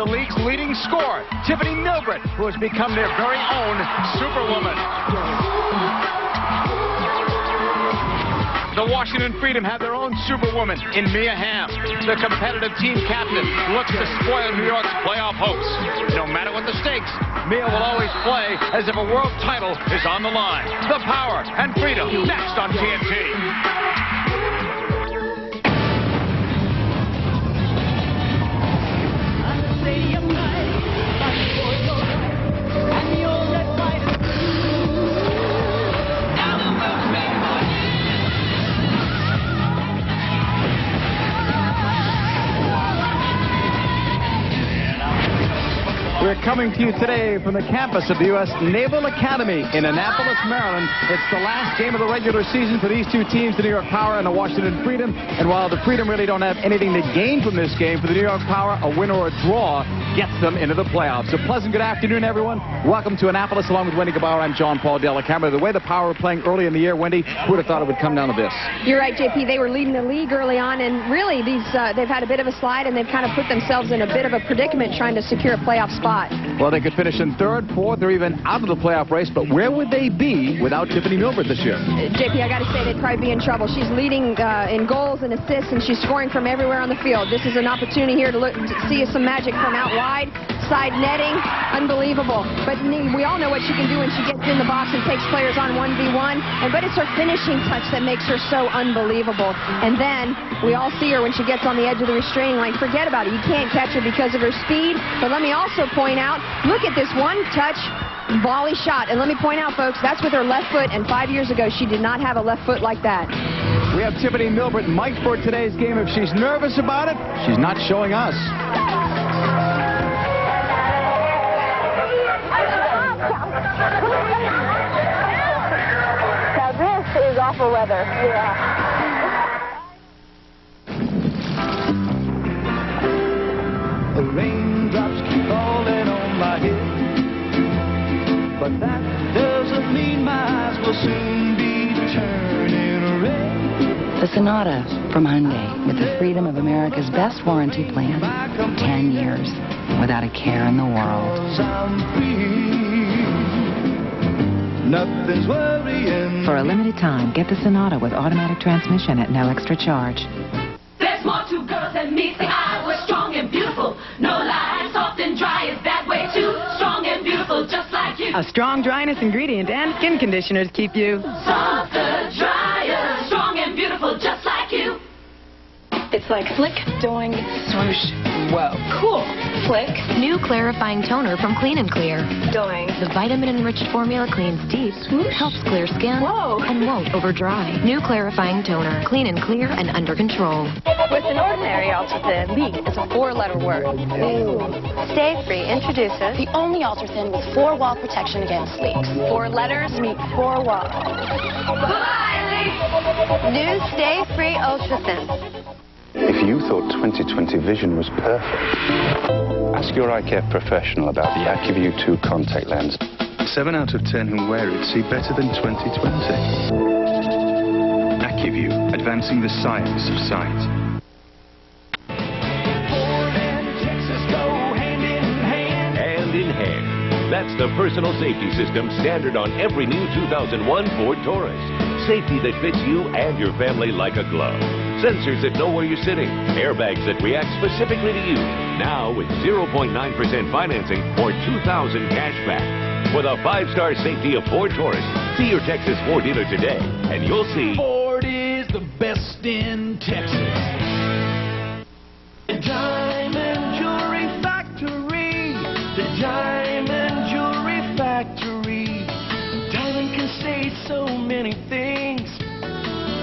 the league's leading scorer, Tiffany Milbert, who has become their very own Superwoman. The Washington Freedom have their own Superwoman in Mia Hamm. The competitive team captain looks to spoil New York's playoff hopes. No matter what the stakes, Mia will always play as if a world title is on the line. The Power and Freedom, next on TNT. We're coming to you today from the campus of the U.S. Naval Academy in Annapolis, Maryland. It's the last game of the regular season for these two teams, the New York Power and the Washington Freedom. And while the Freedom really don't have anything to gain from this game, for the New York Power, a win or a draw gets them into the playoffs. A pleasant good afternoon, everyone. Welcome to Annapolis, along with Wendy Gabauer. I'm John Paul Della Camera. The way the Power were playing early in the year, Wendy, who would have thought it would come down to this? You're right, JP. They were leading the league early on, and really they've had a bit of a slide, and they've kind of put themselves in a bit of a predicament trying to secure a playoff spot. Well, they could finish in third, fourth, or even out of the playoff race, but where would they be without Tiffany Milbert this year? JP, I got to say, they'd probably be in trouble. She's leading in goals and assists, and she's scoring from everywhere on the field. This is an opportunity here to see some magic from out wide. Side netting, unbelievable. But we all know what she can do when she gets in the box and takes players on 1v1. But it's her finishing touch that makes her so unbelievable. And then we all see her when she gets on the edge of the restraining line. Forget about it. You can't catch her because of her speed. But let me also point out, look at this one-touch volley shot. And let me point out, folks, that's with her left foot. And 5 years ago, she did not have a left foot like that. We have Tiffany Milbert mic'd for today's game. If she's nervous about it, she's not showing us. Now this is awful weather. Yeah. The raindrops keep falling on my head, but that doesn't mean my eyes will soon be turning red. The Sonata from Hyundai, with the freedom of America's best warranty plan. 10 years without a care in the world. Nothing's worrying. For a limited time, get the Sonata with automatic transmission at no extra charge. There's more to girls than meets the eye. We're strong and beautiful. No lie, soft and dry is that way too. Strong and beautiful, just like you. A strong dryness ingredient and skin conditioners keep you softer, drier, strong and beautiful, just like you. It's like flick, doing, swoosh. Whoa. Cool. Flick. New clarifying toner from Clean & Clear. Doing. The vitamin-enriched formula cleans deep, Swoosh. helps clear skin, Whoa. and won't overdry. New clarifying toner. Clean & Clear and under control. With an ordinary ultra-thin, leak is a 4-letter word. Ooh. Stay Free introduces The only ultra-thin with 4-wall protection against leaks. 4 letters meet 4 walls. new Stay Free Ultra Thin. If you thought 20/20 vision was perfect, ask your eye care professional about the AccuView 2 contact lens. 7 out of 10 who wear it see better than 20/20. AccuView, advancing the science of sight. Ford and Texas go hand in hand. That's the personal safety system standard on every new 2001 Ford Taurus. Safety that fits you and your family like a glove. Sensors that know where you're sitting. Airbags that react specifically to you. Now with 0.9% financing or $2,000 cash back. With a 5-star safety of Ford Taurus, see your Texas Ford dealer today, and you'll see Ford is the best in Texas. The Diamond Jewelry Factory. The Diamond Jewelry Factory. Diamond can say so many things.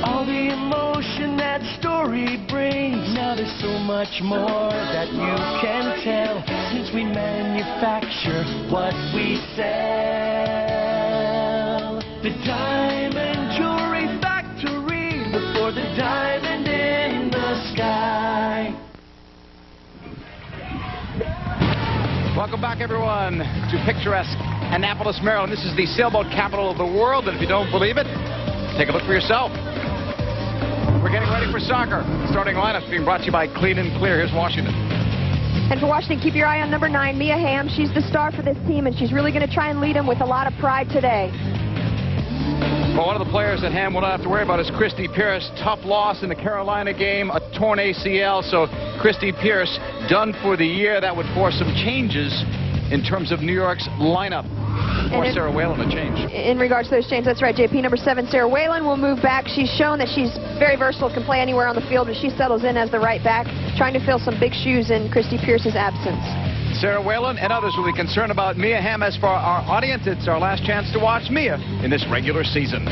All the emotion that story brings. Now there's so much more that you can tell, since we manufacture what we sell. The Diamond Jewelry Factory, before the diamond in the sky. Welcome back, everyone, to picturesque Annapolis, Maryland. This is the sailboat capital of the world, and if you don't believe it, take a look for yourself. We're getting ready for soccer. Starting lineups being brought to you by Clean & Clear. Here's Washington. And for Washington, keep your eye on number 9, Mia Hamm. She's the star for this team, and she's really going to try and lead them with a lot of pride today. Well, one of the players that Hamm will not have to worry about is Christy Pierce. Tough loss in the Carolina game, a torn ACL. So Christy Pierce done for the year. That would force some changes in terms of New York's lineup. Or Sarah Whalen a change. In regards to those changes, that's right, JP. Number 7, Sarah Whalen will move back. She's shown that she's very versatile, can play anywhere on the field, but she settles in as the right back, trying to fill some big shoes in Christy Pierce's absence. Sarah Whalen and others will be concerned about Mia Hamm. As for our audience, it's our last chance to watch Mia in this regular season.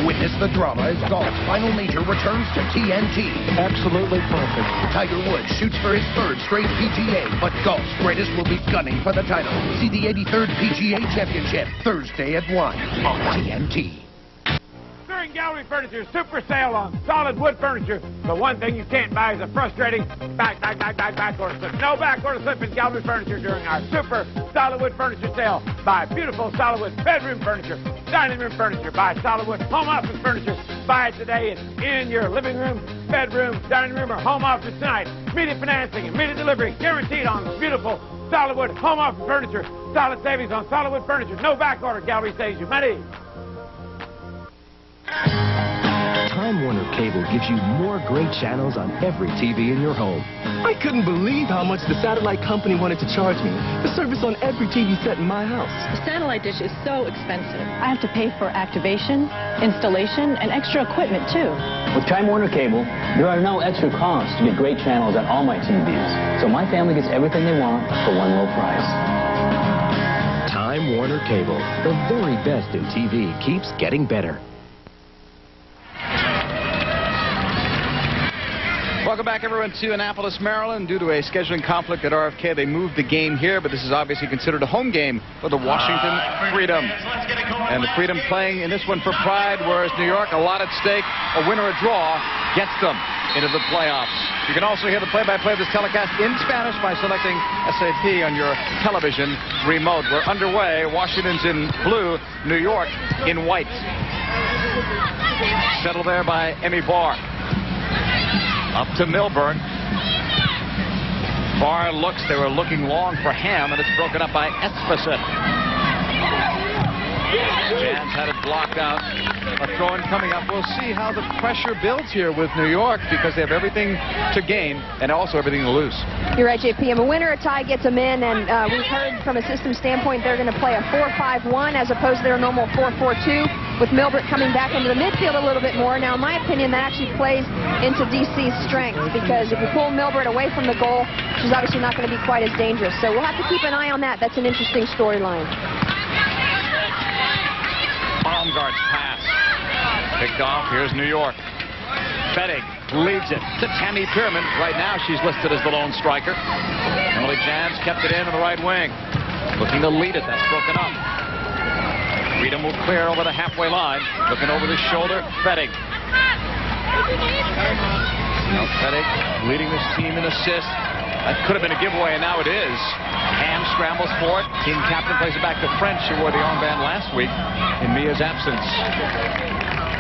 Witness the drama as golf's final major returns to TNT. Absolutely perfect. Tiger Woods shoots for his 3rd straight PGA, but golf's greatest will be gunning for the title. See the 83rd PGA Championship Thursday at 1 on TNT. During Gallery Furniture's super sale on solid wood furniture, the one thing you can't buy is a frustrating backward slip. No backward slip in Gallery Furniture during our super solid wood furniture sale. Buy beautiful solid wood bedroom furniture, dining room furniture. Buy solid wood home office furniture. Buy it today. It's in your living room, bedroom, dining room, or home office tonight. Immediate financing, immediate delivery, guaranteed on beautiful solid wood home office furniture. Solid savings on solid wood furniture. No back order. Gallery saves you money. Time Warner Cable gives you more great channels on every TV in your home. I couldn't believe how much the satellite company wanted to charge me for service on every TV set in my house. The satellite dish is so expensive. I have to pay for activation, installation, and extra equipment, too. With Time Warner Cable, there are no extra costs to get great channels on all my TVs. So my family gets everything they want for one low price. Time Warner Cable, the very best in TV, keeps getting better. Welcome back, everyone, to Annapolis, Maryland. Due to a scheduling conflict at RFK, they moved the game here, but this is obviously considered a home game for the Washington Freedom. And the Freedom playing in this one for pride, whereas New York, a lot at stake. A win or a draw gets them into the playoffs. You can also hear the play-by-play of this telecast in Spanish by selecting SAP on your television remote. We're underway. Washington's in blue, New York in white. Settled there by Emmy Barr. Up to Milburn. Barr looks, they were looking long for Hamm, and it's broken up by Esposito. Jans had it blocked out. A throw-in coming up. We'll see how the pressure builds here with New York, because they have everything to gain and also everything to lose. You're right, JP. A winner or tie gets them in, and we've heard from a system standpoint they're going to play a 4-5-1 as opposed to their normal 4-4-2, with Milbert coming back into the midfield a little bit more. Now, in my opinion, that actually plays into DC's strength, because if you pull Milbert away from the goal, she's obviously not going to be quite as dangerous. So we'll have to keep an eye on that. That's an interesting storyline. Baumgart's pass. Picked off. Here's New York. Fettig leads it to Tammy Pierman. Right now, she's listed as the lone striker. Emily Jans kept it in on the right wing. Looking to lead it. That's broken up. Freedom will clear over the halfway line. Looking over the shoulder. Fettig. Now Fettig leading this team in assists. That could have been a giveaway, and now it is. Hamm scrambles for it. Team captain plays it back to French, who wore the armband last week in Mia's absence.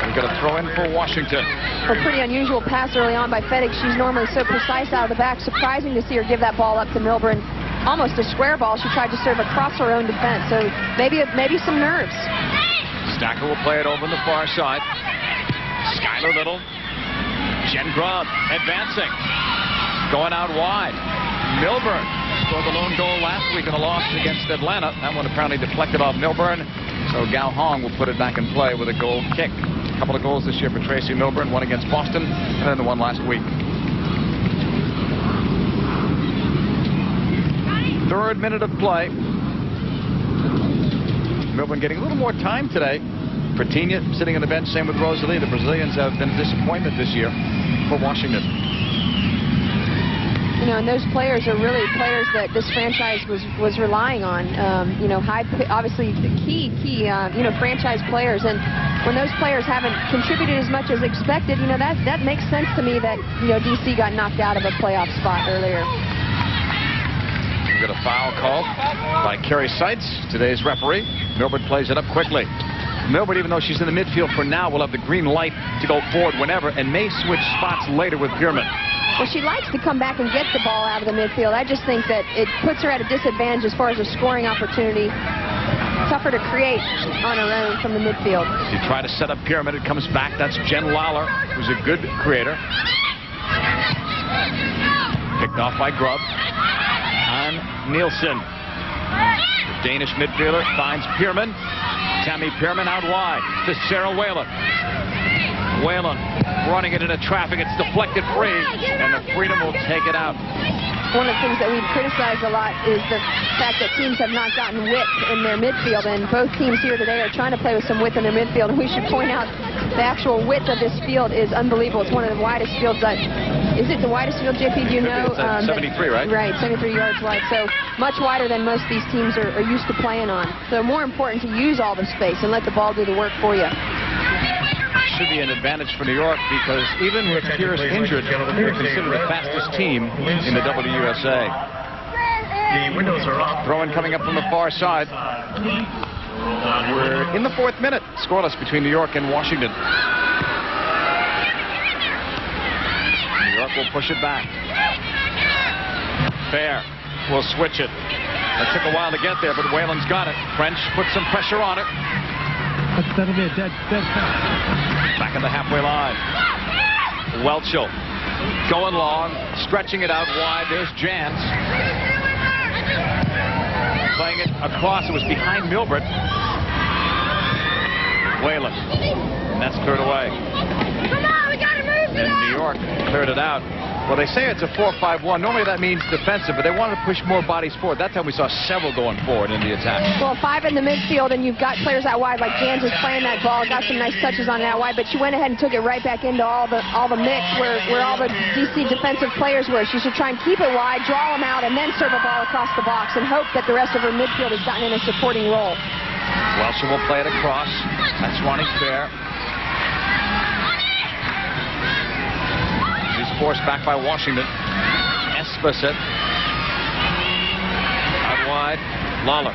We've got a throw in for Washington. A pretty unusual pass early on by Fettig. She's normally so precise out of the back. Surprising to see her give that ball up to Milburn. Almost a square ball. She tried to serve across her own defense. So maybe some nerves. Stacker will play it over on the far side. Skylar Little. Jen Grubb advancing. Going out wide. Milburn scored the lone goal last week in the loss against Atlanta. That one apparently deflected off Milburn. So Gao Hong will put it back in play with a goal kick. A couple of goals this year for Tracy Milburn. One against Boston, and then the one last week. Third minute of play. Milburn getting a little more time today. Pertinha sitting on the bench, same with Rosalie. The Brazilians have been a disappointment this year for Washington. You know, and those players are really players that this franchise was relying on. You know, obviously the key you know, franchise players. And when those players haven't contributed as much as expected, you know, that makes sense to me that, you know, DC got knocked out of a playoff spot earlier. We've got a foul call by Kerry Seitz, today's referee. Milburn plays it up quickly. Milbert, even though she's in the midfield for now, will have the green light to go forward whenever and may switch spots later with Pierman. Well, she likes to come back and get the ball out of the midfield. I just think that it puts her at a disadvantage as far as a scoring opportunity. Tougher to create on her own from the midfield. She tried to set up Pierman. It comes back. That's Jen Lawler, who's a good creator. Picked off by Grubb. On Nielsen. The Danish midfielder finds Pierman. Tammy Pierman out wide to Sarah Whalen. Whalen running it into traffic. It's deflected free, and the Freedom will take it out. One of the things that we've criticized a lot is the fact that teams have not gotten width in their midfield, and both teams here today are trying to play with some width in their midfield. And we should point out the actual width of this field is unbelievable. It's one of the widest fields. Is it the widest field, JP? Do you know? 73, right? Right, 73 yards wide. So much wider than most of these teams are used to playing on. So more important to use all the space and let the ball do the work for you. Should be an advantage for New York because even with Pierce injured, they're considered the fastest team in the WUSA. The windows are off. Throw-in coming up from the far side. We're in the 4th minute. Scoreless between New York and Washington. New York will push it back. Fair will switch it. It took a while to get there, but Whalen's got it. French puts some pressure on it. That'll be a dead pass. Back in the halfway line. Welchel going long, stretching it out wide. There's Jans. Playing it across. It was behind Milbert. Whalen. And that's cleared away. Come on, we gotta move And New York cleared it out. Well, they say it's a 4-5-1. Normally that means defensive, but they wanted to push more bodies forward. That time we saw several going forward in the attack. Well, 5 in the midfield, and you've got players out wide like Jans is playing that ball, got some nice touches on that wide, but she went ahead and took it right back into all the mix where all the DC defensive players were. She should try and keep it wide, draw them out, and then serve a ball across the box and hope that the rest of her midfield has gotten in a supporting role. Welchel will play it across. That's Ronnie Fair. Forced back by Washington. Esposito out wide. Lawler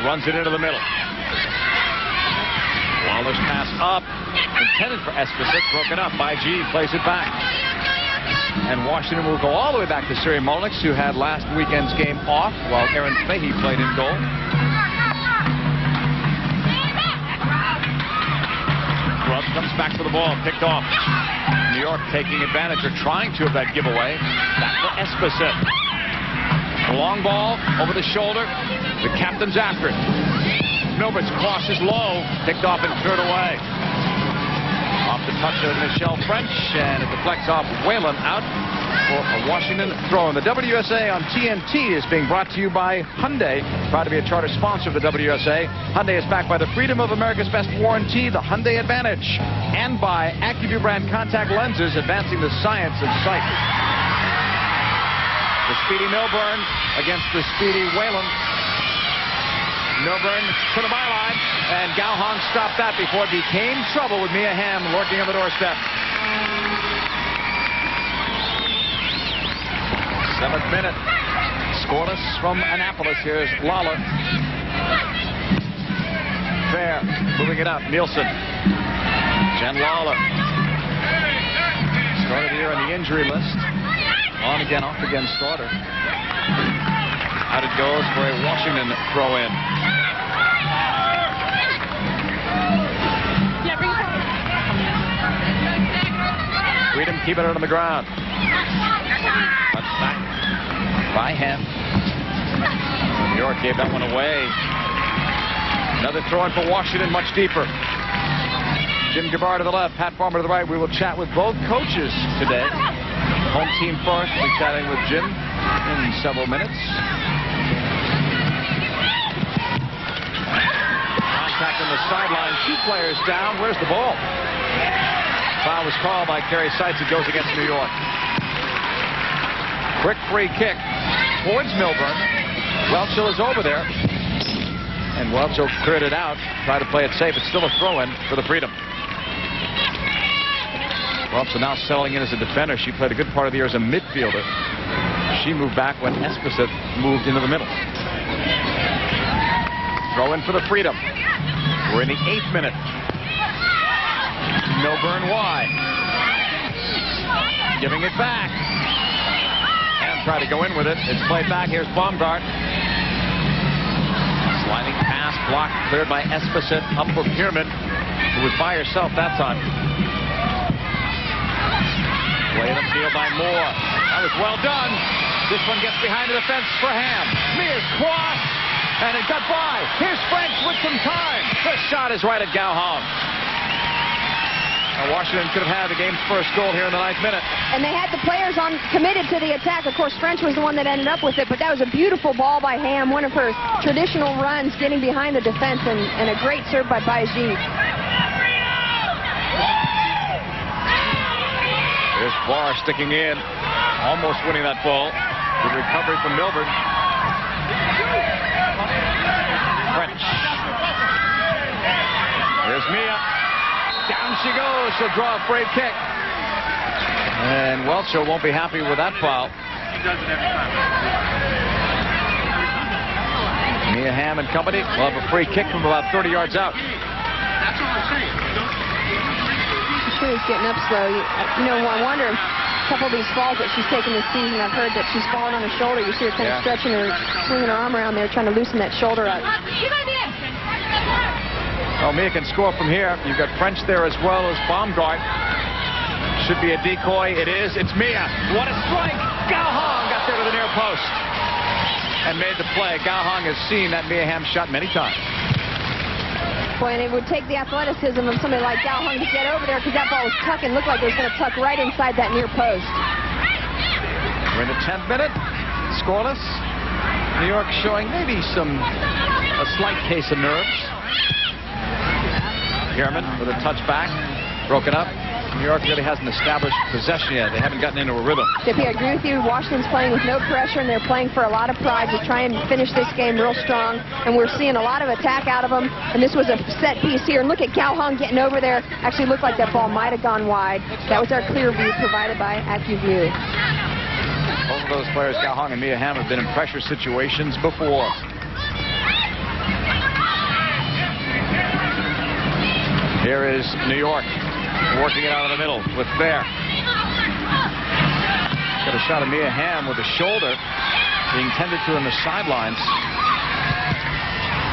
runs it into the middle. Lawler's pass up, intended for Esposito, broken up by G. Plays it back, and Washington will go all the way back to Siri Molnix, who had last weekend's game off while Erin Fahey played in goal. Grubb comes back for the ball, picked off. New York taking advantage or trying to of that giveaway. Back to Esposito. The long ball over the shoulder. The captain's after it. Milbert's cross is low. Picked off and cleared away. Off the touch of Michelle French, and it deflects off Whalen out for a Washington throw. And the WUSA on TNT is being brought to you by Hyundai, proud to be a charter sponsor of the WUSA. Hyundai is backed by the Freedom of America's Best Warranty, the Hyundai Advantage, and by AccuView brand contact lenses, advancing the science of sight. The speedy Milburn against the speedy Whalen. Milburn to the byline, and Gauhong stopped that before it became trouble with Mia Hamm lurking on the doorstep. 7th minute. Scoreless from Annapolis. Here's Lawler. Fair. Moving it up. Nielsen. Jen Lawler. Started here on the injury list. On again, off again starter. Out it goes for a Washington throw-in. Freedom keeping it on the ground. Touch back by Hamm. New York gave that one away. Another throw-in for Washington, much deeper. Jim Gabar to the left, Pat Farmer to the right. We will chat with both coaches today. Home team first. We'll be chatting with Jim in several minutes. Contact on the sideline. 2 players down. Where's the ball? Foul was called by Carrie Seitz. It goes against New York. Quick free kick towards Milburn. Welchel is over there. And Welchel cleared it out. Tried to play it safe. It's still a throw-in for the Freedom. Welchel now settling in as a defender. She played a good part of the year as a midfielder. She moved back when Esposito moved into the middle. Throw in for the Freedom. We're in the 8th minute. Milburn wide. Giving it back. And try to go in with it. It's played back. Here's Baumgart. Sliding pass blocked, cleared by Esposito up for Pierman, who was by herself that time. Played upfield by Moore. That was well done. This one gets behind the defense for Ham. Mears cross, and it got by. Here's French with some time. The shot is right at Gauhong. Now Washington could have had the game's first goal here in the 9th minute. And they had the players committed to the attack. Of course, French was the one that ended up with it, but that was a beautiful ball by Ham, one of her traditional runs, getting behind the defense, and a great serve by Baiji. Here's Barr sticking in, almost winning that ball. Good recovery from Milburn. French. Here's Mia. Down she goes. She'll draw a free kick. And Welcho won't be happy with that foul. He does it every time. Mia Hamm and company will have a free kick from about 30 yards out. That's what I'm saying. I'm sure he's getting up slow. You know, I wonder, a couple of these falls that she's taken this season, I've heard that she's fallen on her shoulder. You see her kind of stretching her, swinging her arm around there, trying to loosen that shoulder up. Well, Mia can score from here. You've got French there as well as Baumgart. Should be a decoy. It is. It's Mia. What a strike! Gauhong got there to the near post and made the play. Gauhong has seen that Mia Hamm shot many times. Boy, and it would take the athleticism of somebody like Gauhong to get over there, because that ball was tucking. Looked like it was going to tuck right inside that near post. We're in the 10th minute. Scoreless. New York showing maybe a slight case of nerves. Pierman with a touchback, broken up. New York really hasn't established possession yet. They haven't gotten into a rhythm. JP, I agree with you. Washington's playing with no pressure, and they're playing for a lot of pride to try and finish this game real strong. And we're seeing a lot of attack out of them. And this was a set piece here. And look at Gauhong getting over there. Actually looked like that ball might have gone wide. That was our clear view provided by AccuView. Both of those players, Gauhong and Mia Hamm, have been in pressure situations before. Here is New York working it out in the middle with Fair. Got a shot of Mia Hamm with the shoulder being tended to in the sidelines.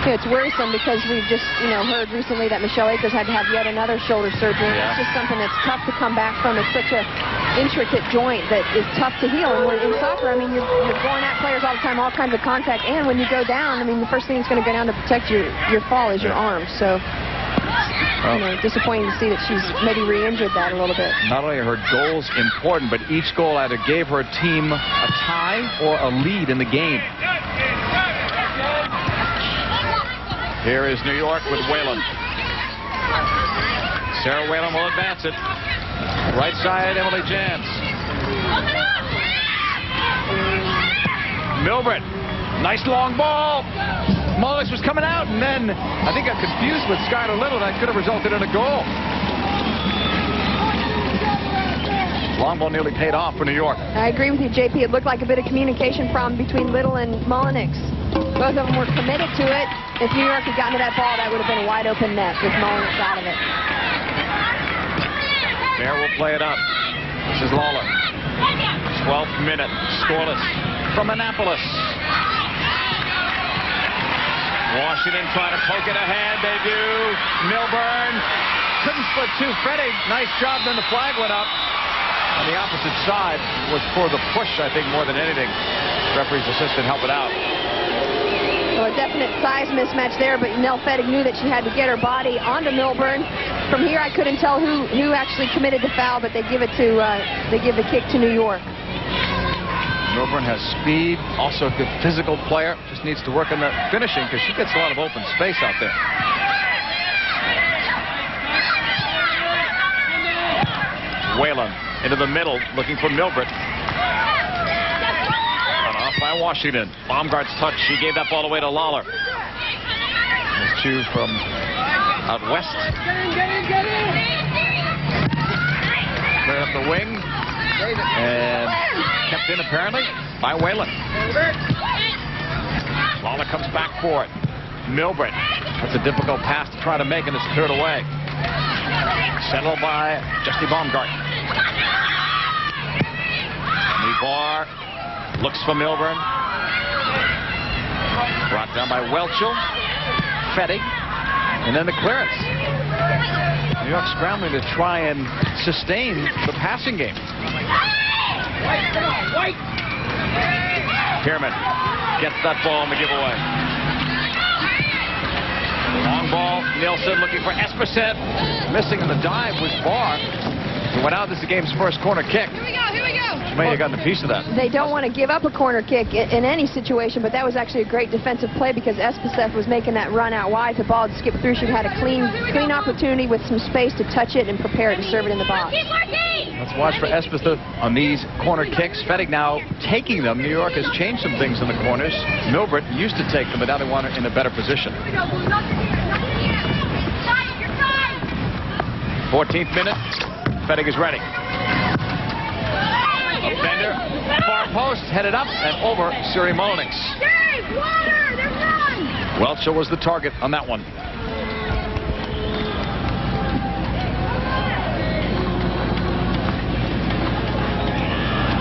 Yeah, it's worrisome because we've just, heard recently that Michelle Akers had to have yet another shoulder surgery. Yeah. It's just something that's tough to come back from. It's such a intricate joint that is tough to heal. And in soccer, I mean, you're going at players all the time, all kinds of contact. And when you go down, I mean, the first thing that's going to go down to protect your fall is your arm. So, disappointing to see that she's maybe re-injured that a little bit. Not only are her goals important, but each goal either gave her team a tie or a lead in the game. Here is New York with Whalen. Sarah Whalen will advance it. Right side, Emily Jans. Milburn. Nice long ball. Mullis was coming out, and then I think got confused with Skylar Little. That could have resulted in a goal. Long ball nearly paid off for New York. I agree with you, JP. It looked like a bit of communication problem between Little and Mullenix. Both of them were committed to it. If New York had gotten to that ball, that would have been a wide open net with Mullenix out of it. Bear will play it up. This is Lawler. 12th minute, scoreless from Annapolis. Washington trying to poke it ahead. They do. Milburn couldn't split two. Freddie, nice job. Then the flag went up. On the opposite side was for the push, I think, more than anything. Referee's assistant help it out. Well, a definite size mismatch there, but Nell Fettig knew that she had to get her body onto Milburn. From here, I couldn't tell who actually committed the foul, but they give the kick to New York. Milburn has speed, also a good physical player. Just needs to work on the finishing because she gets a lot of open space out there. Whalen into the middle, looking for Milburn. Run off by Washington. Baumgart's touch. She gave that ball away to Lawler. There's two from out west. Clear up the wing. And kept in, apparently, by Whalen. Lawler comes back for it. Milburn That's a difficult pass to try to make, and it's cleared away. Settled by Justy Baumgart. Barr looks for Milburn. Brought down by Welchel. Fettig. And then the clearance. New York scrambling to try and sustain the passing game. Pierman gets that ball in the giveaway. Long ball. Nielsen looking for Esposito. Missing in the dive was Barr. He went out. This is the game's first corner kick. Here we go. Here we go. May have gotten a piece of that. They don't want to give up a corner kick in any situation, but that was actually a great defensive play because Esposito was making that run out wide. The ball had skipped through. She had a clean opportunity with some space to touch it and prepare to serve it in the box. Let's watch for Esposito on these corner kicks. Fettig now taking them. New York has changed some things in the corners. Milbert used to take them, but now they want her in a better position. 14th minute. Fettig is ready. A bender, far post, headed up and over Siri Molnix. Welchel was the target on that one.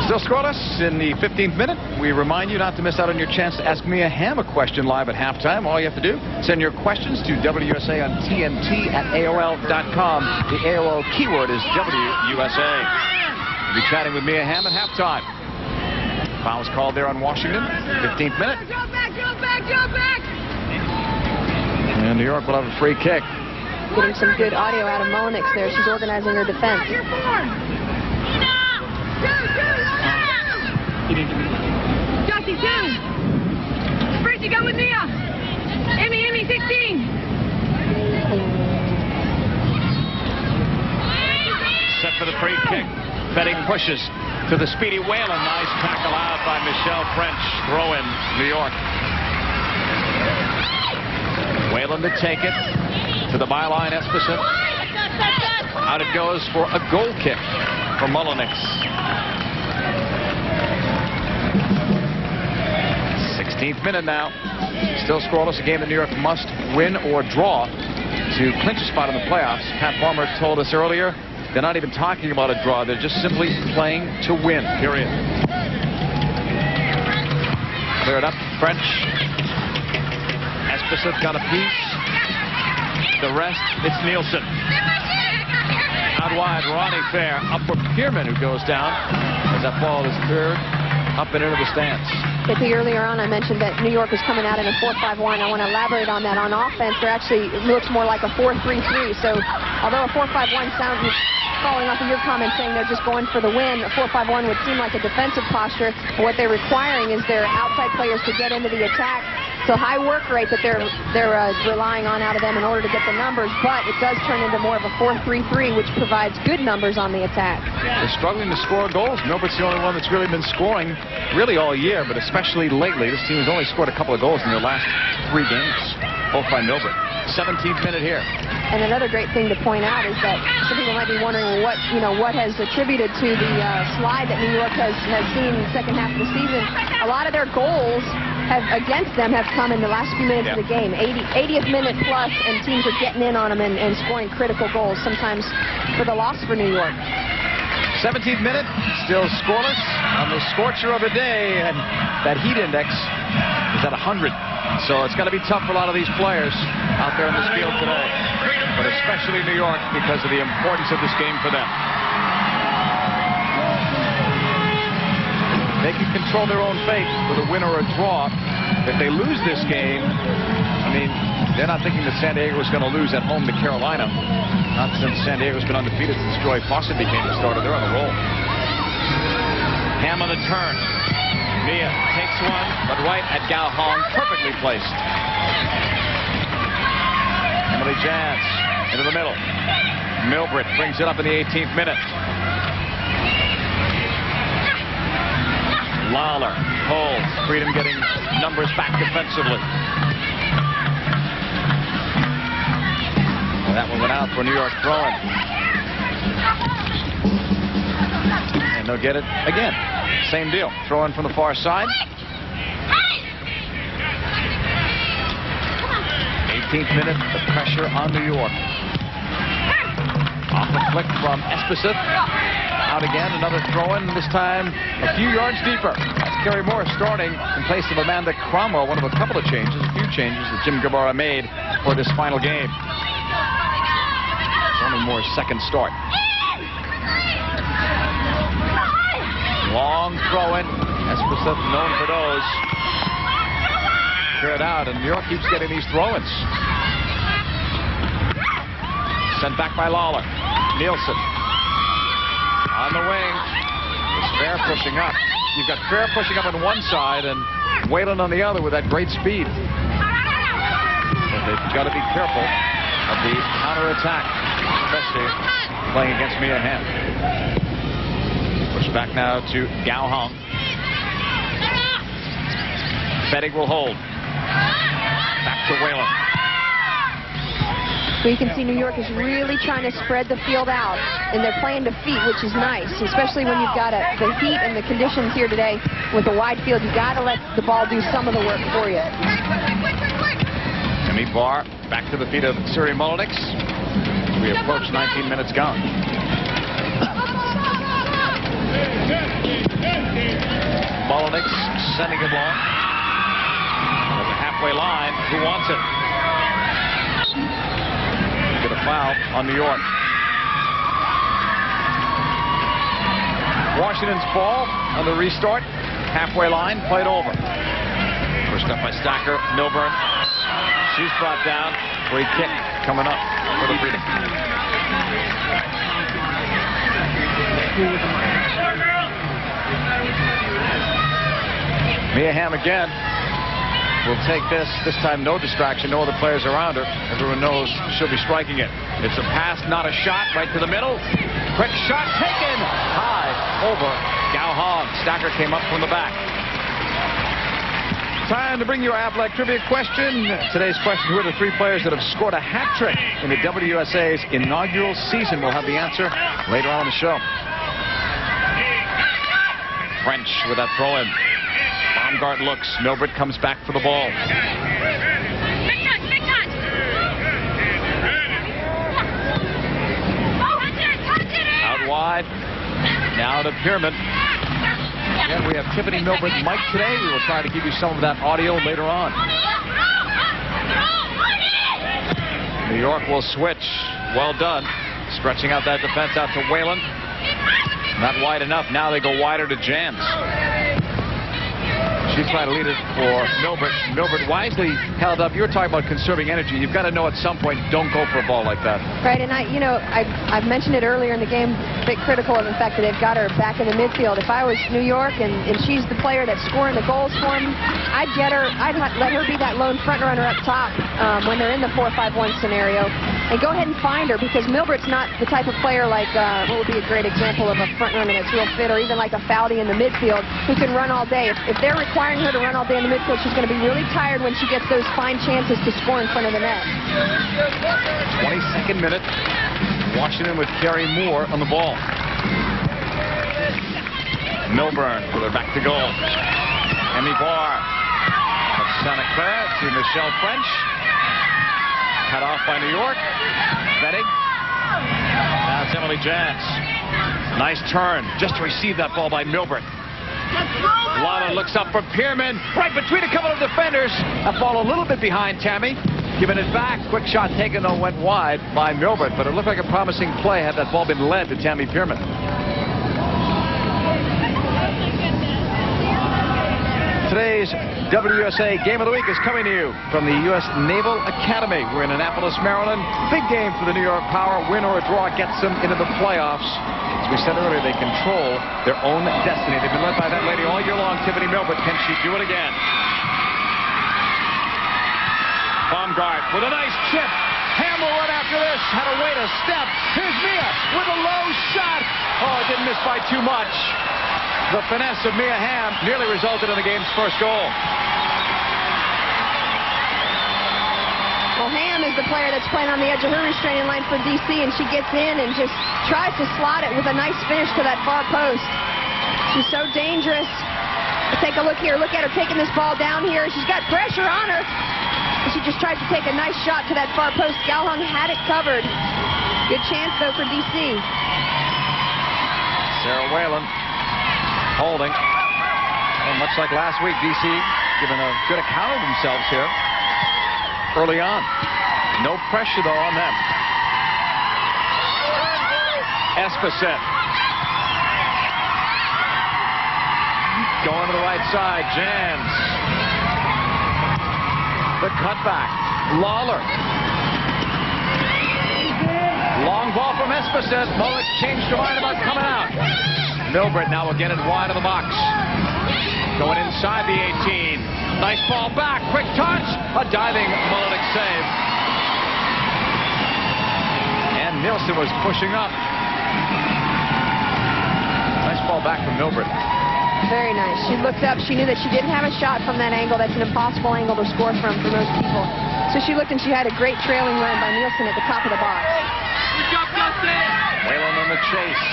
Still scoreless in the 15th minute. We remind you not to miss out on your chance to ask Mia Hamm a question live at halftime. All you have to do, send your questions to WUSA on TNT at AOL.com. The AOL keyword is WUSA. We'll be chatting with Mia Hamm at halftime. Foul was called there on Washington. 15th minute. Go back. And New York will have a free kick. Getting some good audio out of Molnix there. She's organizing her defense. Justy, 2. First you go with Nia. Emmy, 16. Set for the free kick. Fettig pushes to the speedy Whalen. Nice tackle out by Michelle French. Throw in New York. Whalen to take it to the byline. Esposito. Out it goes for a goal kick for Molnix. 16th minute now. Still scoreless. A game that New York must win or draw to clinch a spot in the playoffs. Pat Farmer told us earlier they're not even talking about a draw. They're just simply playing to win, period. Clear it up. French. Esposito got a piece. The rest, it's Nielsen. Out wide, Ronnie Fair. Up for Pierman, who goes down as that ball is cleared up and into the stands. I think earlier on I mentioned that New York is coming out in a 4-5-1. I want to elaborate on that. On offense, they're actually, it looks more like a 4-3-3. So although a 4-5-1 sounds, following off of your comment saying they're just going for the win, a 4-5-1 would seem like a defensive posture. What they're requiring is their outside players to get into the attack. So high work rate that they're relying on out of them in order to get the numbers, but it does turn into more of a 4-3-3, which provides good numbers on the attack. They're struggling to score goals. Milbert's the only one that's really been scoring really all year, but especially lately. This team has only scored a couple of goals in their last 3 games, both by Milbert. 17th minute here. And another great thing to point out is that some people might be wondering what has attributed to the slide that New York has seen in the second half of the season. A lot of their goals against them have come in the last few minutes of the game. 80th minute plus, and teams are getting in on them and scoring critical goals, sometimes for the loss for New York. 17th minute, still scoreless on the scorcher of the day, and that heat index is at 100. So it's going to be tough for a lot of these players out there in this field today, but especially New York because of the importance of this game for them. They can control their own fate with a win or a draw. If they lose this game, I mean, they're not thinking that San Diego is going to lose at home to Carolina. Not since San Diego's been undefeated since Joy Fawcett became the starter. They're on a roll. Hamm on the turn. Mia takes one, but right at Gao Hong, perfectly placed. Emily Jans into the middle. Milbert brings it up in the 18th minute. Lawler holds. Freedom getting numbers back defensively. And that one went out for New York throwing. And they'll get it again. Same deal. Throw in from the far side. 16th minute, the pressure on New York. Off the flick from Esposito. Out again, another throw-in, this time a few yards deeper. That's Kerry Moore starting in place of Amanda Cromwell, one of a couple of changes, a few changes that Jim Guevara made for this final game. It's only Moore's second start. Long throw-in. Esposito known for those. Clear it out, and New York keeps getting these throw-ins. Sent back by Lawler. Nielsen on the wing. It's Fair pushing up. You've got Fair pushing up on one side and Whalen on the other with that great speed. But they've got to be careful of the counterattack, especially playing against Mia Hamm. Push back now to Gao Hong. Fettig will hold. Back to Whalen. So you can see New York is really trying to spread the field out, and they're playing to feet, which is nice, especially when you've got the heat and the conditions here today with the wide field. You've got to let the ball do some of the work for you. Timmy Barr back to the feet of Siri Molnix. We approach 19 minutes gone. Molnix sending it long. At the halfway line, who wants it? Get a foul on New York. Washington's ball on the restart. Halfway line, played over. Pushed up by Stacker. Milburn. She's brought down. Free kick coming up for the Freedom. Mia Hamm again. Will take this time no distraction, no other players around her. Everyone knows she'll be striking it. It's a pass, not a shot, right to the middle. Quick shot taken high over Gao Hong. Stacker came up from the back. Time to bring you our athletic trivia question. Today's question, who are the three players that have scored a hat trick in the WUSA's inaugural season? We'll have the answer later on in the show. French with that throw in. Baumgart looks. Milbert comes back for the ball. Out wide. Now to Pierman. Again, we have Tiffany Milbert Mike today. We will try to give you some of that audio later on. New York will switch. Well done. Stretching out that defense out to Whalen. Not wide enough. Now they go wider to Jans. She's trying to lead it for Milbert. Milbert wisely held up. You're talking about conserving energy. You've got to know at some point, don't go for a ball like that. Right, and I've mentioned it earlier in the game, a bit critical of the fact that they've got her back in the midfield. If I was New York and she's the player that's scoring the goals for them, I'd let her be that lone front runner up top when they're in the 4-5-1 scenario. And go ahead and find her, because Milbert's not the type of player like, what would be a great example of a front runner that's real fit, or even like a Foudy in the midfield who can run all day. If they're requiring her to run all day in the midfield, she's going to be really tired when she gets those fine chances to score in front of the net. 22nd minute. Washington with Kerry Moore on the ball. Milburn with her back to goal. Emmy Barr of Santa Clara to Michelle French. Cut off by New York. Fettig. Now it's Emily Jans. Nice turn just to receive that ball by Milburn. Lana looks up for Pierman. Right between a couple of defenders. That ball a little bit behind Tammy. Giving it back. Quick shot taken, though, went wide by Milburn. But it looked like a promising play had that ball been led to Tammy Pierman. Today's WUSA Game of the Week is coming to you from the U.S. Naval Academy. We're in Annapolis, Maryland. Big game for the New York Power. Win or a draw gets them into the playoffs. As we said earlier, they control their own destiny. They've been led by that lady all year long, Tiffany Milbert. Can she do it again? Baumgart with a nice chip. Hamill right after this. Had to wait a step. Here's Mia with a low shot. Oh, it didn't miss by too much. The finesse of Mia Hamm nearly resulted in the game's first goal. Well, Hamm is the player that's playing on the edge of her restraining line for DC, and she gets in and just tries to slot it with a nice finish to that far post. She's so dangerous. Take a look here. Look at her taking this ball down here. She's got pressure on her. She just tried to take a nice shot to that far post. Galhung had it covered. Good chance, though, for DC. Sarah Whalen holding. And much like last week, DC giving a good account of themselves here early on. No pressure, though, on them. Esposito. Going to the right side. Jans. The cutback. Lawler. Long ball from Esposito. Mullet changed her mind about coming out. Milbert now again at wide of the box. Going inside the 18. Nice ball back. Quick touch. A diving Mullet save. And Nielsen was pushing up. Nice ball back from Milbert. Very nice. She looked up. She knew that she didn't have a shot from that angle. That's an impossible angle to score from for most people. So she looked and she had a great trailing run by Nielsen at the top of the box. Whalen on the chase.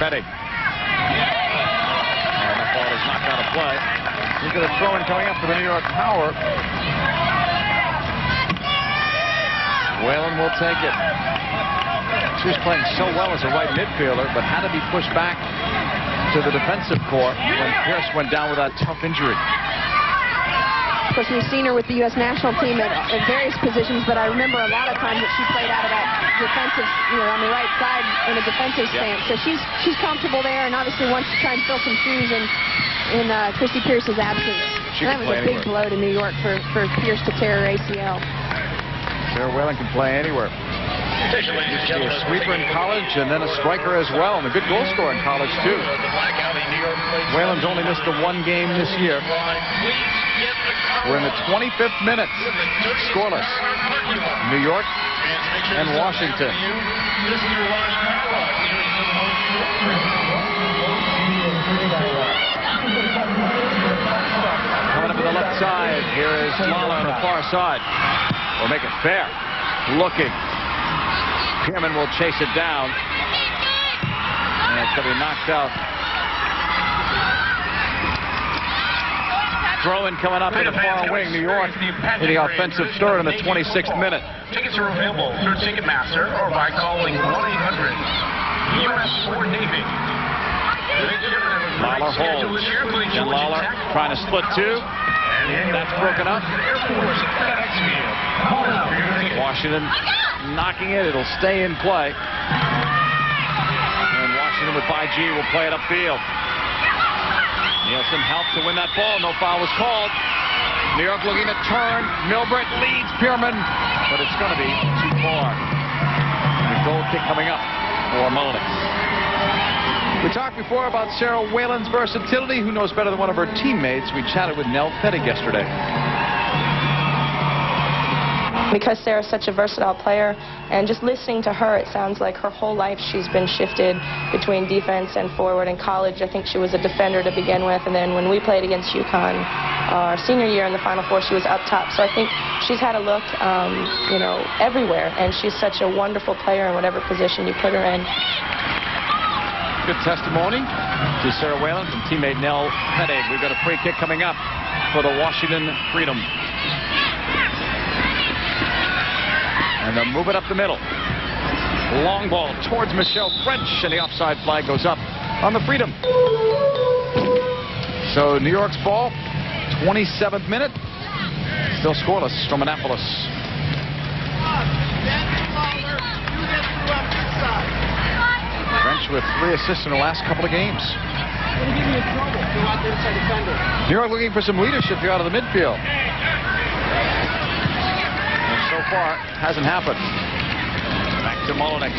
Petty. And that ball is knocked out of play. Look at the throw-in coming up for the New York Power. Whalen will take it. She was playing so well as a right midfielder, but had to be pushed back to the defensive core when Pierce went down with that tough injury. Of course, we've seen her with the U.S. national team at various positions, but I remember a lot of times that she played out of that defensive, on the right side in a defensive stance. So she's comfortable there, and obviously wants to try and fill some shoes in Christy Pierce's absence. That was a big blow to New York for Pierce to tear her ACL. Sarah Whalen can play anywhere. She's a sweeper in college and then a striker as well, and a good goal scorer in college too. Whalen's only missed the one game this year. We're in the 25th minute. Scoreless. New York and Washington. Coming up to the left side. Here is Lala on the far side. We'll make it fair. Looking. Pierman will chase it down. And it's going to be knocked out. Throw-in coming up in the far wing. New York in the offensive third in the 26th minute. Tickets are available through Ticketmaster or by calling 1-800-US-4-NAVY. Lawler holds. And Lawler trying to split two. That's broken up. Washington knocking it. It'll stay in play. And Washington with 5G will play it upfield. Nielsen helped to win that ball. No foul was called. New York looking to turn. Milbert leads Pierman, but it's going to be too far. The goal kick coming up for Mullenix. We talked before about Sarah Whalen's versatility. Who knows better than one of her teammates? We chatted with Nell Fettig yesterday. Because Sarah's such a versatile player, and just listening to her, it sounds like her whole life she's been shifted between defense and forward. In college, I think she was a defender to begin with, and then when we played against UConn our senior year in the Final Four, she was up top. So I think she's had a look, everywhere, and she's such a wonderful player in whatever position you put her in. Good testimony to Sarah Whalen from teammate Nell Fettig. We've got a free kick coming up for the Washington Freedom. And they'll move it up the middle. Long ball towards Michelle French, and the offside flag goes up on the Freedom. So New York's ball, 27th minute. Still scoreless from Annapolis. French with 3 assists in the last couple of games. New York looking for some leadership here out of the midfield. So far, hasn't happened. Back to Mullenix.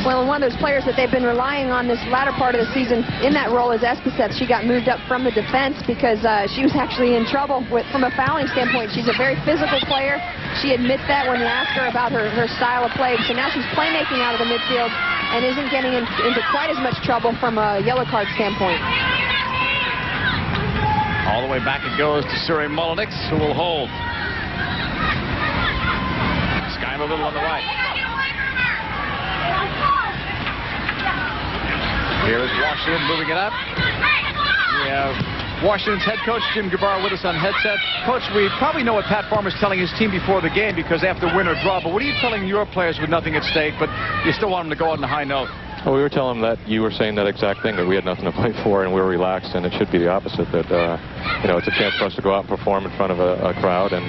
Well, and one of those players that they've been relying on this latter part of the season in that role is Esposito. She got moved up from the defense because she was actually in trouble from a fouling standpoint. She's a very physical player. She admits that when you ask her about her style of play. So now she's playmaking out of the midfield and isn't getting into quite as much trouble from a yellow card standpoint. All the way back it goes to Suri Mullenix, who will hold. Sky a little on the right. Here is Washington moving it up. have Washington's head coach Jim Gabarra with us on headset. Coach, we probably know what Pat Farmer's telling his team before the game because after win or draw, but what are you telling your players with nothing at stake, but you still want them to go out on a high note? Well, we were telling them that you were saying that exact thing, that we had nothing to play for and we were relaxed, and it should be the opposite, that, you know, it's a chance for us to go out and perform in front of a crowd and,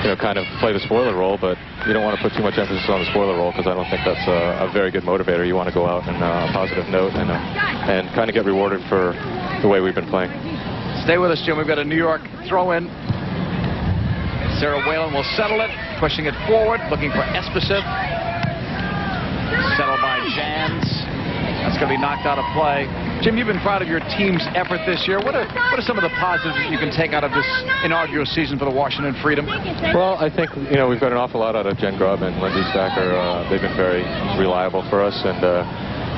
you know, kind of play the spoiler role, but you don't want to put too much emphasis on the spoiler role because I don't think that's a very good motivator. You want to go out on a positive note and kind of get rewarded for the way we've been playing. Stay with us, Jim. We've got a New York throw-in. Sarah Whalen will settle it, pushing it forward, looking for Esposito. Settled by Jans. That's going to be knocked out of play. Jim, you've been proud of your team's effort this year. What are some of the positives that you can take out of this inaugural season for the Washington Freedom? Well, I think, you know, we've got an awful lot out of Jen Grubb and Lindsay Stacker. They've been very reliable for us, and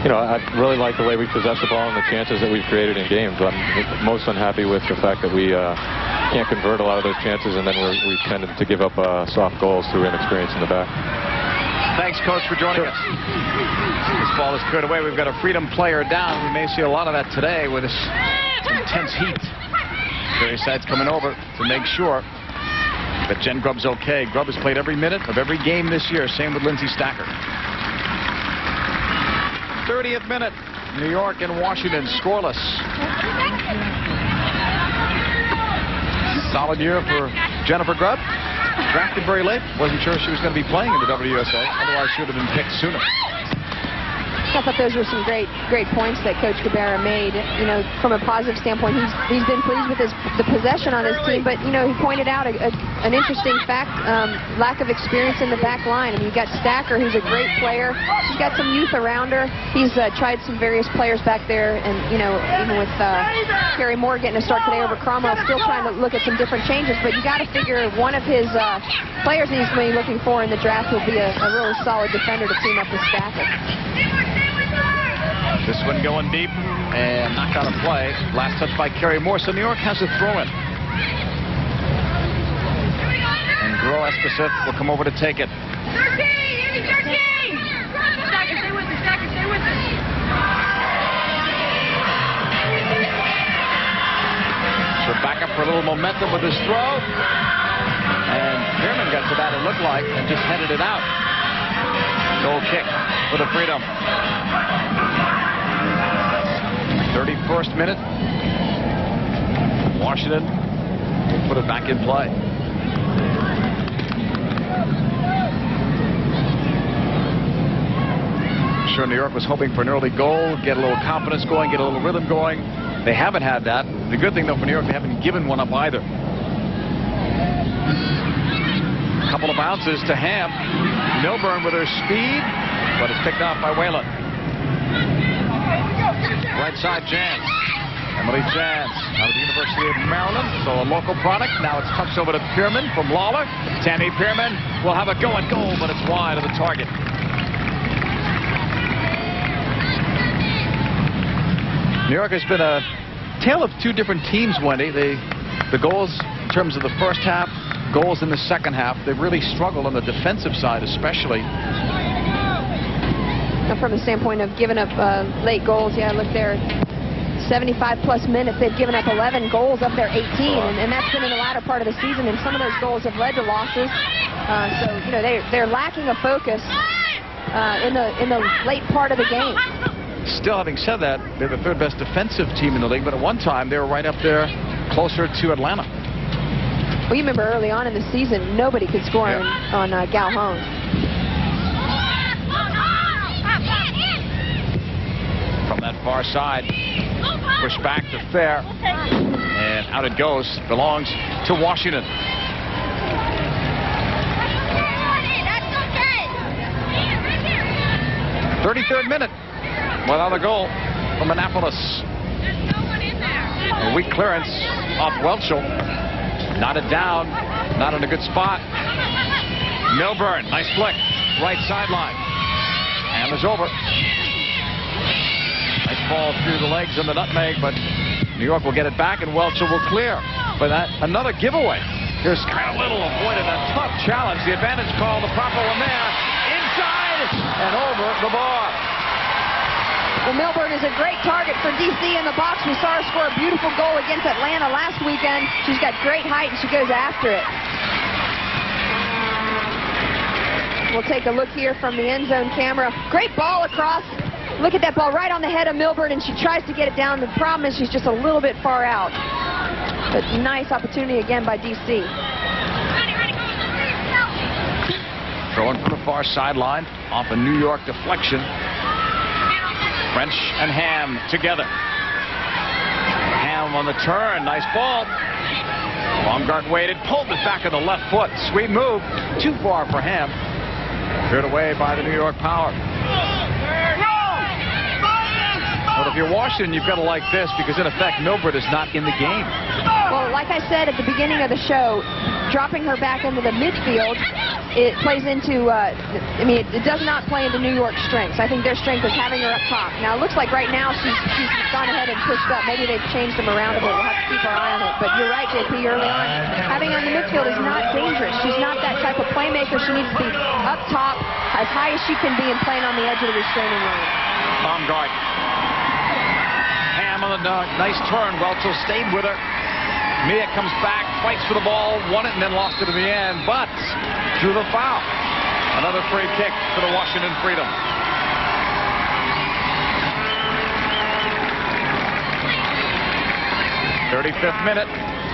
you know, I really like the way we possess the ball and the chances that we've created in games. I'm most unhappy with the fact that we can't convert a lot of those chances, and then we tended to give up soft goals through inexperience in the back. Thanks, Coach, for joining us. This ball is cleared away. We've got a Freedom player down. We may see a lot of that today with this intense heat. Various sides coming over to make sure that Jen Grubb's okay. Grubb has played every minute of every game this year. Same with Lindsay Stacker. 30th minute. New York and Washington scoreless. Solid year for Jennifer Grubb. Drafted very late. Wasn't sure she was going to be playing in the WUSA. Otherwise, she would have been picked sooner. I thought those were some great points that Coach Gabarra made. You know, from a positive standpoint, he's been pleased with the possession on his team, but you know, he pointed out an interesting fact: lack of experience in the back line. I mean, you got Stacker, who's a great player. She's got some youth around her. He's tried some various players back there, and you know, even with Carrie Moore getting a start today over Cromwell, still trying to look at some different changes. But you got to figure one of his players he's going to be looking for in the draft will be a really solid defender to team up with Stacker. This one going deep and knocked out of play. Last touch by Carrie Moore. So New York has a throw-in. And Gro Esposito will come over to take it. So back up for a little momentum with this throw. And Pierman got to that, it looked like, and just headed it out. Goal kick for the Freedom. 31st minute. Washington put it back in play. I'm sure New York was hoping for an early goal, get a little confidence going, get a little rhythm going. They haven't had that. The good thing, though, for New York, they haven't given one up either. A couple of bounces to Ham. Milburn with her speed, but it's picked off by Whalen. Right side, Jans. Emily Jans out of the University of Maryland, so a local product. Now it's touched over to Pierman from Lawler. Tammy Pierman will have a go at goal, but it's wide of the target. New York has been a tale of two different teams, Wendy. The goals in terms of the first half, goals in the second half. They've really struggled on the defensive side, especially. From the standpoint of giving up late goals, yeah, look there, 75-plus minutes, they've given up 11 goals up there 18, and that's been in the latter part of the season, and some of those goals have led to losses. So, you know, they're lacking a focus in the late part of the game. Still, having said that, they're the third best defensive team in the league, but at one time they were right up there closer to Atlanta. Well, you remember early on in the season, nobody could score on Galhon. From that far side, push back to Fair, and out it goes. Belongs to Washington. 33rd minute, without a goal from Annapolis. A weak clearance off Welchel. Knotted down, not in a good spot. Milburn, nice flick, right sideline. And it's over. Nice ball through the legs and the nutmeg, but New York will get it back, and Welchel will clear. But another giveaway. Here's Kyle Little avoided a tough challenge. The advantage call, the proper one there. Inside and over the bar. Well, Milburn is a great target for DC in the box. We saw her score a beautiful goal against Atlanta last weekend. She's got great height, and she goes after it. We'll take a look here from the end zone camera. Great ball across. Look at that ball right on the head of Milburn, and she tries to get it down. The problem is she's just a little bit far out. But nice opportunity again by DC. Throwing from the far sideline off a New York deflection. French and Ham together. Ham on the turn. Nice ball. Baumgart waited. Pulled it back on the left foot. Sweet move. Too far for Ham. Cleared away by the New York Power. But if you're Washington, you've got to like this because, in effect, Milburn is not in the game. Well, like I said at the beginning of the show, dropping her back into the midfield, it plays into, it does not play into New York's strengths. I think their strength is having her up top. Now, it looks like right now she's gone ahead and pushed up. Maybe they've changed them around a bit. We'll have to keep our eye on it. But you're right, JP, early on. Having her in the midfield is not dangerous. She's not that type of playmaker. She needs to be up top, as high as she can be, and playing on the edge of the restraining line. Baumgart. Ham on the nice turn. Welchel stayed with her. Mia comes back, fights for the ball, won it, and then lost it in the end, but drew the foul. Another free kick for the Washington Freedom. '35th minute.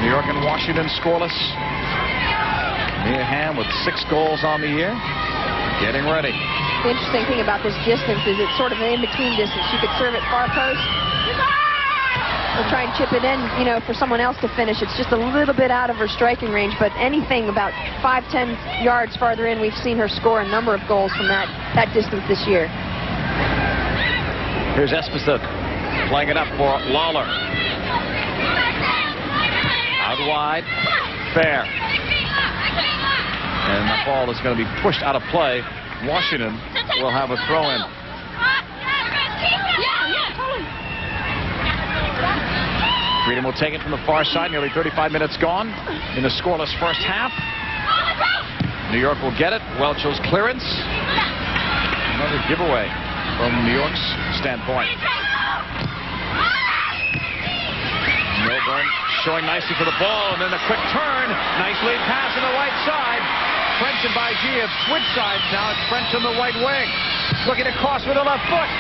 New York and Washington scoreless. Mia Hamm with 6 goals on the year. Getting ready. The interesting thing about this distance is it's sort of an in-between distance. She could serve at far post or try and chip it in, for someone else to finish. It's just a little bit out of her striking range, but anything about 5-10 yards farther in, we've seen her score a number of goals from that distance this year. Here's Esposito playing it up for Lawler. Out wide, fair. And the ball is going to be pushed out of play. Washington will have a throw-in. Freedom will take it from the far side. Nearly 35 minutes gone in the scoreless first half. New York will get it. Welchel's clearance. Another giveaway from New York's standpoint. Milburn showing nicely for the ball, and then a quick turn. Nice lead pass on the right side. French and Baiji have switched sides now. It's French on the right wing. Looking to cross with the left foot.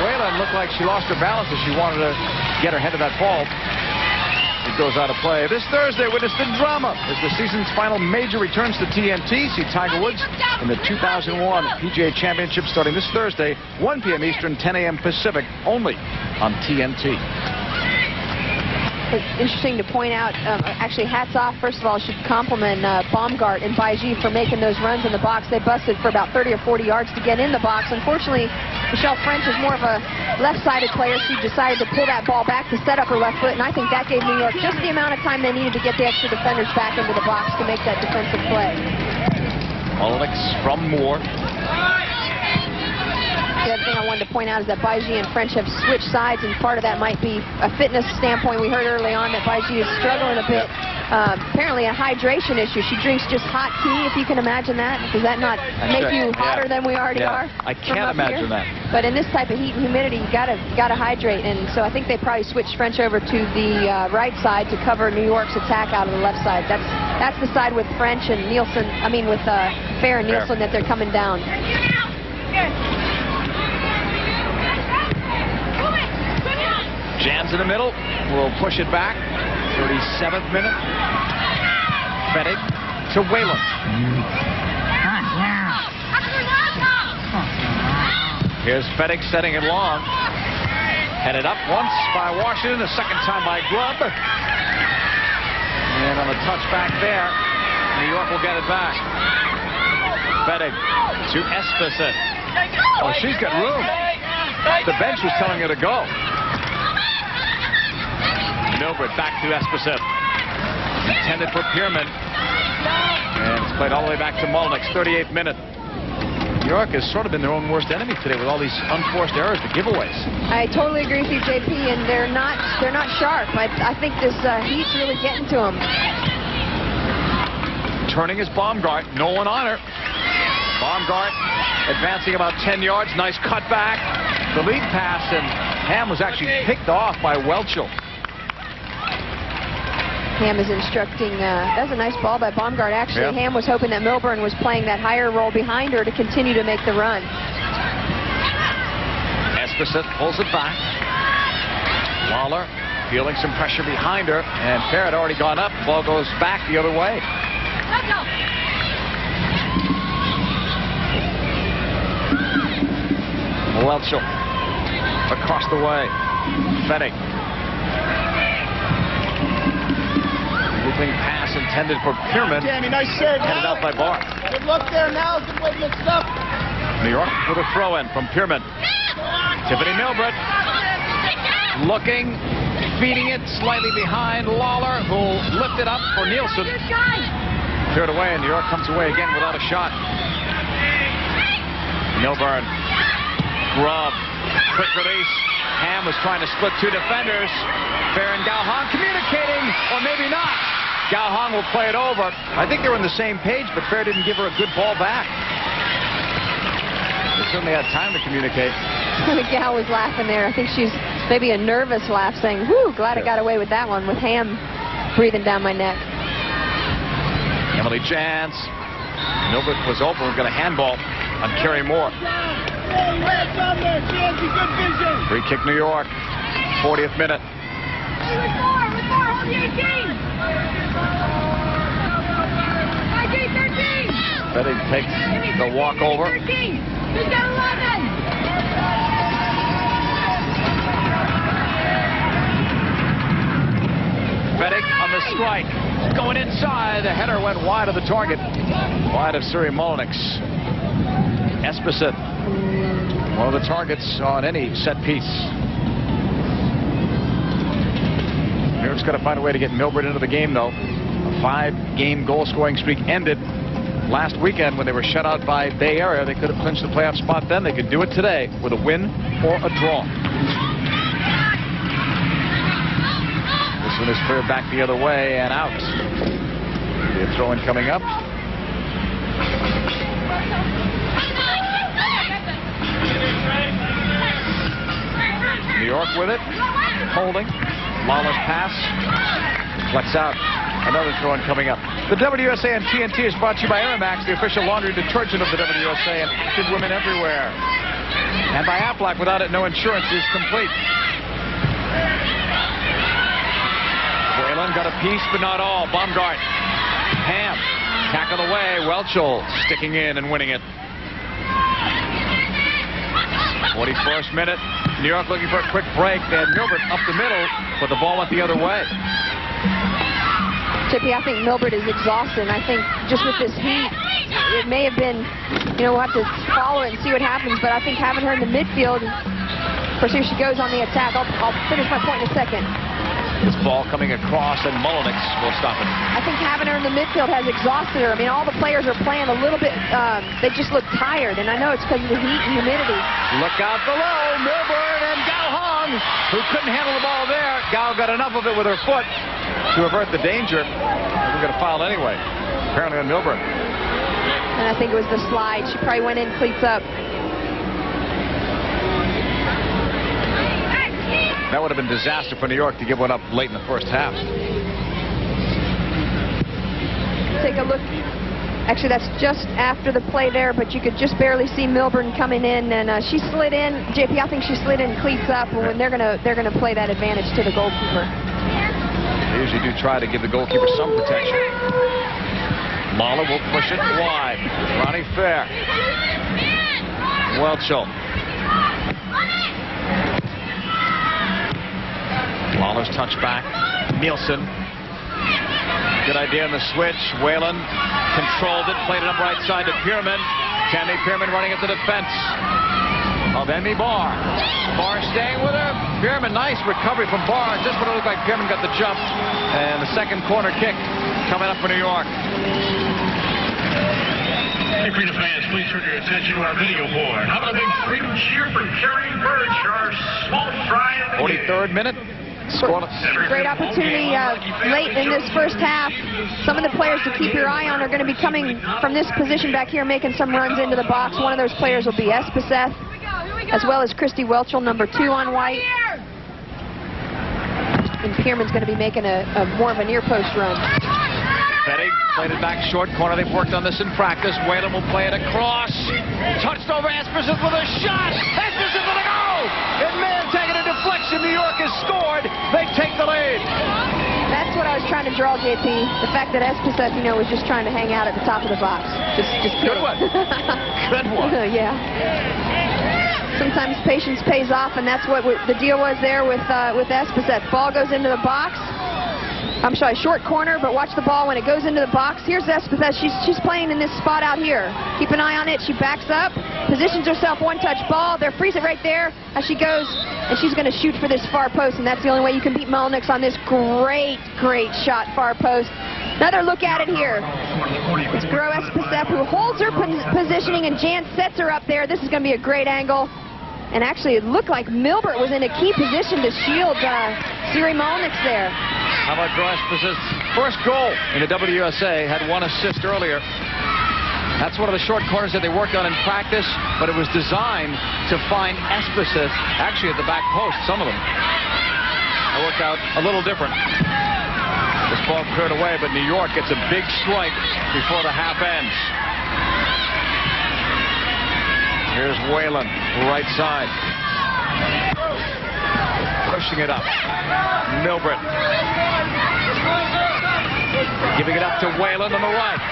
Whalen looked like she lost her balance as she wanted to get her head to that ball. It goes out of play. This Thursday, witness the drama as the season's final major returns to TNT. See Tiger Woods in the 2001 PGA Championship starting this Thursday, 1 p.m. Eastern, 10 a.m. Pacific, only on TNT. It's interesting to point out, actually hats off, first of all, should compliment Baumgart and Baiji for making those runs in the box. They busted for about 30 or 40 yards to get in the box. Unfortunately, Michelle French is more of a left-sided player. She decided to pull that ball back to set up her left foot, and I think that gave New York just the amount of time they needed to get the extra defenders back into the box to make that defensive play. Mullenix from Moore. The other thing I wanted to point out is that Baiji and French have switched sides, and part of that might be a fitness standpoint. We heard early on that Baiji is struggling a bit. Apparently a hydration issue. She drinks just hot tea, if you can imagine that. Does that not make you hotter than we already are? I can't imagine that. But in this type of heat and humidity, you gotta hydrate, and so I think they probably switched French over to the right side to cover New York's attack out of the left side. That's the side with French and Nielsen. I mean with Fair and Nielsen that they're coming down. Jans in the middle. Will push it back. 37th minute. Fettig to Whalen. Here's Fettig setting it long. Headed up once by Washington, a second time by Grubb. And on the touchback there, New York will get it back. Fettig to Esposito. Oh, she's got room. The bench was telling her to go. Milburn back to Esposito. Intended for Pierman. And it's played all the way back to Mullenix, 38th minute. New York has sort of been their own worst enemy today with all these unforced errors, the giveaways. I totally agree with you, JP, and they're not sharp. I think this heat's really getting to them. Turning is Baumgart. No one on her. Baumgart advancing about 10 yards. Nice cutback. the lead pass, and Ham was actually picked off by Welchel. Ham is instructing, that was a nice ball by Baumgart. Actually, Yep. Ham was hoping that Milburn was playing that higher role behind her to continue to make the run. Esposito pulls it back. Lawler feeling some pressure behind her, and Parrott already gone up. Ball goes back the other way. Welchel across the way. Fennig. Moving pass intended for Pierman. Danny, nice serve. Headed out by Barr. Good look there now. Good way to mix it up. New York with a throw-in from Pierman. Tiffany Milbert looking, feeding it slightly behind Lawler, who'll lift it up for Nielsen. Cleared away, and New York comes away again without a shot. Milburn. Grub. Quick release. Ham was trying to split two defenders. Fair and Gao-Hong communicating, or maybe not. Gao-Hong will play it over. I think they were on the same page, but Fair didn't give her a good ball back. They certainly had time to communicate. Gal was laughing there. I think she's maybe a nervous laugh, saying, whew, glad I got away with that one, with Ham breathing down my neck. Emily Jans. Milbert was open. We're going to handball on Kerry Moore. Free kick New York. 40th minute. Fennig takes the walkover. Fennig on the strike. Going inside. The header went wide of the target. Wide of Suri Molinix. Esposito. One of the targets on any set piece. New York's got to find a way to get Milbert into the game, though. A 5-game goal-scoring streak ended last weekend when they were shut out by Bay Area. They could have clinched the playoff spot then. They could do it today with a win or a draw. This one is cleared back the other way and out. The throw-in coming up. New York with it. Holding. Lawler's pass. Flex out. Another throw-in coming up. The WUSA and TNT is brought to you by Aeromax, the official laundry detergent of the WUSA and active women everywhere. And by Aflac, without it, no insurance is complete. Whalen got a piece, but not all. Baumgart. Ham. Tackle away. Welchel sticking in and winning it. 41st minute. New York looking for a quick break. They had Milbert up the middle, but the ball went the other way. Chippy, I think Milbert is exhausted. I think just with this heat, it may have been, you know, we'll have to follow it and see what happens, but I think having her in the midfield, of course, here she goes on the attack. I'll finish my point in a second. This ball coming across, and Molinix will stop it. I think having her in the midfield has exhausted her. I mean, all the players are playing a little bit, they just look tired, and I know it's because of the heat and humidity. Look out below, Milburn and Gao-Hong, who couldn't handle the ball there. Gao got enough of it with her foot to avert the danger. We're going to foul anyway, apparently on Milburn. And I think it was the slide. She probably went in cleats up. That would have been disaster for New York to give one up late in the first half. Take a look. Actually, that's just after the play there, but you could just barely see Milburn coming in, and she slid in. JP, I think she slid in cleats up, and they're gonna play that advantage to the goalkeeper. They usually do try to give the goalkeeper some protection. Lawler will push it wide. Ronnie Fair. Welchel. Lawler's touchback. Nielsen. Good idea on the switch. Whalen controlled it, played it up right side to Pierman. Tammy Pierman running at the defense of Emmy Barr. Barr staying with her. Pierman, nice recovery from Barr. Just when it looked like Pierman got the jump. And the second corner kick coming up for New York. Hey, Freedom fans, please turn your attention to our video board. How about a big Freedom cheer for Kerry Birch, our small fry of the 43rd minute. Great opportunity late in this first half. Some of the players to keep your eye on are going to be coming from this position back here, making some runs into the box. One of those players will be Esposito. as well as Christy Welchel, number 2 on white. And Pierman's going to be making more of a near post run. Betty played it back short corner. They've worked on this in practice. Whalen will play it across. Touched over Espersen with a shot. Espersen with a goal. It may have taken a deflection. New York has scored. They take the lead. That's what I was trying to draw, JP. The fact that Espersen, was just trying to hang out at the top of the box. Just good one. Good one. Yeah. Sometimes patience pays off, and that's what the deal was there with Espersen. Ball goes into the box. I'm sorry, short corner, but watch the ball when it goes into the box. Here's Espersen. She's playing in this spot out here. Keep an eye on it. She backs up, positions herself, one-touch ball. There, freeze it right there as she goes, and she's going to shoot for this far post, and that's the only way you can beat Melnix on this great shot, far post. Another look at it here. It's Gro Espersen who holds her positioning, and Jan sets her up there. This is going to be a great angle. And actually, it looked like Milbert was in a key position to shield Siri Melnix there. How about Gro Espersen's first goal in the WUSA? Had 1 assist earlier. That's one of the short corners that they worked on in practice, but it was designed to find Espersen actually at the back post, some of them. It worked out a little different. This ball cleared away, but New York gets a big strike before the half ends. Here's Whalen, right side. Pushing it up. Milbert. Giving it up to Whalen on the right.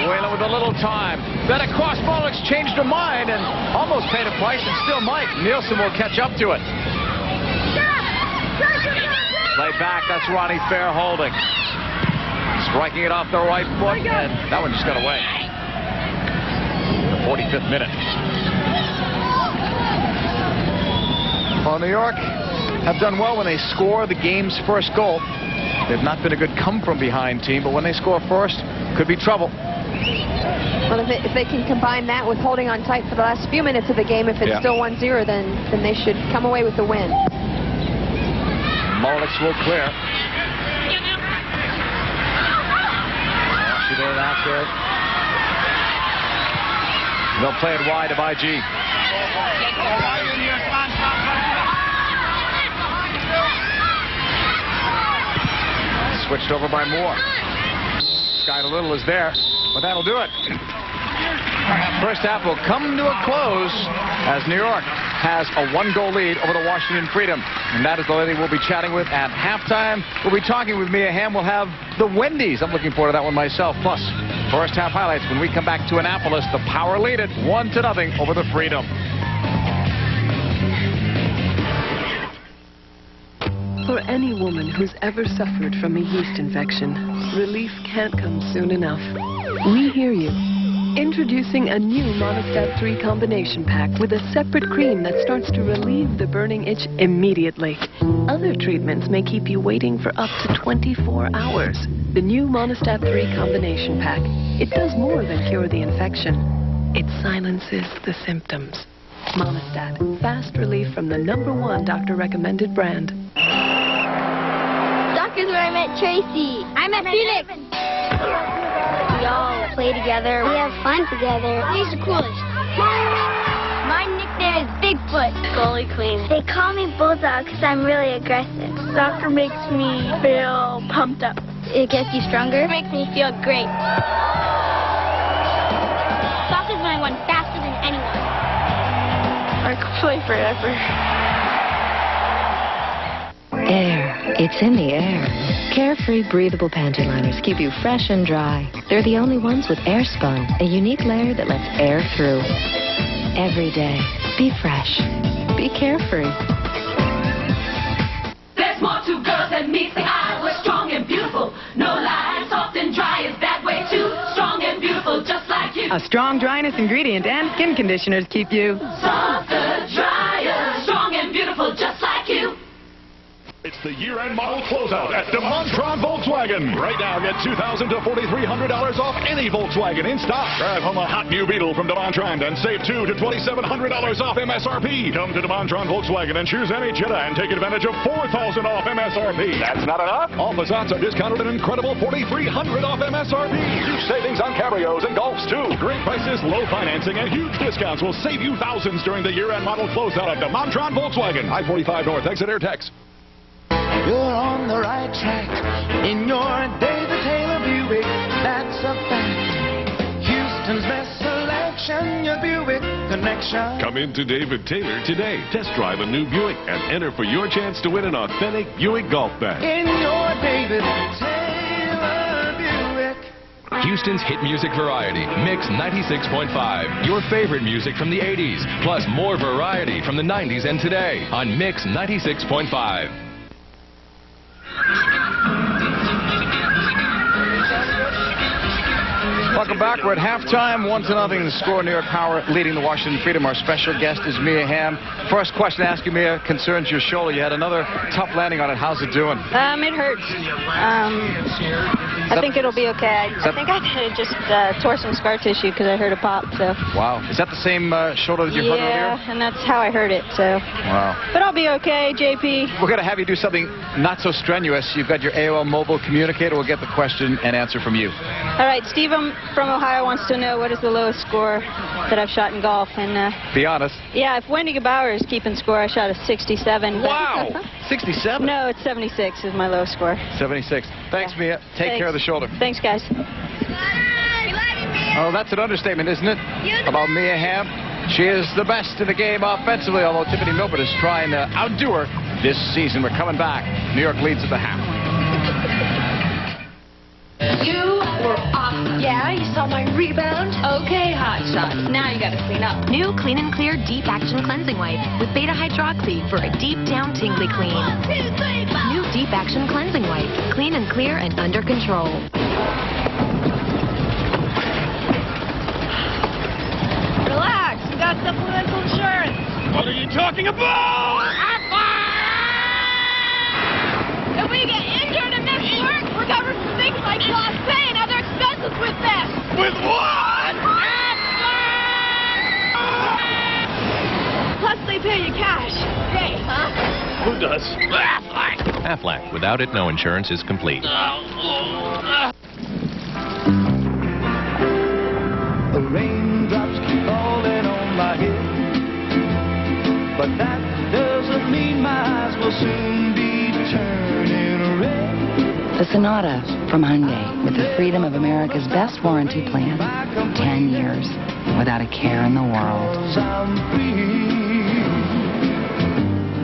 Whalen with a little time. Then a cross ball exchanged her mind and almost paid a price and still might. Nielsen will catch up to it. Play back, that's Ronnie Fair holding. Striking it off the right foot, and that one just got away. 45th minute. Well, New York have done well when they score the game's first goal. They've not been a good come-from-behind team, but when they score first, could be trouble. Well, if they can combine that with holding on tight for the last few minutes of the game, if it's still 1-0, then they should come away with the win. Molix will clear. She did after it. They'll play it wide of IG. Switched over by Moore. Sky Little is there, but that'll do it. First half will come to a close as New York has a 1-goal lead over the Washington Freedom. And that is the lady we'll be chatting with at halftime. We'll be talking with Mia Hamm. We'll have the Wendy's. I'm looking forward to that one myself. Plus, first half highlights when we come back to Annapolis. The Power lead it 1-0 over the Freedom. For any woman who's ever suffered from a yeast infection, relief can't come soon enough. We hear you. Introducing a new Monistat 3 combination pack with a separate cream that starts to relieve the burning itch immediately. Other treatments may keep you waiting for up to 24 hours. The new Monistat 3 combination pack. It does more than cure the infection. It silences the symptoms. Monistat, fast relief from the #1 doctor-recommended brand. Doctor's where I met Tracy. I met Felix. We all play together. We have fun together. He's the coolest. My nickname is Bigfoot. Goalie Queen. They call me Bulldog because I'm really aggressive. Soccer makes me feel pumped up. It gets you stronger. It makes me feel great. Soccer's when I run faster than anyone. I could play forever. Air. It's in the air. Carefree breathable panty liners keep you fresh and dry. They're the only ones with air spun, a unique layer that lets air through. Every day, be fresh. Be carefree. There's more to girls than meets the eye. We're strong and beautiful. No lies, soft and dry is that way too. Strong and beautiful, just like you. A strong dryness ingredient and skin conditioners keep you softer, drier, strong and beautiful, just like you. It's the year-end model closeout at DeMontron Volkswagen. Right now, get $2,000 to $4,300 off any Volkswagen in stock. Drive home a hot new Beetle from DeMontron and save $2,000 to $2,700 off MSRP. Come to DeMontron Volkswagen and choose any Jetta and take advantage of $4,000 off MSRP. That's not enough? All Passats are discounted an incredible $4,300 off MSRP. Huge savings on Cabrios and Golfs, too. Great prices, low financing, and huge discounts will save you thousands during the year-end model closeout at DeMontron Volkswagen. I-45 North, exit Air Tex. You're on the right track in your David Taylor Buick, that's a fact. Houston's best selection, your Buick connection. Come into David Taylor today. Test drive a new Buick and enter for your chance to win an authentic Buick golf bag. In your David Taylor Buick. Houston's hit music variety, Mix 96.5. Your favorite music from the 80s, plus more variety from the 90s and today on Mix 96.5. Welcome back. We're at halftime, 1-0 the score. New York Power leading the Washington Freedom. Our special guest is Mia Hamm. First question to ask you, Mia, concerns your shoulder. You had another tough landing on it. How's it doing? It hurts. I think it'll be okay. I think I just tore some scar tissue because I heard a pop. So. Wow. Is that the same shoulder that you hurt earlier? Yeah, and that's how I heard it. So. Wow. But I'll be okay, JP. We're going to have you do something not so strenuous. You've got your AOL mobile communicator. We'll get the question and answer from you. All right, Steve from Ohio wants to know what is the lowest score that I've shot in golf. And be honest. Yeah, if Wendy Gebauer is keeping score, I shot a 67. Wow. 67? No, it's 76 is my lowest score. 76. Thanks, Mia. Take care of the shoulder. Thanks, guys. Oh, that's an understatement, isn't it? About Mia Hamm. She is the best in the game offensively, although Tiffany Milford is trying to outdo her this season. We're coming back. New York leads at the half. You were awesome. Yeah, you saw my rebound? Okay, hotshot. Now you gotta clean up. New Clean and Clear Deep Action Cleansing Wipe with beta hydroxy for a deep down tingly clean. 1, 2, 3, 4. New Deep Action Cleansing Wipe. Clean and clear and under control. Relax, you got supplemental insurance. What are you talking about? If we get injured and miss work, we're covered for things like lost pay and other expenses with this. With what? Plus, they pay you cash. Great, huh? Who does? Aflac. Without it, no insurance is complete. The raindrops keep falling on my head, but that doesn't mean my eyes will soon be turning red. The Sonata from Hyundai with the freedom of America's best warranty plan. 10 years without a care in the world.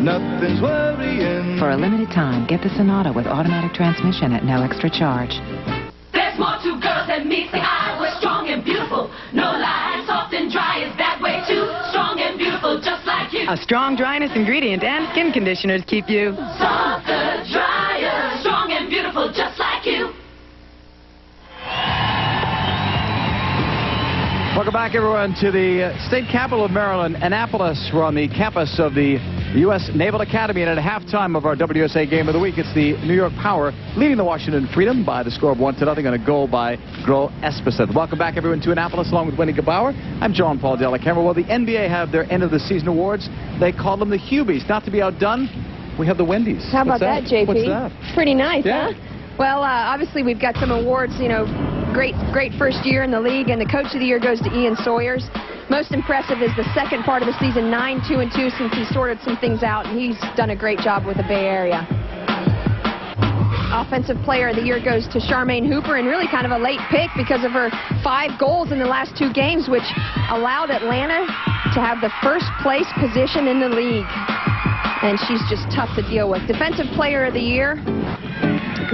Nothing's worrying. For a limited time, get the Sonata with automatic transmission at no extra charge. There's more to girls than meets the eye. We're strong and beautiful. No lies, soft and dry is that way too. Strong and beautiful, just like you. A strong dryness ingredient and skin conditioners keep you softer, drier, strong and beautiful, just like you. Welcome back, everyone, to the state capital of Maryland, Annapolis. We're on the campus of the U.S. Naval Academy, and at halftime of our WUSA Game of the Week, it's the New York Power leading the Washington Freedom by the score of 1-0 on a goal by Gro Espeseth. Welcome back, everyone, to Annapolis, along with Wendy Gebauer. I'm John Paul Della Camera. Well, the NBA have their end-of-the-season awards. They call them the Hubies. Not to be outdone, we have the Wendy's. How about that, JP? What's that? Pretty nice, yeah. Huh? Well, obviously, we've got some awards, you know, great first year in the league, and the Coach of the Year goes to Ian Sawyers. Most impressive is the second part of the season, 9-2-2, since he sorted some things out, and he's done a great job with the Bay Area. Offensive Player of the Year goes to Charmaine Hooper, and really kind of a late pick because of her 5 goals in the last 2 games, which allowed Atlanta to have the first place position in the league. And she's just tough to deal with. Defensive Player of the Year,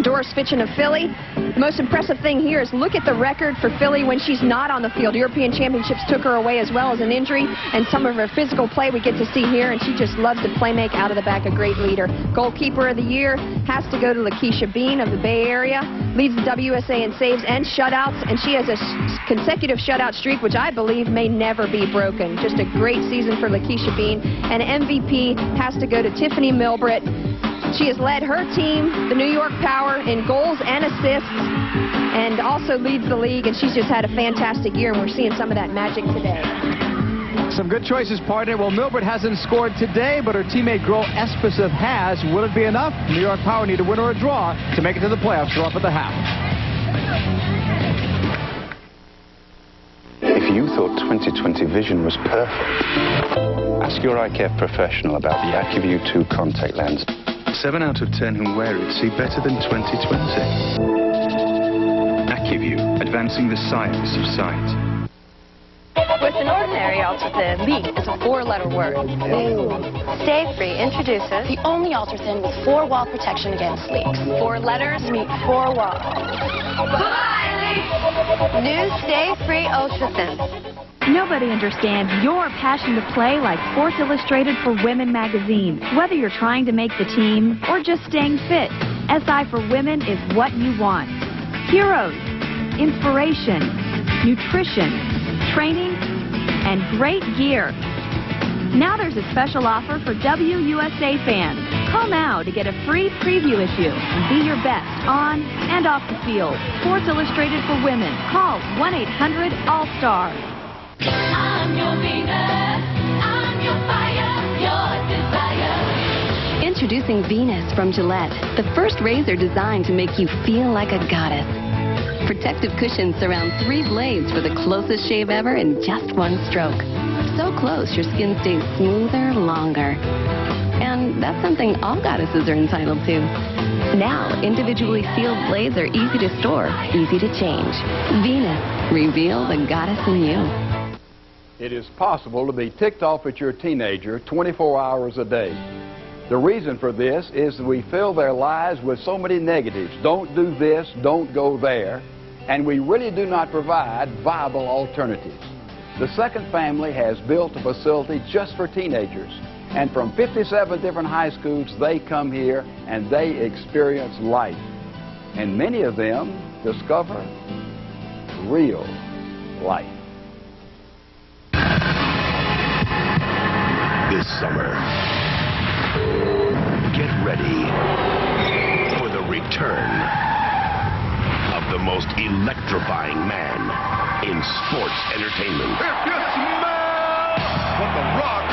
Doris Fitchen of Philly. The most impressive thing here is look at the record for Philly when she's not on the field. European Championships took her away as well as an injury, and some of her physical play we get to see here, and she just loves to play make out of the back, a great leader. Goalkeeper of the Year has to go to Lakeisha Bean of the Bay Area. Leads the WUSA in saves and shutouts, and she has a consecutive shutout streak, which I believe may never be broken. Just a great season for Lakeisha Bean. And MVP has to go to Tiffany Milbritt She has led her team, the New York Power, in goals and assists, and also leads the league, and she's just had a fantastic year, and we're seeing some of that magic today. Some good choices, partner. Well, Milbert hasn't scored today, but her teammate Gro Espeseth has. Will it be enough? New York Power need a win or a draw to make it to the playoffs. They're up at the half. If you thought 20/20 vision was perfect, ask your eye care professional about the AccuView 2 contact lens. 7 out of 10 who wear it see better than 20/20. AccuView, advancing the science of sight. With an ordinary ultrathin, LEAP is a 4-letter word. Stay Free introduces the only ultrathin with 4-wall protection against leaks. 4 letters meet 4 walls. New Stay Free Ultrathin. Nobody understands your passion to play like Sports Illustrated for Women magazine. Whether you're trying to make the team or just staying fit, SI for Women is what you want. Heroes, inspiration, nutrition, training, and great gear. Now there's a special offer for WUSA fans. Call now to get a free preview issue and be your best on and off the field. Sports Illustrated for Women. Call 1-800-ALL-STAR. I'm your Venus, I'm your fire, your desire. Introducing Venus from Gillette, the first razor designed to make you feel like a goddess. Protective cushions surround 3 blades for the closest shave ever in just 1 stroke. So close, your skin stays smoother longer. And that's something all goddesses are entitled to. Now, individually sealed blades are easy to store, easy to change. Venus, reveal the goddess in you. It is possible to be ticked off at your teenager 24 hours a day. The reason for this is that we fill their lives with so many negatives. Don't do this, don't go there. And we really do not provide viable alternatives. The Second Family has built a facility just for teenagers. And from 57 different high schools, they come here and they experience life. And many of them discover real life. This summer, get ready for the return of the most electrifying man in sports entertainment. If you smell what The Rock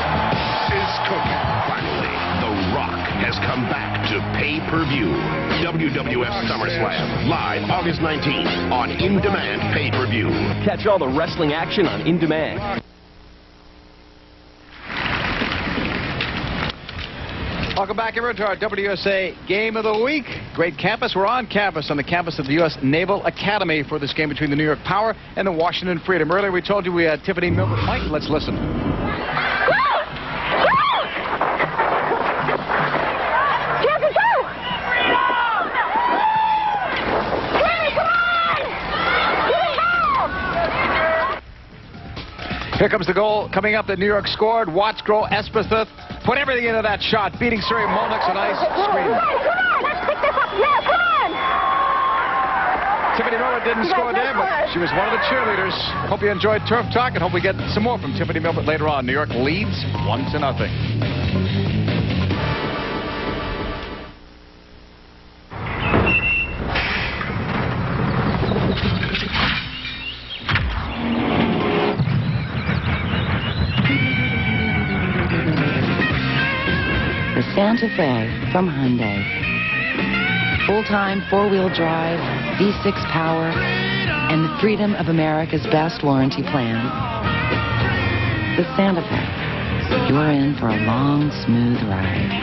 is cooking. Finally, The Rock has come back to pay-per-view. WWF SummerSlam, live August 19th on In-Demand pay-per-view. Catch all the wrestling action on In-Demand. Welcome back, everyone, to our WUSA Game of the Week. Great campus. We're on campus, on the campus of the U.S. Naval Academy for this game between the New York Power and the Washington Freedom. Earlier, we told you we had Tiffany Milbert. Mike, let's listen. Here comes the goal coming up that New York scored. Watts, Gro Espeseth put everything into that shot, beating Suri Molnick's a nice screen. Come on, let's pick this up. Yeah, come on. Tiffany Milbert didn't score there, but she was one of the cheerleaders. Hope you enjoyed Turf Talk, and hope we get some more from Tiffany Milbert later on. New York leads 1-0. Santa Fe from Hyundai. Full-time 4-wheel drive, V6 power, and the freedom of America's best warranty plan. The Santa Fe. You're in for a long, smooth ride.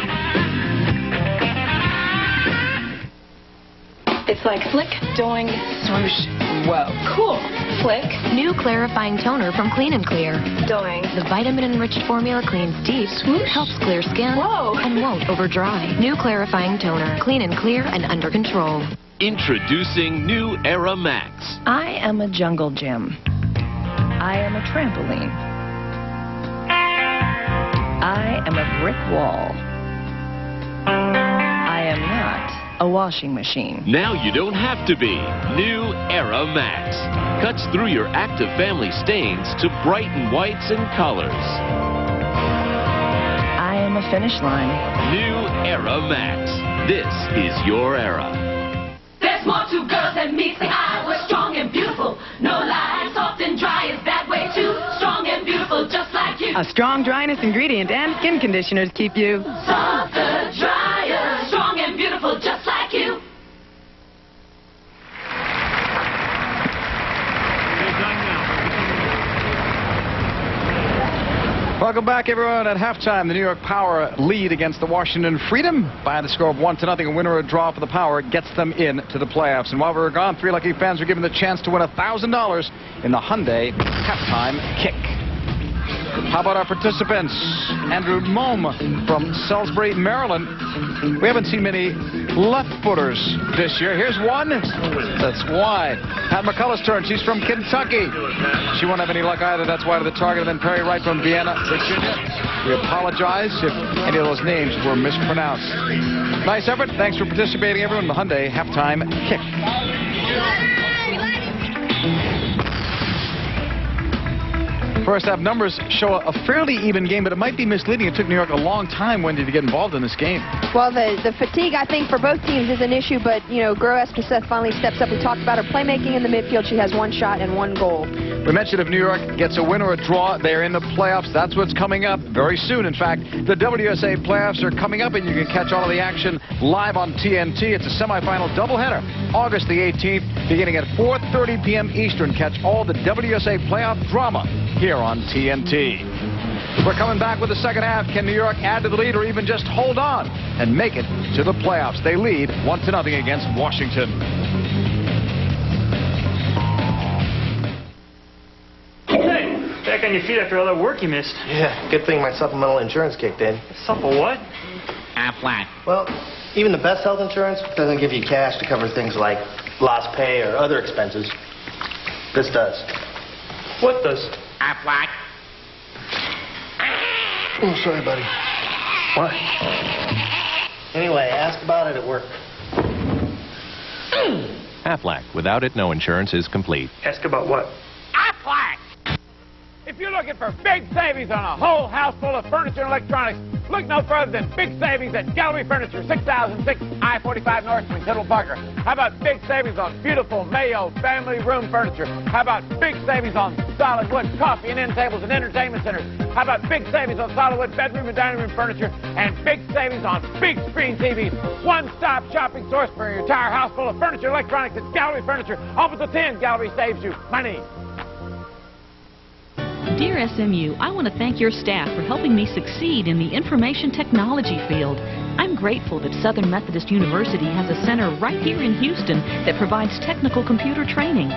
It's like flick, doing, swoosh. Whoa. Cool. Flick. New clarifying toner from Clean & Clear. Doing. The vitamin-enriched formula cleans deep, Swoosh. helps clear skin, Whoa. and won't overdry. New clarifying toner. Clean & Clear and under control. Introducing new Era Max. I am a jungle gym. I am a trampoline. I am a brick wall. I am not a washing machine. Now you don't have to be. New Era Max. Cuts through your active family stains to brighten whites and colors. I am a the finish line. New Era Max. This is your era. There's more to girls than meets the eye. We're strong and beautiful. No lies, soft and dry is that way too. Strong and beautiful, just like you. A strong dryness ingredient and skin conditioners keep you softer, drier, strong and beautiful, just like you. Welcome back, everyone. At halftime, the New York Power lead against the Washington Freedom by the score of 1-0. A winner or a draw for the Power gets them into the playoffs. And while we were gone, 3 lucky fans were given the chance to win $1,000 in the Hyundai halftime kick. How about our participants? Andrew Mome from Salisbury, Maryland. We haven't seen many left-footers this year. Here's one. That's why. Pat McCullough's turn. She's from Kentucky. She won't have any luck either. That's why to the target. And then Perry Wright from Vienna, Virginia. We apologize if any of those names were mispronounced. Nice effort. Thanks for participating, everyone, in the Hyundai halftime kick. First half numbers show a fairly even game, but it might be misleading. It took New York a long time, Wendy, to get involved in this game. Well, the fatigue, I think, for both teams is an issue, but, you know, Gross-Bisseth finally steps up. We talked about her playmaking in the midfield. She has 1 shot and 1 goal. We mentioned if New York gets a win or a draw, they're in the playoffs. That's what's coming up very soon. In fact, the WUSA playoffs are coming up, and you can catch all of the action live on TNT. It's a semifinal doubleheader, August the 18th, beginning at 4:30 p.m. Eastern. Catch all the WUSA playoff drama here on TNT. We're coming back with the second half. Can New York add to the lead or even just hold on and make it to the playoffs? They lead 1-0 against Washington. Hey, back on your feet after all that work you missed. Yeah, good thing my supplemental insurance kicked in. Supple what? Aflac. Well, even the best health insurance doesn't give you cash to cover things like lost pay or other expenses. This does. What does? Aflac. Oh, sorry, buddy. What? Anyway, ask about it at work. Aflac. Without it, no insurance is complete. Ask about what? Aflac! If you're looking for big savings on a whole house full of furniture and electronics, look no further than big savings at Gallery Furniture, 6006 I-45 North in Kettle Parker. How about big savings on beautiful Mayo family room furniture? How about big savings on solid wood coffee and end tables and entertainment centers? How about big savings on solid wood bedroom and dining room furniture? And big savings on big screen TVs. One-stop shopping source for your entire house full of furniture and electronics at Gallery Furniture. Open till 10. Gallery saves you money. Dear SMU, I want to thank your staff for helping me succeed in the information technology field. I'm grateful that Southern Methodist University has a center right here in Houston that provides technical computer training.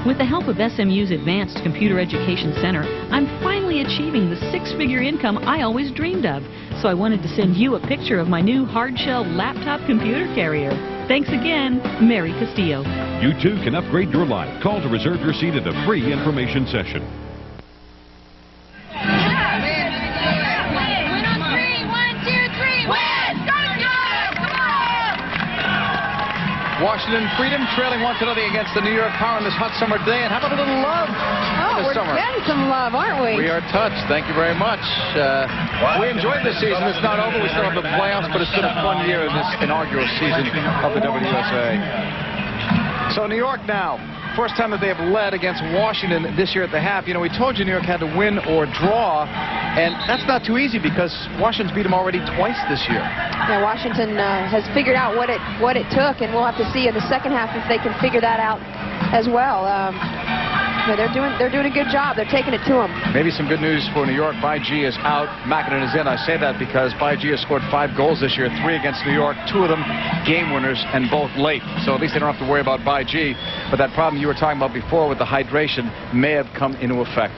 With the help of SMU's Advanced Computer Education Center, I'm finally achieving the 6-figure income I always dreamed of. So I wanted to send you a picture of my new hard-shell laptop computer carrier. Thanks again, Mary Castillo. You too can upgrade your life. Call to reserve your seat at a free information session. Washington Freedom trailing 1-0 against the New York Power on this hot summer day. And how about a little love this summer? We're getting some love, aren't we? We are touched. Thank you very much. We enjoyed this season. It's not over. We still have the playoffs, but it's been a fun year in this inaugural season of the WUSA. So New York now. First time that they have led against Washington this year at the half. You know, we told you New York had to win or draw, and that's not too easy because Washington's beat them already twice this year. Yeah, Washington has figured out what it took, and we'll have to see in the second half if they can figure that out as well. They're doing a good job. They're taking it to them. Maybe some good news for New York. Bai G is out. Mackinnon is in. I say that because Bai G has scored 5 goals this year, 3 against New York, 2 of them game winners and both late. So at least they don't have to worry about Bai G. But that problem you were talking about before with the hydration may have come into effect.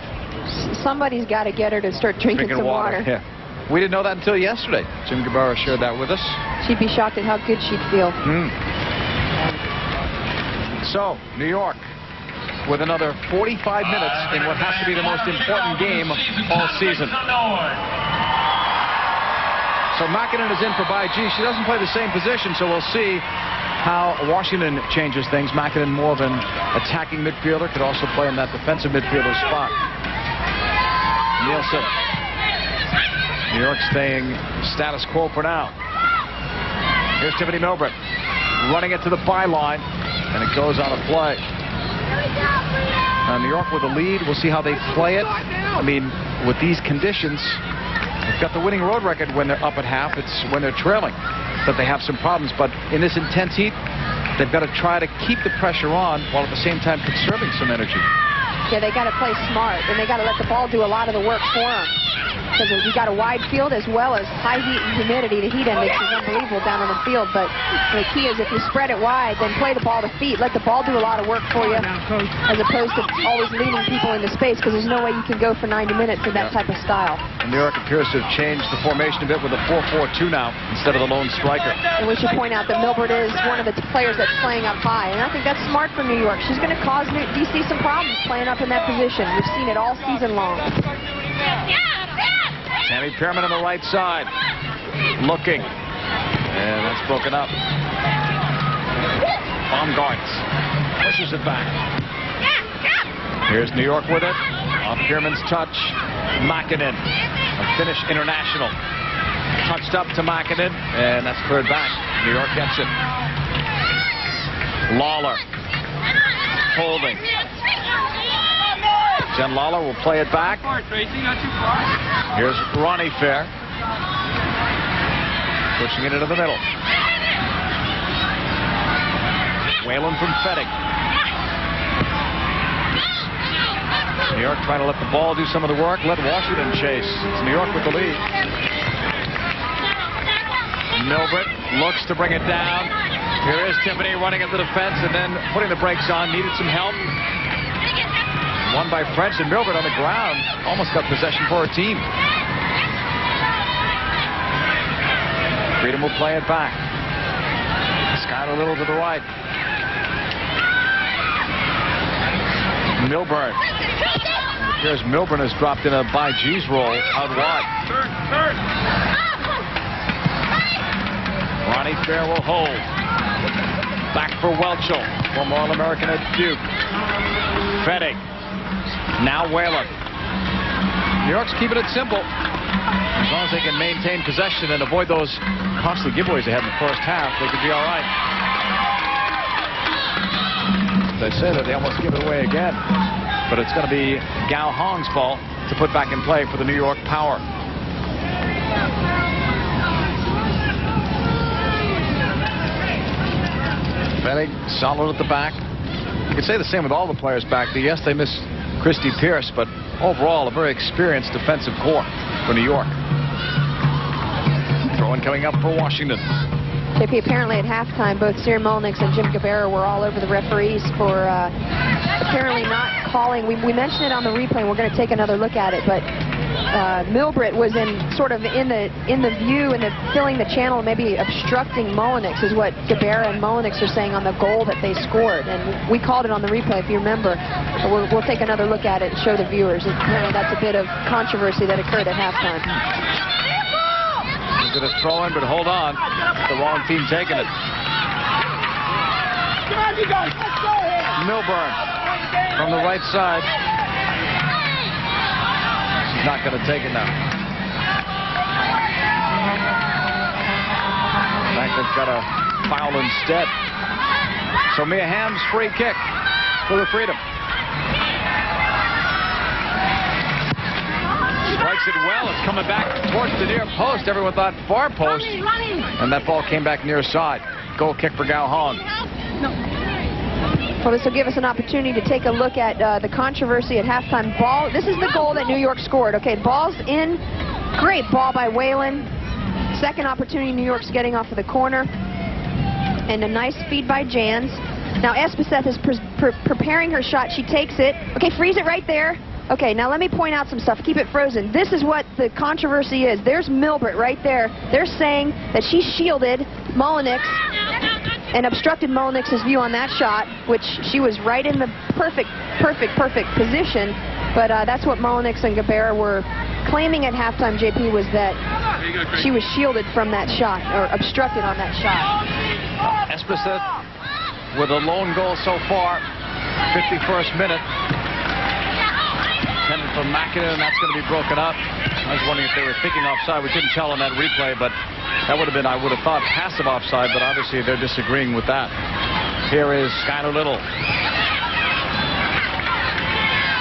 Somebody's got to get her to start drinking some water. Yeah. We didn't know that until yesterday. Jim Gabarra shared that with us. She'd be shocked at how good she'd feel. So, New York with another 45 minutes in what has to be the most important game all season. So Mackinnon is in for Bai G. She doesn't play the same position, so we'll see how Washington changes things. Mackinnon more of an attacking midfielder, could also play in that defensive midfielder spot. Nielsen. New York staying status quo for now. Here's Tiffany Milbert running it to the byline, and it goes on a play. New York with a lead. We'll see how they play it. I mean, with these conditions, they've got the winning road record when they're up at half. It's when they're trailing that they have some problems. But in this intense heat, they've got to try to keep the pressure on while at the same time conserving some energy. Yeah, they got to play smart, and they got to let the ball do a lot of the work for them. Because you got a wide field as well as high heat and humidity. The heat index is unbelievable down on the field. But the key is if you spread it wide, then play the ball to feet. Let the ball do a lot of work for you, as opposed to always leading people into space, because there's no way you can go for 90 minutes in that type of style. And New York appears to have changed the formation a bit with a 4-4-2 now instead of the lone striker. And we should point out that Milbert is one of the players that's playing up high. And I think that's smart for New York. She's going to cause DC some problems playing up in that position. We've seen it all season long. Tammy Pearman on the right side, looking, and that's broken up. Baumgartz pushes it back. Here's New York with it. Off Pearman's touch, Makinen, a Finnish international. Touched up to Makinen, and that's cleared back. New York gets it. Lawler, holding. Jen Lawler will play it back. Here's Ronnie Fair. Pushing it into the middle. Whalen from Fettig. New York trying to let the ball do some of the work. Let Washington chase. It's New York with the lead. Milbert looks to bring it down. Here is Tiffany running at the defense and then putting the brakes on. Needed some help. Won by French, and Milbert on the ground almost got possession for her team. Freedom will play it back. Skyler Little to the right. Milburn. It appears Milburn has dropped in a by G's role out wide. Ronnie Fair will hold. Back for Welchel, former All-American at Duke. Fettig. Now Whalen. New York's keeping it simple. As long as they can maintain possession and avoid those costly giveaways they had in the first half, they could be all right. They say that they almost give it away again. But it's going to be Gao Hong's ball to put back in play for the New York Power. Fettig solid at the back. You could say the same with all the players back there. Yes, they miss Christy Pierce, but overall a very experienced defensive core for New York. Throw-in coming up for Washington. JP, apparently at halftime, both Siri Molnix and Jim Gabarra were all over the referees for apparently not calling. We mentioned it on the replay, and we're going to take another look at it, but Milbert was in the view and filling the channel, maybe obstructing Molnix, is what Gabarra and Molnix are saying on the goal that they scored. And we called it on the replay, if you remember. We'll take another look at it and show the viewers. Apparently that's a bit of controversy that occurred at halftime. He's going to throw in, but hold on. The wrong team taking it. Milburn from the right side. She's not going to take it now. In fact, they've got a foul instead. So Mia Hamm's free kick for the Freedom. Strikes it well. It's coming back towards the near post. Everyone thought far post. And that ball came back near side. Goal kick for Gao Hong. Well, this will give us an opportunity to take a look at the controversy at halftime. Ball. This is the goal that New York scored. Okay, ball's in. Great ball by Whalen. Second opportunity, New York's getting off of the corner. And a nice feed by Jans. Now Espeseth is preparing her shot. She takes it. Okay, freeze it right there. Okay, now let me point out some stuff. Keep it frozen. This is what the controversy is. There's Milbert right there. They're saying that she shielded Molnix and obstructed Molnix's view on that shot, which she was right in the perfect position. But that's what Molnix and Gabarra were claiming at halftime, JP, was that she was shielded from that shot, or obstructed on that shot. Espeseth with a lone goal so far, 51st minute. Intended for Makinen, and that's going to be broken up. I was wondering if they were thinking offside. We couldn't tell on that replay, but that would have been, I would have thought, passive offside, but obviously they're disagreeing with that. Here is Skylar Little.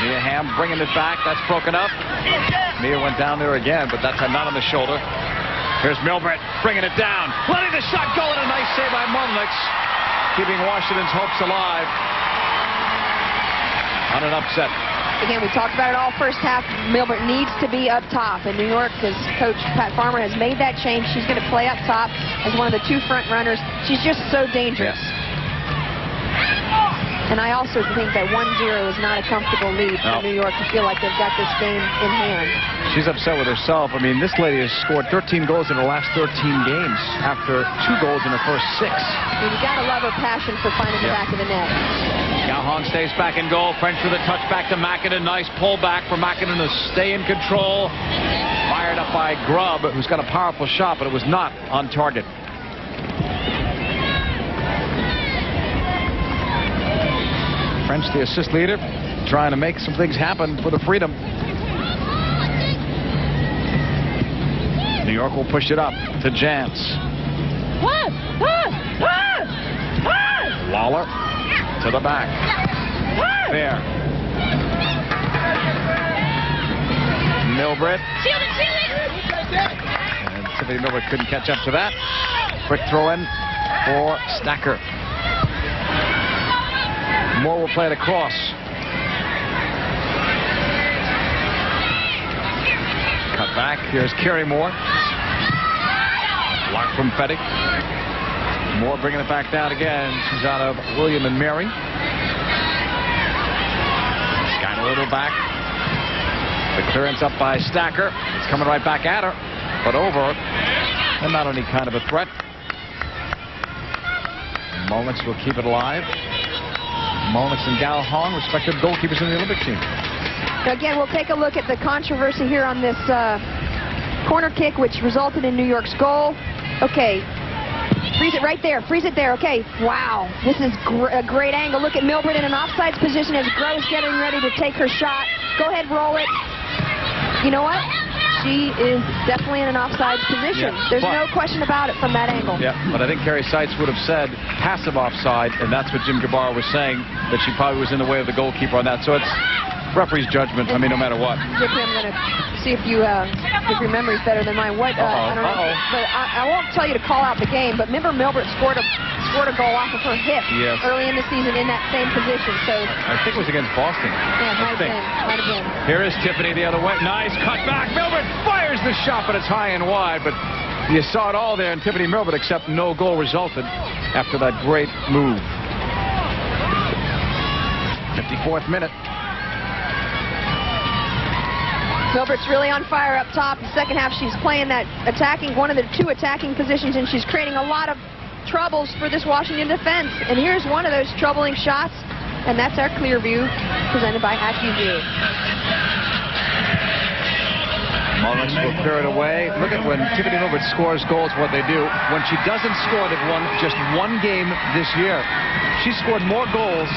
Mia Hamm bringing it back. That's broken up. Mia went down there again, but that time not on the shoulder. Here's Milbert bringing it down. Letting the shot go, and a nice save by Mulnix, keeping Washington's hopes alive on an upset. Again, we talked about it all first half. Milbert needs to be up top. And New York, because Coach Pat Farmer has made that change, she's going to play up top as one of the two front runners. She's just so dangerous. Yes. And I also think that 1-0 is not a comfortable lead for New York to feel like they've got this game in hand. She's upset with herself. I mean, this lady has scored 13 goals in her last 13 games after 2 goals in her first 6. I mean, you got to love her passion for finding the back of the net. Galhon stays back in goal. French with a touch back to Mackinnon. Nice pull back for Mackinnon to stay in control. Fired up by Grubb, who's got a powerful shot, but it was not on target. French, the assist leader, trying to make some things happen for the Freedom. New York will push it up to Jantz. Lawler to the back. There. Milbert. And Tiffany Milbert couldn't catch up to that. Quick throw in for Stacker. Moore will play it across. Cut back. Here's Carrie Moore. Blocked from Fettig. Moore bringing it back down again. She's out of William and Mary. Got a little back. The clearance up by Stacker. It's coming right back at her, but over. And not any kind of a threat. Moments will keep it alive. Mulnix and Galhon, respective goalkeepers in the Olympic team. Now again, we'll take a look at the controversy here on this corner kick, which resulted in New York's goal. Okay, freeze it right there. Freeze it there. Okay, wow. This is a great angle. Look at Milbert in an offsides position as Gross getting ready to take her shot. Go ahead, roll it. You know what? She is definitely in an offsides position. Yeah, There's no question about it from that angle. Yeah, but I think Carrie Seitz would have said passive offside, and that's what Jim Jabbar was saying, that she probably was in the way of the goalkeeper on that. So it's referee's judgment, I mean, no matter what. Ricky, I'm going to see if your memory's better than mine. What? I don't know. But I won't tell you to call out the game, but remember Milbert scored a goal off of her hip early in the season in that same position. So I think it was against Boston. Yeah, might have been. Here is Tiffany the other way. Nice cut back. Milbert fires the shot, but it's high and wide. But you saw it all there in Tiffany Milbert, except no goal resulted after that great move. 54th minute. Milbert's really on fire up top. The second half, she's playing that attacking, one of the 2 attacking positions, and she's creating a lot of troubles for this Washington defense. And here's one of those troubling shots, and that's our clear view presented by AccuView. Mulnix will clear it away. Look at when Tiffany Milbert scores goals, what they do. When she doesn't score, they've won just 1 game this year. She scored more goals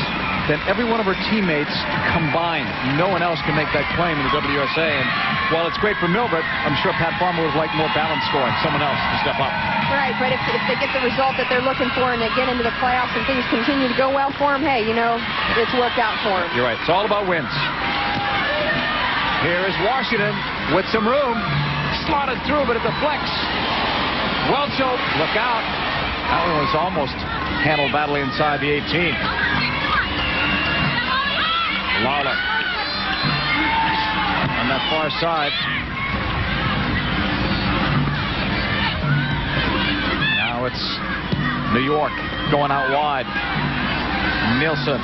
than every one of her teammates combined. No one else can make that claim in the WUSA. And while it's great for Milbert, I'm sure Pat Farmer would have liked more balanced scoring, someone else to step up. Right, but if they get the result that they're looking for and they get into the playoffs and things continue to go well for them, hey, you know, it's worked out for them. You're right. It's all about wins. Here is Washington with some room. Slotted through, but it deflects. Welcho, look out. That one was almost handled badly inside the 18. Lawler on that far side. Now it's New York going out wide. Nielsen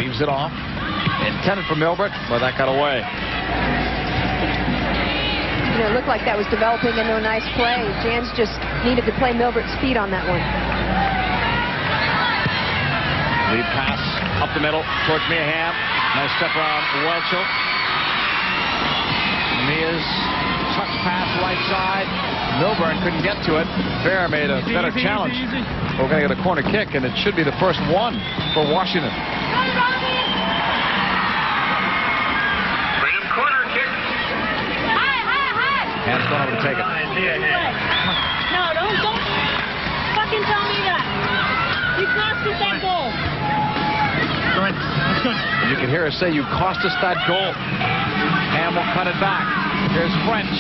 leaves it off. Intended for Milbert, but that got away. You know, it looked like that was developing into a nice play. Jans just needed to play Milbert's feet on that one. Lead pass up the middle towards Mia Hamm. Nice step around Welcho. Mia's touch pass right side. Milburn couldn't get to it. Fair made a better challenge. We're going to get a corner kick, and it should be the first one for Washington. Ham's going over to take it. No, don't fucking tell me that. You cost us that goal. And you can hear her say, "You cost us that goal." Ham will cut it back. Here's French.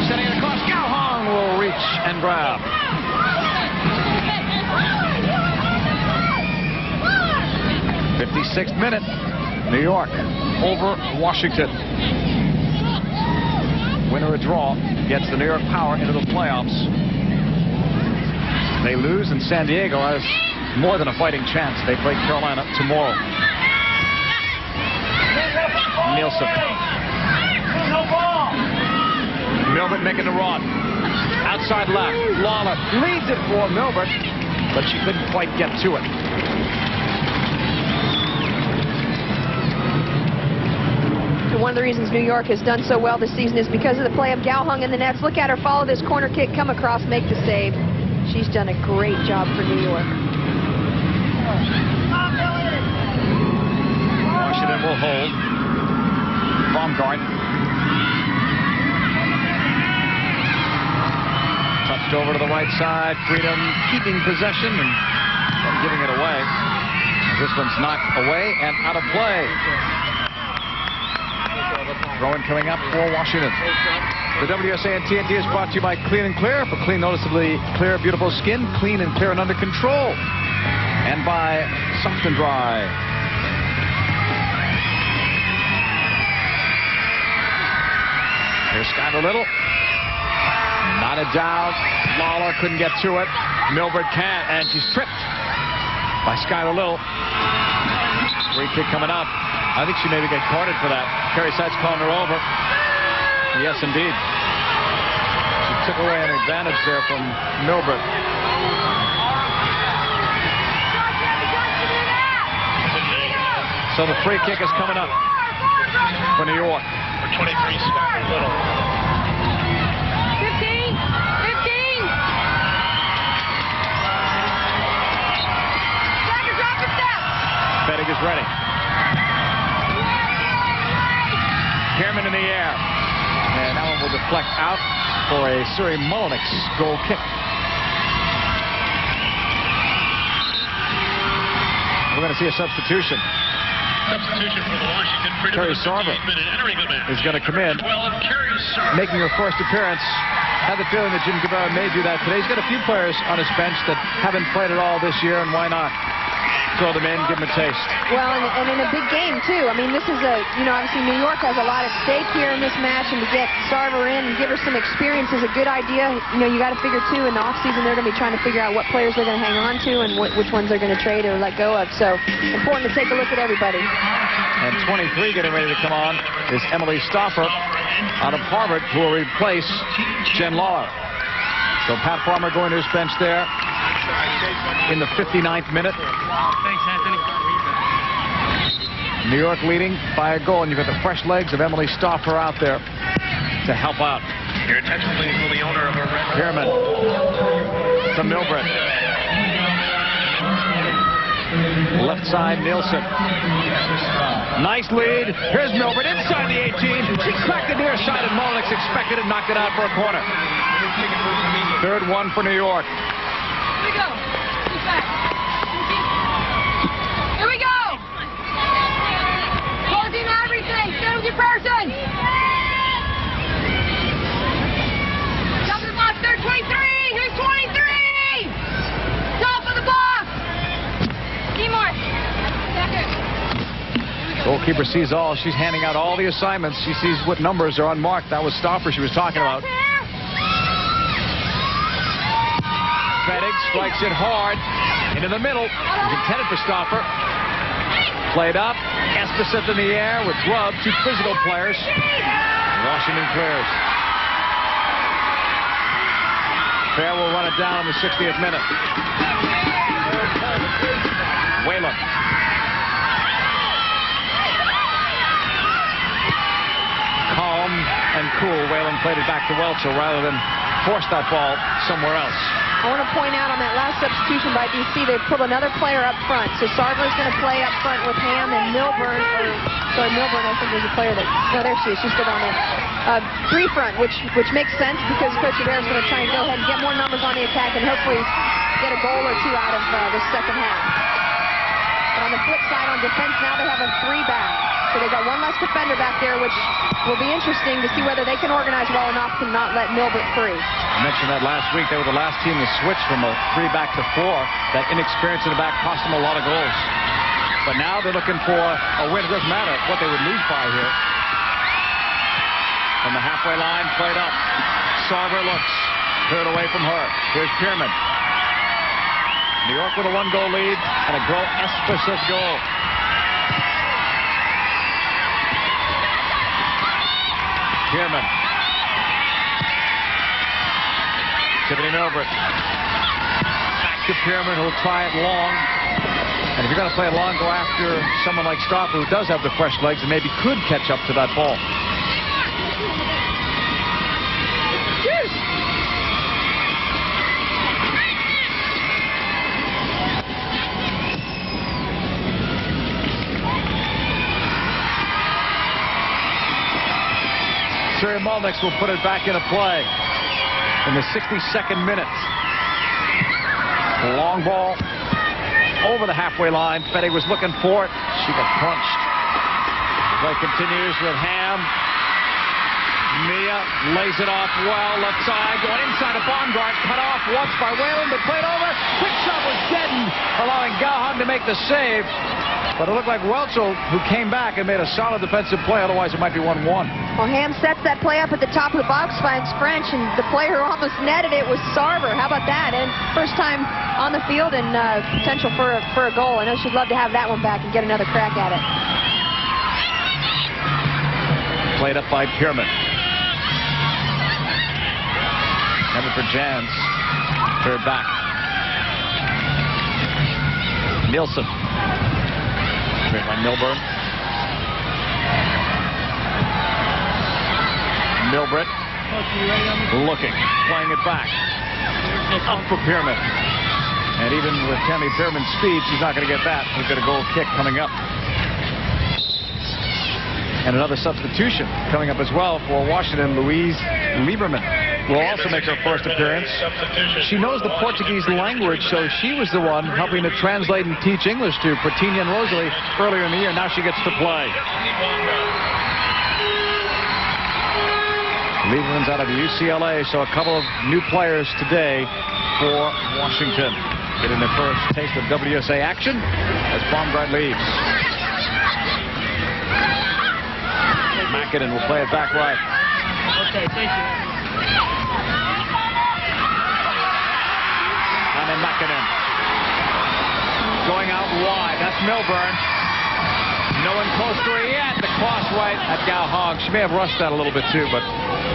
Sending it across. Gao Hong will reach and grab. 56th minute. New York over Washington. Winner or draw gets the New York Power into the playoffs. They lose, and San Diego has more than a fighting chance. They play Carolina tomorrow. Nielsen. No ball. Milbert making the run. Outside left. Lawler leads it for Milbert, but she couldn't quite get to it. One of the reasons New York has done so well this season is because of the play of Gao Hung in the nets. Look at her follow this corner kick, come across, make the save. She's done a great job for New York. Washington will hold. Baumgart. Touched over to the right side. Freedom keeping possession and giving it away. This one's knocked away and out of play. Throw-in coming up for Washington. The WUSA and TNT is brought to you by Clean and Clear. For clean, noticeably clear, beautiful skin, clean and clear and under control. And by Soft and Dry. Here's Skylar Little. Knotted down. Lawler couldn't get to it. Milbert can, and she's tripped by Skylar Little. Free kick coming up. I think she maybe get carded for that. Kerry Seitz calling her over. Yes, indeed. She took away an advantage there from Milbert. So the free kick is coming up for New York. For 23, Skylar Little. 15! 15! Drop your step! Fettig is ready. Kehrman in the air. And that one will deflect out for a Suri Mullenix goal kick. We're going to see a substitution. Substitution for the Washington Freedom. Terry Sarver is going to come in, making her first appearance. I have the feeling that Jim Guevara may do that today. He's got a few players on his bench that haven't played at all this year, and why not? Throw them in, give them a taste. Well, and in a big game, too. I mean, this is a, obviously New York has a lot at stake here in this match, and to get Sarver in and give her some experience is a good idea. You got to figure, too, in the offseason they're going to be trying to figure out what players they're going to hang on to and which ones they're going to trade or let go of. So, important to take a look at everybody. And 23 getting ready to come on is Emily Stauffer out of Harvard, who will replace Jen Lawler. So Pat Farmer going to his bench there in the 59th minute. Thanks, Anthony. New York leading by a goal, and you've got the fresh legs of Emily Stauffer out there to help out. Your attention, please, will the owner of a red. Kehrman to Milbert. Left side, Nielsen. Nice lead. Here's Milbert inside the 18. She cracked the near side, and Mullenix expected it, knocked it out for a corner. Third one for New York. Here we go. Here we go. Closing everything. Stay with your person. Top of the box, there, 23. Here's 23. Top of the box. Seymour. Second. Goalkeeper sees all. She's handing out all the assignments. She sees what numbers are unmarked. That was Stauffer she was talking about. Fettig strikes it hard into the middle. Intended for Stauffer. Played up. Esposito in the air with Grubb, two physical players. Washington clears. Fair will run it down in the 60th minute. Whalen. Calm and cool. Whalen played it back to Welcher rather than force that ball somewhere else. I want to point out on that last substitution by DC, they put another player up front. So Sarver's going to play up front with Ham and Milburn. Milburn, I think, is a player that... No, there she is. She stood on there. three front, which makes sense because Coach Adair is going to try and go ahead and get more numbers on the attack and hopefully get a goal or two out of the second half. But on the flip side, on defense, now they have a 3-back. So they've got one less defender back there, which will be interesting to see whether they can organize well enough to not let Milbert free. I mentioned that last week. They were the last team to switch from a 3-back to 4. That inexperience in the back cost them a lot of goals. But now they're looking for a win. It doesn't matter what they would lose by here. From the halfway line, played up. Sarver looks. Cleared away from her. Here's Pierman. New York with a 1-goal lead and a Gros Esposito goal. Pierman. Tiffany Milbert. Back to Pierman, who'll try it long. And if you're going to play it long, go after someone like Strauper, who does have the fresh legs and maybe could catch up to that ball. Siri Mulnix will put it back into play in the 62nd minute. Long ball over the halfway line. Fetty was looking for it. She got punched. Play continues with Ham. Mia lays it off well. Left side going inside of Baumgart. Cut off once by Whalen, but played over. Quick shot was deadened, allowing Gauhung to make the save. But it looked like Welchel, who came back and made a solid defensive play. Otherwise, it might be 1-1. Well, Ham sets that play up at the top of the box, finds French, and the player who almost netted it was Sarver. How about that? And first time on the field and potential for a goal. I know she'd love to have that one back and get another crack at it. Played up by Pierman. Headed for Jans. Third back. Nielsen. Straight by Milburn. Milbert. Looking. Playing it back. Up for Pierman. And even with Tammy Pierman's speed, she's not going to get that. We've got a goal kick coming up. And another substitution coming up as well for Washington. Louise Lieberman will also make her first appearance. She knows the Portuguese language, so she was the one helping to translate and teach English to Pertina and Rosalie earlier in the year. Now she gets to play. Lieberman's out of UCLA, so a couple of new players today for Washington. Getting their first taste of WUSA action as Baumgart leaves. Mackinnon will play it back right. Okay, thank you. And then Mackinnon. Going out wide. That's Milburn. No one close to her yet. The cross right at Gauhung. She may have rushed that a little bit too, but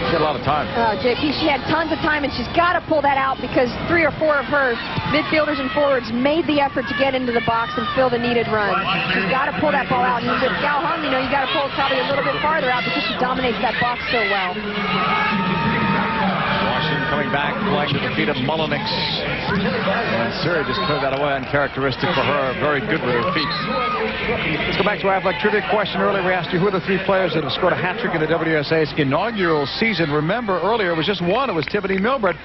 she had a lot of time. JP, she had tons of time, and she's got to pull that out because 3 or 4 of her midfielders and forwards made the effort to get into the box and fill the needed run. She's got to pull that ball out. And with Gauhung, you know, you got to pull it probably a little bit farther out because she dominates that box so well. Washington coming back, playing to the feet of Mullenix. And Suri just cleared that away, uncharacteristic for her. Very good with her feet. Let's go back to our athletic trivia question. Earlier we asked you who are the 3 players that have scored a hat-trick in the WUSA's inaugural season. Remember, earlier it was just one. It was Tiffany Milbert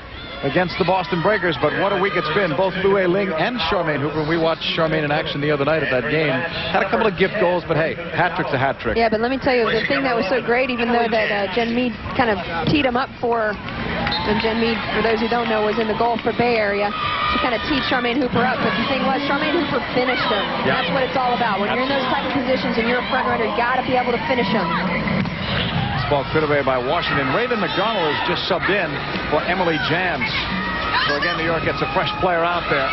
against the Boston Breakers, but what a week it's been. Both Lu Ling and Charmaine Hooper. We watched Charmaine in action the other night at that game. Had a couple of gift goals, but hey, hat-trick's a hat-trick. Yeah, but let me tell you, the thing that was so great, even though that Jen Mead kind of teed him up for, and Jen Mead, for those who don't know, was in the goal for Bay Area. She kind of teed Charmaine Hooper up, but the thing was, Charmaine Hooper finished him. Yeah. That's what it's all about. When you're in those type of positions and you're a front runner, you got to be able to finish them. This ball cleared away by Washington. Raven McDonald has just subbed in for Emily Jans. So again, New York gets a fresh player out there.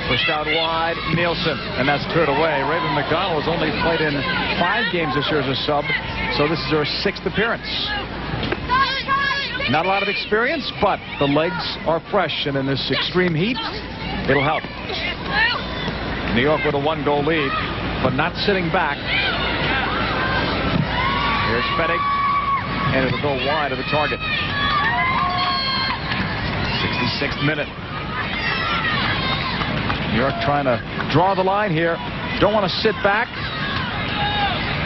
Pushed out wide, Nielsen, and that's cleared away. Raven McDonald has only played in 5 games this year as a sub, so this is her 6th appearance. Not a lot of experience, but the legs are fresh, and in this extreme heat, it'll help. New York with a 1-goal lead, but not sitting back. Here's Fettig, and it'll go wide of the target. 66th minute. New York trying to draw the line here. Don't want to sit back.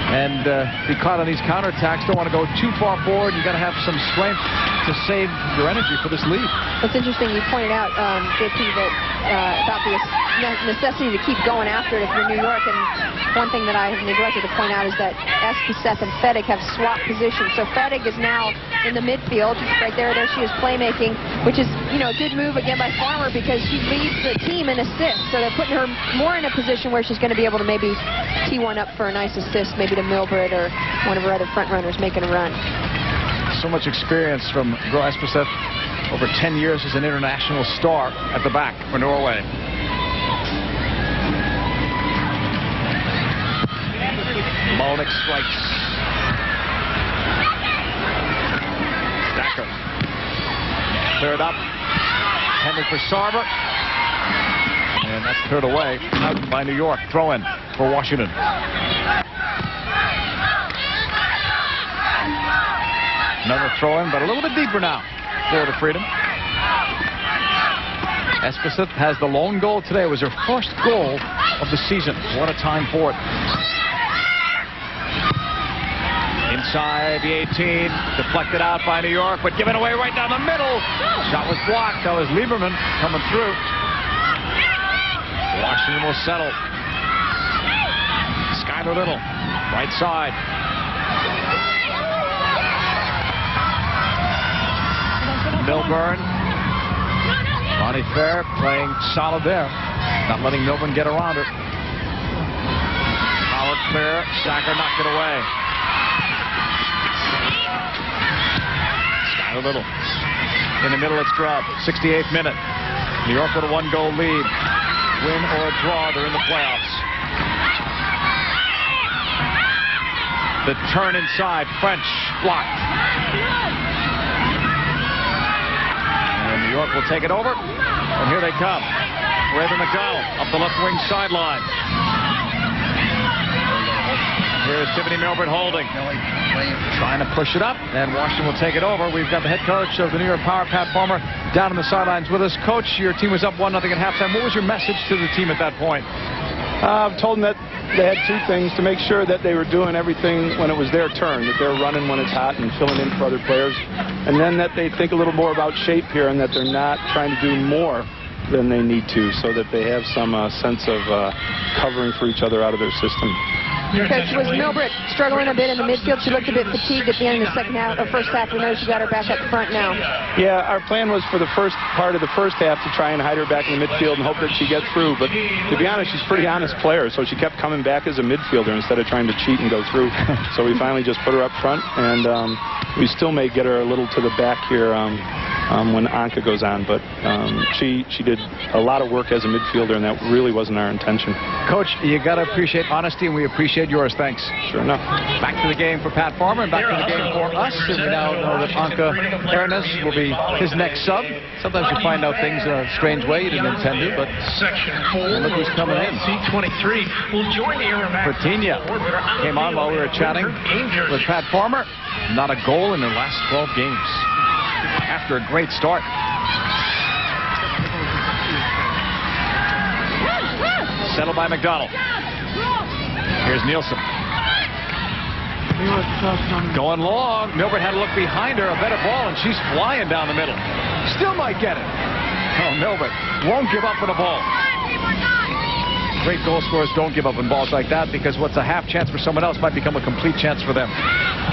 and be caught on these counterattacks. Don't want to go too far forward. You got to have some strength to save your energy for this lead. It's interesting you pointed out, JP, that about the necessity to keep going after it if you're New York. And one thing that I have neglected to point out is that Esposito and Fettig have swapped positions. So Fettig is now in the midfield. Right there she is playmaking, which is, you know, a good move again by Farmer because she leads the team in assists. So they're putting her more in a position where she's going to be able to maybe tee one up for a nice assist, maybe to Milbert or one of her other front runners making a run. So much experience from Gro Esposito. Over 10 years as an international star at the back for Norway. Monik strikes. Stacker. Cleared up. Henry for Sarver. And that's cleared away out by New York. Throw in for Washington. Another throw in, but a little bit deeper now for the Freedom. Esposito has the lone goal today. It was her first goal of the season. What a time for it. Inside the 18, deflected out by New York, but given away right down the middle. Shot was blocked. That was Lieberman coming through. Washington will settle. Skylar Little, right side. Milburn. Bonnie Fair playing solid there. Not letting Milburn get around her. Howard clear. Stacker knocked it away. Skylar Little. In the middle, it's Grubb. 68th minute. New York with a one-goal lead. Win or a draw, they're in the playoffs. The turn inside. French blocked. New York will take it over, and here they come. Raven McDonald up the left wing sideline. Here's Tiffany Milburn holding. Trying to push it up, and Washington will take it over. We've got the head coach of the New York Power, Pat Farmer, down on the sidelines with us. Coach, your team was up 1-0 at halftime. What was your message to the team at that point? I've told them that they had two things: to make sure that they were doing everything when it was their turn, that they're running when it's hot and filling in for other players, and then that they think a little more about shape here and that they're not trying to do more than they need to, so that they have some sense of covering for each other out of their system. Coach, was Milbert struggling a bit in the midfield? She looked a bit fatigued at the end of the second half, or first half. We know she got her back up front now. Yeah, our plan was for the first part of the first half to try and hide her back in the midfield and hope that she gets through. But to be honest, she's a pretty honest player, so she kept coming back as a midfielder instead of trying to cheat and go through. So we finally just put her up front, and we still may get her a little to the back here when Anka goes on. But she did a lot of work as a midfielder, and that really wasn't our intention. Coach, you got to appreciate honesty, and we appreciate yours. Thanks. Sure enough. Back to the game for Pat Farmer, and back to the game for us. And we now know that Anka Airnes will be his next sub. Sometimes you find out things in a strange way you didn't intend to, but look who's coming in. C23 will join the Bertinia came on while we were chatting with Pat Farmer. Not a goal in their last 12 games. After a great start. Settled by McDonald. Here's Nielsen. Going long. Milbert had to look behind her. A better ball, and she's flying down the middle. Still might get it. Oh, Milbert won't give up on the ball. Great goal scorers don't give up on balls like that, because what's a half chance for someone else might become a complete chance for them.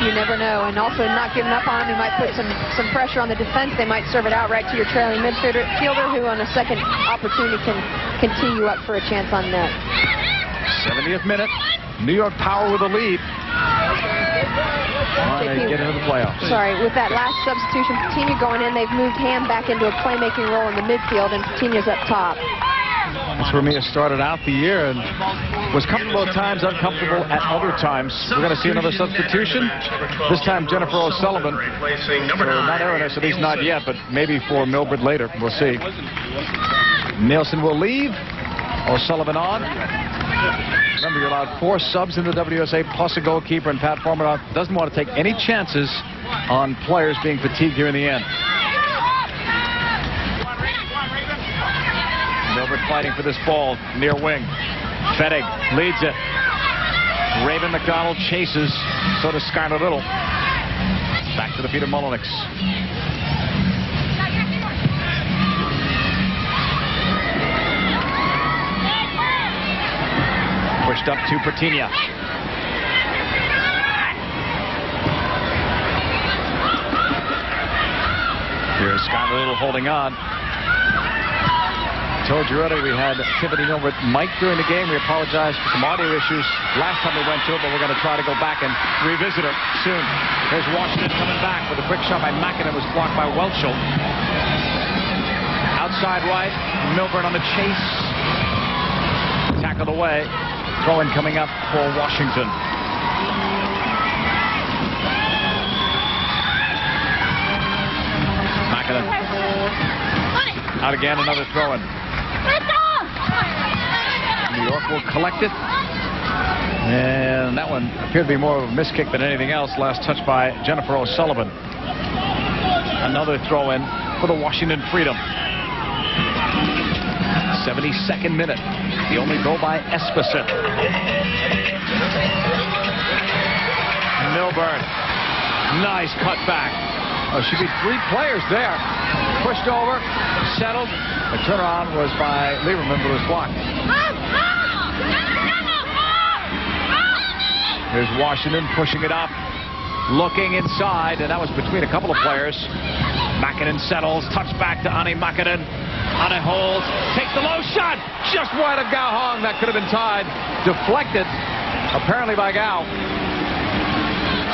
You never know. And also not giving up on them, you might put some pressure on the defense. They might serve it out right to your trailing midfielder, who on a second opportunity can tee you up for a chance on net. 70th minute. New York Power with a lead. Trying to get into the playoffs. Sorry, with that last substitution, Petinia going in, they've moved Ham back into a playmaking role in the midfield, and Petinia's up top. That's where Mia started out the year and was comfortable at times, uncomfortable at other times. We're going to see another substitution. This time Jennifer O'Sullivan. So not Airnes, at least not yet, but maybe for Milbert later. We'll see. Nielsen will leave. O'Sullivan on. Remember, you're allowed 4 subs in the WSA plus a goalkeeper, and Pat Farmer doesn't want to take any chances on players being fatigued here in the end. Milbert fighting for this ball near wing. Fettig leads it. Raven McDonald chases. So does Skylar Little. Back to the feet of Mullenix. Pushed up to Pertinia. Here's Skylar Little holding on. Told you earlier we had Tiffany Milbert mic during the game. We apologize for some audio issues last time we went to it, but we're going to try to go back and revisit it soon. Here's Washington coming back with a quick shot by Mackinnon, was blocked by Welchel. Outside right, Milbert on the chase. Tackled away. Throw-in coming up for Washington. Mackinnon. Out again, another throw-in. New York will collect it. And that one appeared to be more of a miss kick than anything else. Last touch by Jennifer O'Sullivan. Another throw-in for the Washington Freedom. 72nd minute. The only goal by Esposito. Milburn. Nice cut back. Oh, should be 3 players there. Pushed over, settled. The turnaround was by Lieberman, but was blocked. Here's Washington pushing it up, looking inside, and that was between a couple of players. Mackinnon settles, touch back to Ani Mackinnon. Ani holds, takes the low shot, just wide of Gao Hong. That could have been tied. Deflected, apparently by Gao.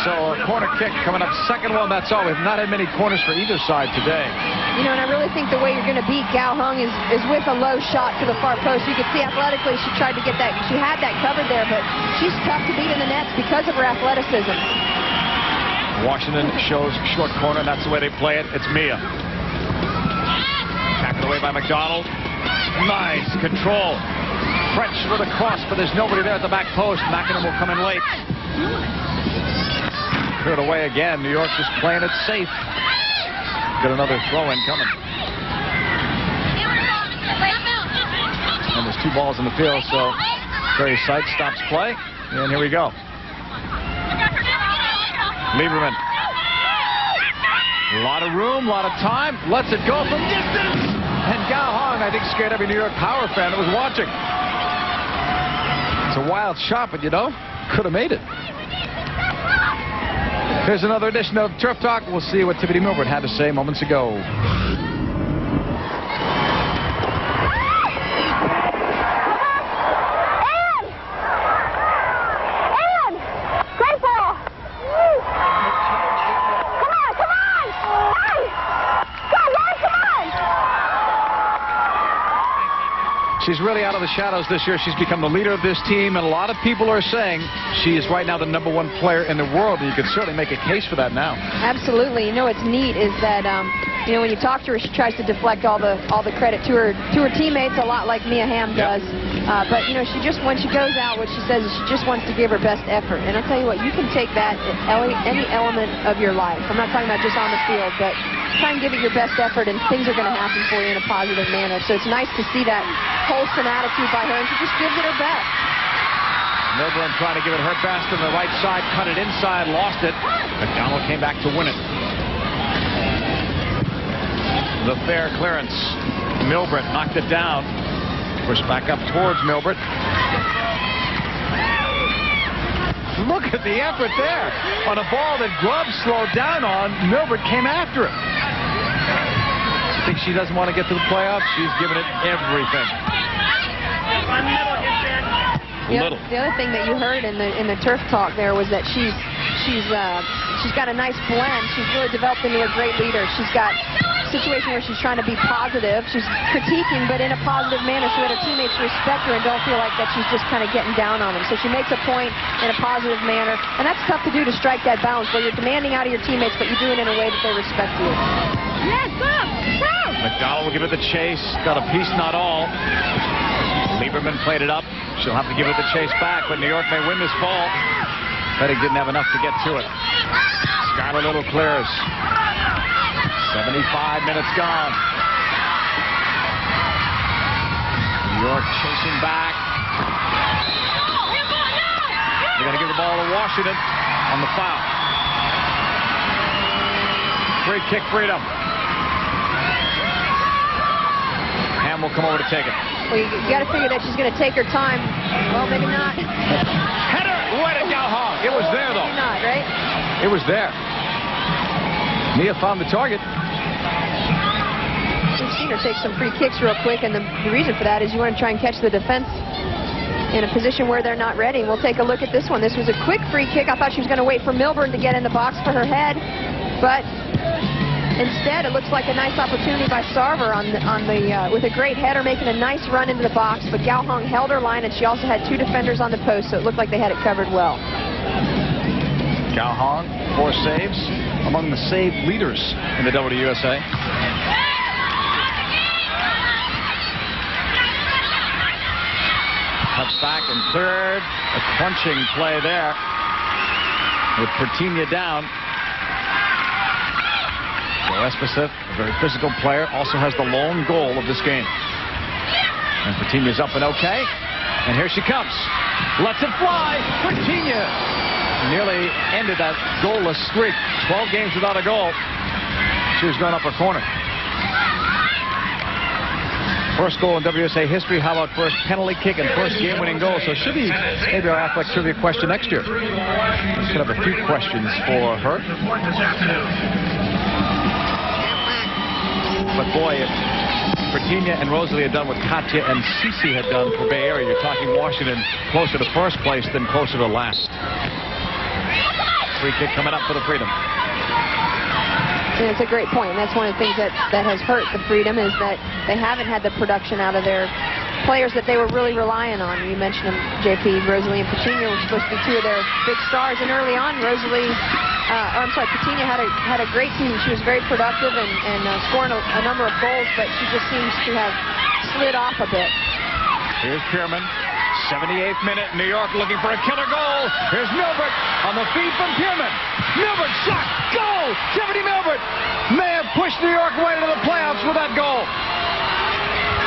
So a corner kick coming up, second one, that's all. We've not had many corners for either side today. You know, and I really think the way you're going to beat Gao Hong is with a low shot to the far post. You can see athletically she tried to get that. She had that covered there, but she's tough to beat in the nets because of her athleticism. Washington shows short corner, and that's the way they play it. It's Mia. Tackled away by McDonald. Nice control. French with a cross, but there's nobody there at the back post. Mackinnon will come in late. Cleared away again. New York just playing it safe. Got another throw-in coming. And there's 2 balls in the field, so Barry Sykes stops play. And here we go. Lieberman. A lot of room, a lot of time. Lets it go from distance. And Gao Hong, I think, scared every New York Power fan that was watching. It's a wild shot, but you know, could have made it. Here's another edition of Turf Talk. We'll see what Tiffany Milbert had to say moments ago. She's really out of the shadows this year. She's become the leader of this team, and a lot of people are saying she is right now the #1 player in the world, and you could certainly make a case for that now. Absolutely. You know what's neat is that you know, when you talk to her, she tries to deflect all the credit to her teammates, a lot like Mia Hamm does. But you know, she just, when she goes out, what she says is she just wants to give her best effort. And I'll tell you what, you can take that at any element of your life. I'm not talking about just on the field, but try and give it your best effort, and things are going to happen for you in a positive manner. So it's nice to see that wholesome attitude by her, and she just gives it her best. Milburn trying to give it her best on the right side, cut it inside, lost it. McDonald came back to win it. The fair clearance. Milbert knocked it down. Pushed back up towards Milbert. Look at the effort there. On a ball that Grubb slowed down on, Milbert came after it. I think she doesn't want to get to the playoffs. She's given it everything. The other thing that you heard in the Turf Talk there was that she's got a nice blend. She's really developed into a great leader. She's got a situation where she's trying to be positive. She's critiquing, but in a positive manner, so that her teammates respect her and don't feel like that she's just kind of getting down on them. So she makes a point in a positive manner, and that's tough to do, to strike that balance where you're demanding out of your teammates, but you do it in a way that they respect you. Yes, go! McDonald will give it the chase. Got a piece, not all. Lieberman played it up. She'll have to give it the chase back, but New York may win this ball. Petty didn't have enough to get to it. Skylar Little clears. 75 minutes gone. New York chasing back. They're going to give Washington on the foul. Free kick freedom. Ham will come over to take it. Well, you got to figure that she's going to take her time. Well, maybe not. Header right at Galhong. It was there, though. Maybe not, right? It was there. Mia found the target. We've seen her take some free kicks real quick, and the reason for that is you want to try and catch the defense in a position where they're not ready. We'll take a look at this one. This was a quick free kick. I thought she was going to wait for Milburn to get in the box for her head, but instead, it looks like a nice opportunity by Sarver with a great header, making a nice run into the box. But Galhong held her line, and she also had 2 defenders on the post, so it looked like they had it covered well. Galhong, 4 saves, among the save leaders in the WUSA. Cuts back in third. A crunching play there with Pertinia down. Espeseth, a very physical player, also has the lone goal of this game. And Pertinia's up and okay. And here she comes. Lets it fly. Pertinia nearly ended that goalless streak. 12 games without a goal. She was going up her corner. First goal in WUSA history. How about first penalty kick and first game-winning goal? So should be maybe our Athletic Trivia question next year. We should have a few questions for her. But boy, if Pertinia and Rosalie had done what Katya and Cece had done for Bay Area, you're talking Washington closer to first place than closer to last. Free kick coming up for the Freedom. And it's a great point, and that's one of the things that has hurt the Freedom is that they haven't had the production out of their players that they were really relying on. You mentioned them, JP. Rosalie and Pertinia were supposed to be 2 of their big stars, and early on, Pertinia had a great season. She was very productive and scoring a number of goals, but she just seems to have slid off a bit. Here's Pierman, 78th minute. New York looking for a killer goal. Here's Milbert on the feed from Pierman. Milbert shot, goal! Tiffany Milbert may have pushed New York way into the playoffs with that goal.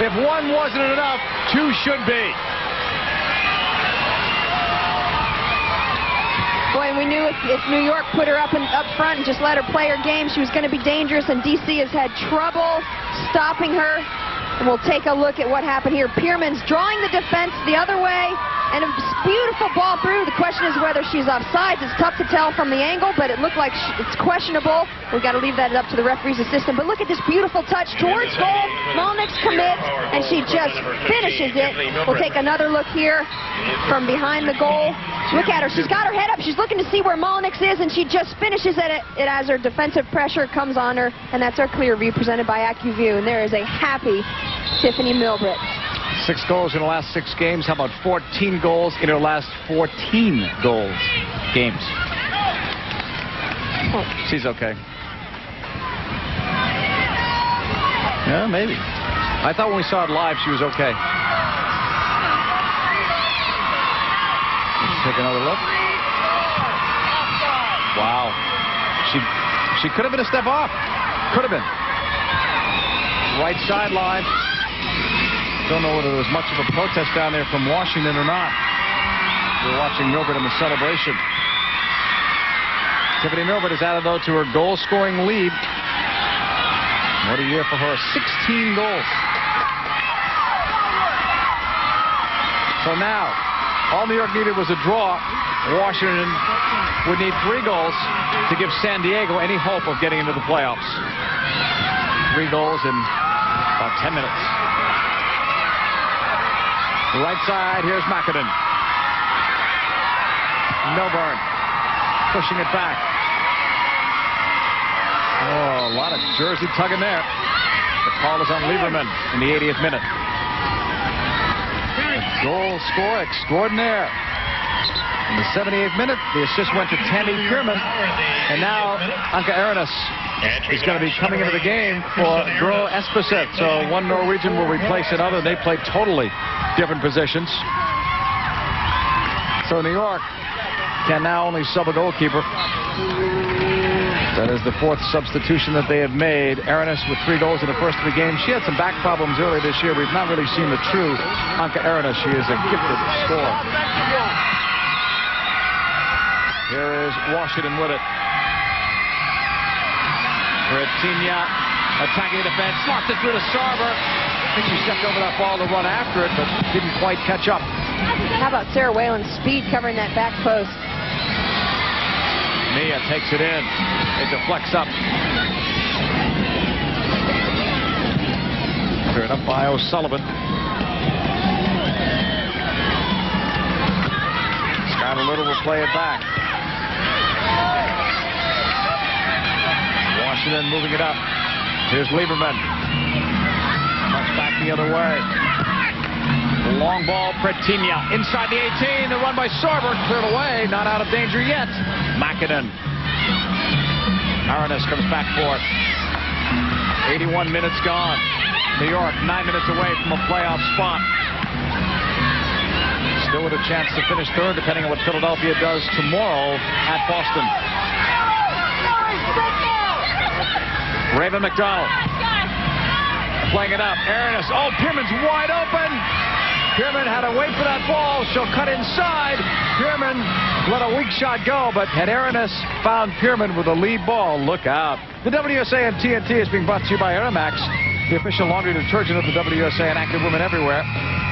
If 1 wasn't enough, 2 should be. Boy, and we knew if New York put her up front and just let her play her game, she was going to be dangerous, and DC has had trouble stopping her. And we'll take a look at what happened here. Pierman's drawing the defense the other way, and a beautiful ball through. The question is whether she's offside. It's tough to tell from the angle, but it looked like it's questionable. We've got to leave that up to the referee's assistant. But look at this beautiful touch towards goal. Malnick's commits, and she just finishes it. We'll take another look here from behind the goal. Look at her. She's got her head up. She's looking to see where Malnick's is, and she just finishes it as her defensive pressure comes on her. And that's our clear view presented by AccuView. And there is a happy Tiffany Milbert. 6 goals in the last 6 games. How about 14 goals in her last 14 games? She's okay. Yeah, maybe. I thought when we saw it live, she was okay. Let's take another look. Wow. She could have been a step off. Could have been. Right sideline. Don't know whether there was much of a protest down there from Washington or not. We're watching Milbert in the celebration. Tiffany Milbert is added, though, to her goal-scoring lead. What a year for her. 16 goals. So now, all New York needed was a draw. Washington would need 3 goals to give San Diego any hope of getting into the playoffs. 3 goals in about 10 minutes. Right side, here's McAdoo. Milburn pushing it back. Oh, a lot of jersey tugging there. The call is on Lieberman in the 80th minute. Goal score extraordinaire. In the 78th minute, the assist went to Tammy Pierman. And now Anka Arenas is going to be coming into the game for Gro Espeseth. So one Norwegian will replace another. They play totally different positions. So New York can now only sub a goalkeeper. That is the 4th substitution that they have made. Arenas with 3 goals in the first 3 games. She had some back problems earlier this year. We've not really seen the true Anka Arenas. She is a gifted scorer. Here is Washington with it. Retinia attacking the defense, locked it through to Sarver. I think she stepped over that ball to run after it, but didn't quite catch up. How about Sarah Whalen's speed covering that back post? Mia takes it in. It deflects up. Cleared up by O'Sullivan. Skylar Little will play it back. Washington moving it up. Here's Lieberman. Comes back the other way. Long ball, Pretinia inside the 18. The run by Sarver, cleared away. Not out of danger yet. Mackinnon. Arenas comes back for it. 81 minutes gone. New York 9 minutes away from a playoff spot. Still with a chance to finish third, depending on what Philadelphia does tomorrow at Boston. Raven McDonald playing it up. Arenas. Oh, Pierman's wide open. Pierman had to wait for that ball. She'll cut inside. Pierman let a weak shot go, but had Arenas found Pierman with a lead ball, look out. The WUSA and TNT is being brought to you by Aeromax, the official laundry detergent of the WUSA and active women everywhere,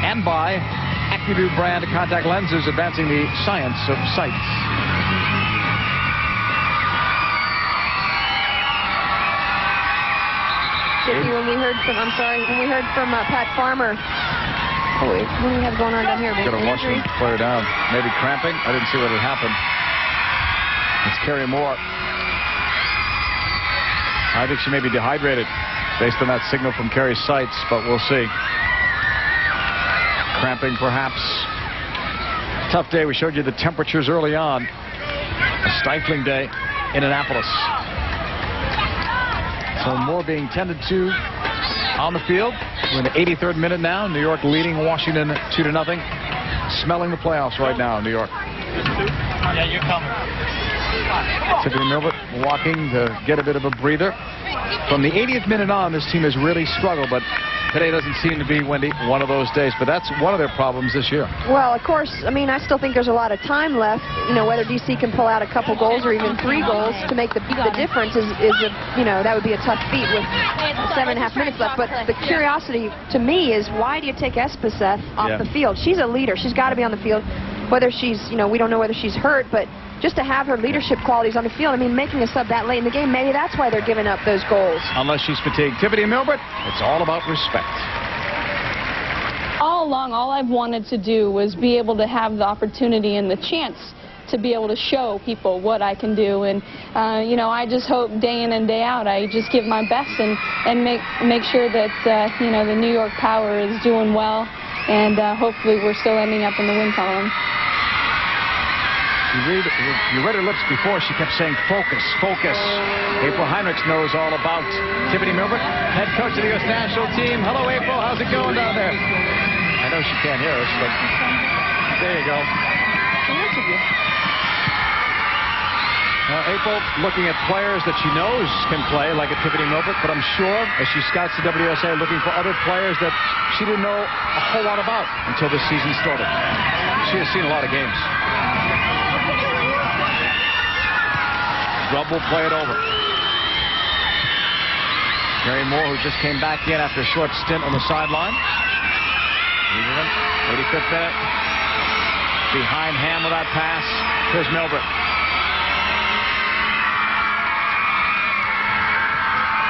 and by AccuView brand contact lenses, advancing the science of sight. When we heard from Pat Farmer. What do we have going on down here? Got a Washington player down. Maybe cramping? I didn't see what had happened. It's Carrie Moore. I think she may be dehydrated based on that signal from Carrie's sights, but we'll see. Cramping, perhaps. Tough day. We showed you the temperatures early on. A stifling day in Annapolis. So more being tended to on the field. We're in the 83rd minute now. New York leading Washington 2-0. Smelling the playoffs right now in New York. Yeah, you're coming. Tiffany Milbert walking to get a bit of a breather. From the 80th minute on, this team has really struggled, but today doesn't seem to be, Wendy, one of those days. But that's one of their problems this year. Well, of course, I mean, I still think there's a lot of time left. You know, whether DC can pull out a couple goals or even 3 goals to make the difference is that would be a tough feat with 7.5 minutes left. But the curiosity to me is, why do you take Espeseth off the field? She's a leader. She's got to be on the field. Whether she's, we don't know whether she's hurt, but just to have her leadership qualities on the field, I mean, making a sub that late in the game, maybe that's why they're giving up those goals. Unless she's fatigued. Tiffany Milbert, it's all about respect. All along, all I've wanted to do was be able to have the opportunity and the chance to be able to show people what I can do. And, I just hope day in and day out I just give my best and make sure that, the New York Power is doing well. And hopefully we're still ending up in the win column. You read her lips before. She kept saying, focus, focus. April Heinrichs knows all about Tiffany Milbert, head coach of the U.S. national team. Hello, April. How's it going down there? I know she can't hear us, but there you go. April looking at players that she knows can play, like a Tiffany Milbert, but I'm sure as she scouts the WUSA, looking for other players that she didn't know a whole lot about until this season started. She has seen a lot of games. Grubb will play it over. Carrie Moore, who just came back in after a short stint on the sideline. 85th minute. Behind Ham with that pass. Here's Milbert.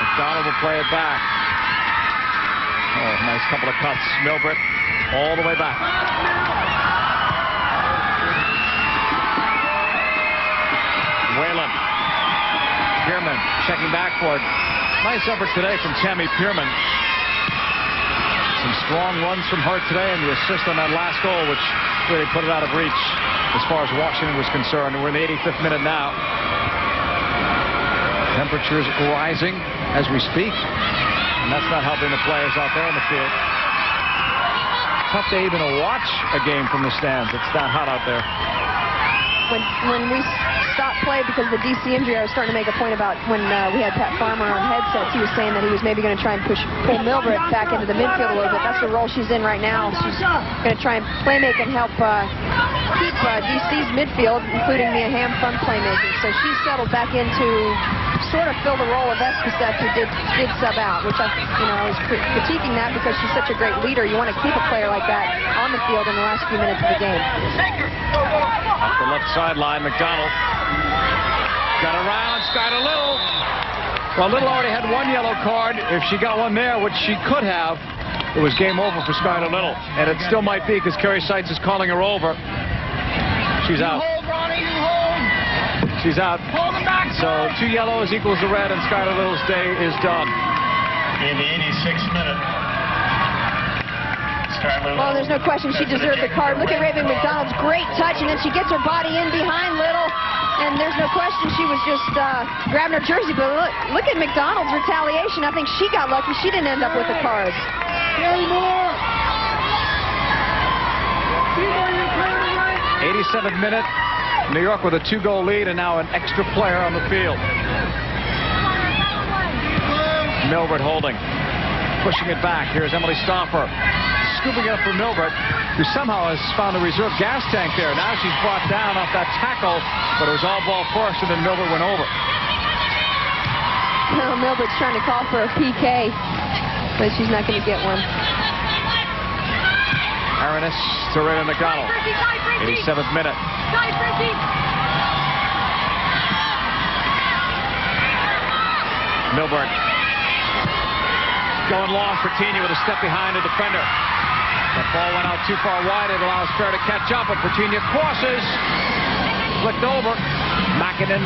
McDonald will play it back. Oh, nice couple of cuts. Milbert all the way back. Whalen. Pierman checking back for it. Nice effort today from Tammy Pierman. Some strong runs from her today, and the assist on that last goal, which really put it out of reach as far as Washington was concerned. We're in the 85th minute now. Temperatures rising as we speak, and that's not helping the players out there on the field. Tough to even watch a game from the stands. It's that hot out there. when we stopped play because of the DC injury, I was starting to make a point about when we had Pat Farmer on headsets. He was saying that he was maybe going to try and pull Milbert back into the midfield a little bit. That's the role she's in right now. She's going to try and playmake and help keep DC's midfield, including Mia Hamm, from playmaking. So she's settled back into sort of fill the role of Esposito, who did sub out, which I was critiquing that because she's such a great leader. You want to keep a player like that on the field in the last few minutes of the game. Off the left sideline, McDonald got around, Skylar Little. Well, Little already had one yellow card. If she got one there, which she could have, it was game over for Skylar Little. And it still might be because Kerry Seitz is calling her over. She's out. She's out. So 2 yellows equals the red, and Skylar Little's day is done. In the 86th minute. Well, there's no question she deserved the card. Look at Raven McDonald's great touch, and then she gets her body in behind Little, and there's no question she was just grabbing her jersey. But look at McDonald's retaliation. I think she got lucky. She didn't end up with the card. 87th minute. New York with a 2-goal lead, and now an extra player on the field. Milbert holding, pushing it back. Here's Emily Stauffer, scooping it up for Milbert, who somehow has found a reserve gas tank there. Now she's brought down off that tackle, but it was all ball first, and then Milbert went over. Well, Milbert's trying to call for a PK, but she's not going to get one. Aronis to Raven McDonald. 87th minute. Milbert going long for Virginia with a step behind the defender. That ball went out too far wide. It allows Fair to catch up, but Virginia crosses. Flicked over. Mackinnon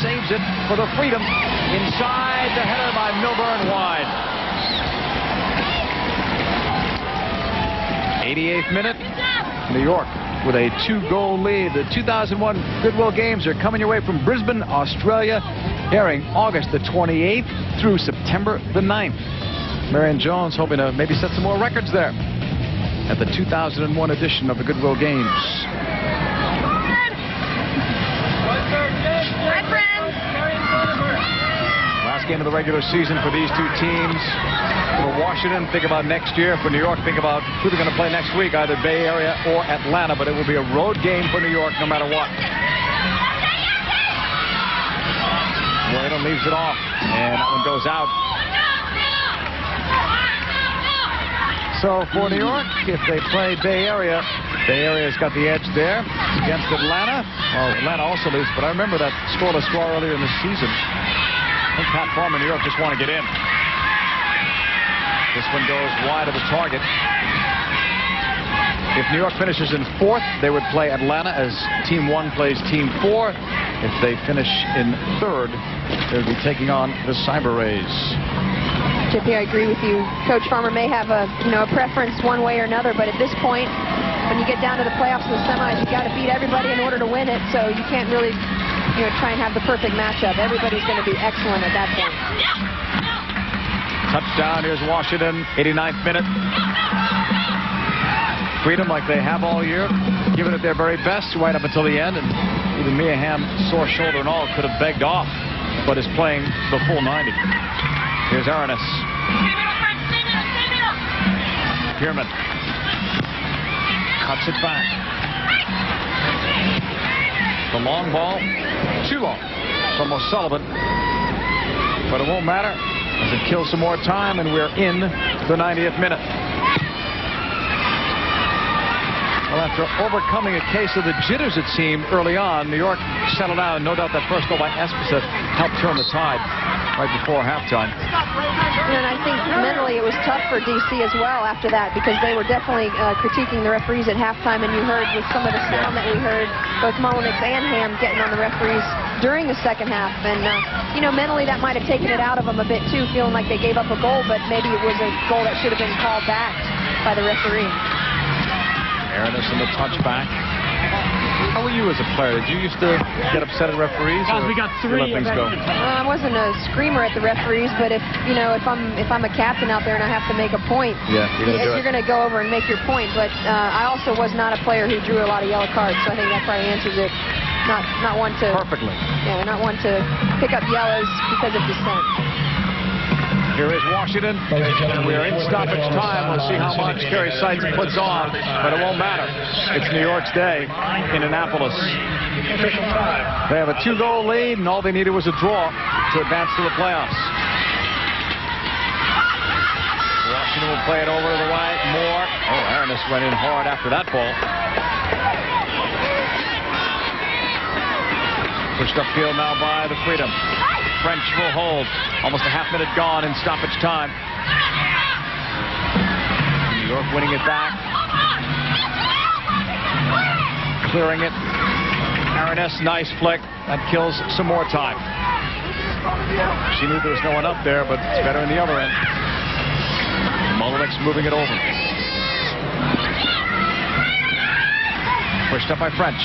saves it for the Freedom. Inside the header by Milburn, wide. 88th minute. New York with a 2-goal lead. The 2001 Goodwill Games are coming your way from Brisbane, Australia, airing August the 28th through September the 9th. Marion Jones hoping to maybe set some more records there at the 2001 edition of the Goodwill Games. Last game of the regular season for these two teams. For Washington, think about next year. For New York, think about who they're going to play next week, either Bay Area or Atlanta. But it will be a road game for New York no matter what. Wayden leaves it off, and that one goes out. So for New York, if they play Bay Area's got the edge there against Atlanta. Well, Atlanta also leads, but I remember that scoreless draw earlier in the season. I think Pat Farmer, New York just want to get in. This one goes wide of the target. If New York finishes in 4th, they would play Atlanta as Team 1 plays Team 4. If they finish in 3rd, they would be taking on the Cyber Rays. Chippy, I agree with you. Coach Farmer may have a preference one way or another, but at this point, when you get down to the playoffs and the semis, you got to beat everybody in order to win it. So you can't really, try and have the perfect matchup. Everybody's going to be excellent at that point. Touchdown. Here's Washington. 89th minute. Freedom, like they have all year, giving it their very best right up until the end. And even Mia Hamm, sore shoulder and all, could have begged off, but is playing the full 90. Here's Aronis. Pierman cuts it back. The long ball, too long from O'Sullivan, but it won't matter as it kills some more time, and we're in the 90th minute. Well, after overcoming a case of the jitters, it seemed, early on, New York settled down. No doubt that first goal by Esposito helped turn the tide right before halftime. And I think mentally it was tough for DC as well after that, because they were definitely critiquing the referees at halftime, and you heard with some of the sound that we heard, both Mullenix and Hamm getting on the referees during the second half. And, mentally that might have taken it out of them a bit too, feeling like they gave up a goal, but maybe it was a goal that should have been called back by the referee. Aronis in the touchback. How were you as a player? Did you used to get upset at referees? Guys, we got 3. Let things go? I wasn't a screamer at the referees, but if I'm a captain out there and I have to make a point, you're going to go over and make your point. But I also was not a player who drew a lot of yellow cards, so I think that probably answers it. not one to perfectly. Yeah, not one to pick up yellows because of dissent. Here is Washington. We are in stoppage time. We'll see how much Kerry Seitz puts on, but it won't matter. It's New York's day in Annapolis. They have a 2-goal lead, and all they needed was a draw to advance to the playoffs. Washington will play it over to the right. Moore. Oh, Arenas went in hard after that ball. Pushed upfield now by the Freedom. French will hold. Almost a half-minute gone in stoppage time. New York winning it back. Clearing it. Arenas, nice flick. That kills some more time. She knew there was no one up there, but it's better in the other end. Molinik's moving it over. Pushed up by French.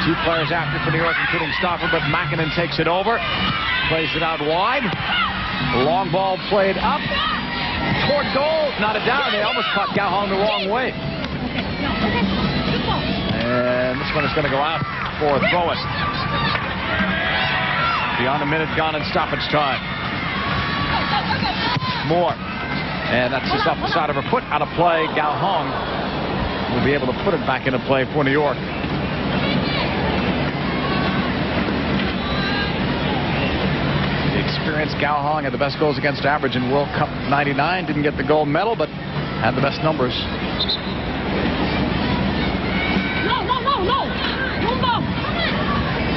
2 players after for New York, including Stoffer, but Makinen takes it over. Plays it out wide. Long ball played up. Toward goal. Not a down. They almost caught Gauhong the wrong way. And this one is going to go out for a throw-in. Beyond a minute gone in stoppage time. Moore. And that's just off the side of her foot. Out of play. Gauhong will be able to put it back into play for New York. Experienced Gauhong had the best goals against average in World Cup '99. Didn't get the gold medal, but had the best numbers.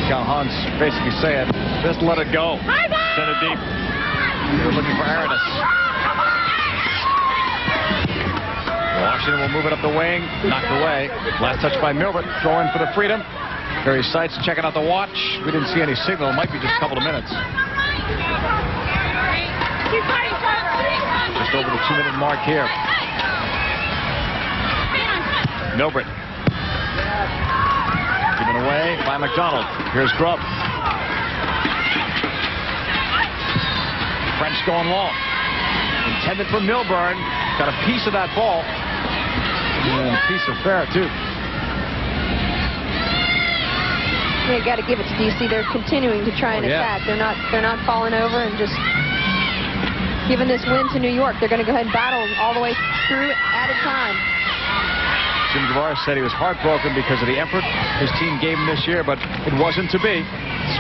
Gauhong's basically saying, just let it go. Send it deep. They're looking for Arenas. Washington will move it up the wing. Knocked away. Last touch by Milbert. Throw in for the Freedom. Kerry Seitz checking out the watch. We didn't see any signal. It might be just a couple of minutes. Just over the 2-minute mark here. Milbert. Given away by McDonald. Here's Grubb. French going long. Intended for Milburn. Got a piece of that ball. And a piece of fair, too. You got to give it to DC. They're continuing to try and attack. They're not falling over and just giving this win to New York. They're going to go ahead and battle all the way through at a time. Jim Guevara said he was heartbroken because of the effort his team gave him this year, but it wasn't to be.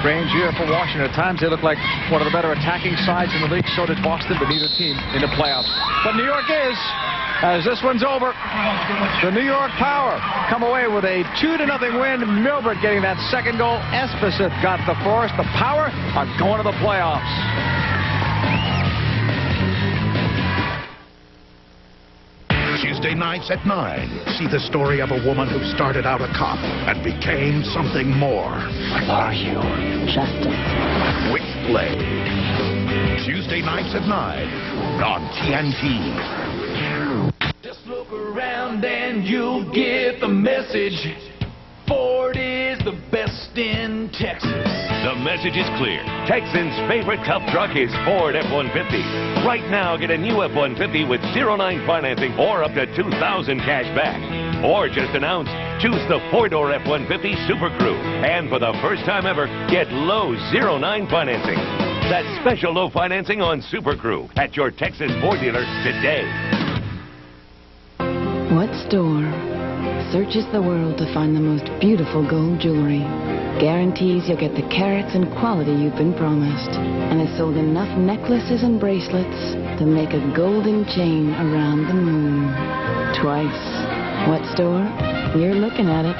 Strange year for Washington. At times they look like one of the better attacking sides in the league. So did Boston, but neither team in the playoffs. But New York is, as this one's over, the New York Power come away with a 2-0 win. Milbert getting that second goal. Esposito got the first. The Power are going to the playoffs. Tuesday nights at 9, see the story of a woman who started out a cop and became something more. What are you? Justice. Witchblade. Tuesday nights at 9 on TNT. Just look around and you'll get the message. Ford is the best in Texas. The message is clear. Texans' favorite tough truck is Ford F-150. Right now, get a new F-150 with 0-9 financing or up to $2,000 cash back. Or just announced, choose the 4-door F-150 Super Crew. And for the first time ever, get low 0-9 financing. That's special low financing on Super Crew at your Texas Ford dealer today. What store searches the world to find the most beautiful gold jewelry, guarantees you'll get the carats and quality you've been promised, and has sold enough necklaces and bracelets to make a golden chain around the moon twice? What store? We're looking at it.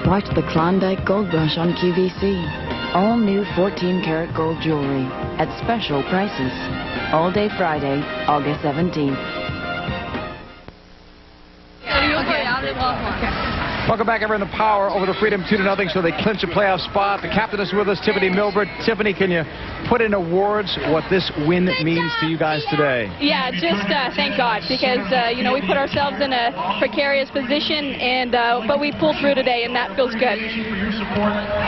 Watch the Klondike Gold Rush on QVC. All new 14-karat gold jewelry at special prices. All day Friday, August 17th. Welcome back, everyone. The Power over the Freedom 2-0, so they clinch a playoff spot. The captain is with us, Tiffany Milbert. Tiffany, can you put into words what this win means to you guys today? Yeah, just thank God, because you know, we put ourselves in a precarious position, and but we pulled through today, and that feels good.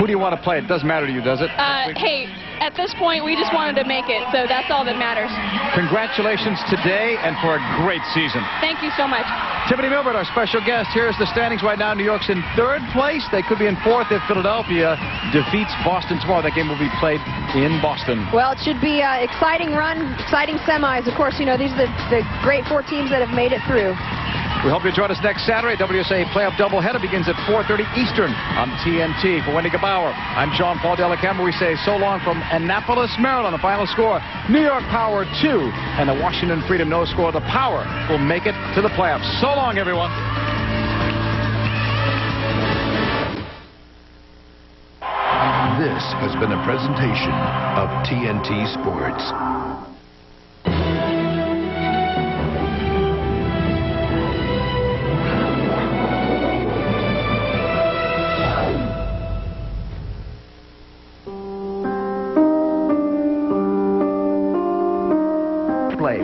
Who do you want to play? It doesn't matter to you, does it? Hey, at this point, we just wanted to make it, so that's all that matters. Congratulations today and for a great season. Thank you so much. Tiffany Milbert, our special guest. Here's the standings right now. New York's in 3rd place. They could be in 4th if Philadelphia defeats Boston tomorrow. That game will be played in Boston. Well, it should be an exciting run, exciting semis. Of course, you know, these are the great 4 teams that have made it through. We hope you join us next Saturday. WSA playoff doubleheader begins at 4:30 Eastern on TNT. For Wendy Gebauer, I'm John Paul Dellacamera. We say so long from Annapolis, Maryland. The final score, New York Power 2 and the Washington Freedom no score. The Power will make it to the playoffs. So long, everyone. This has been a presentation of TNT Sports.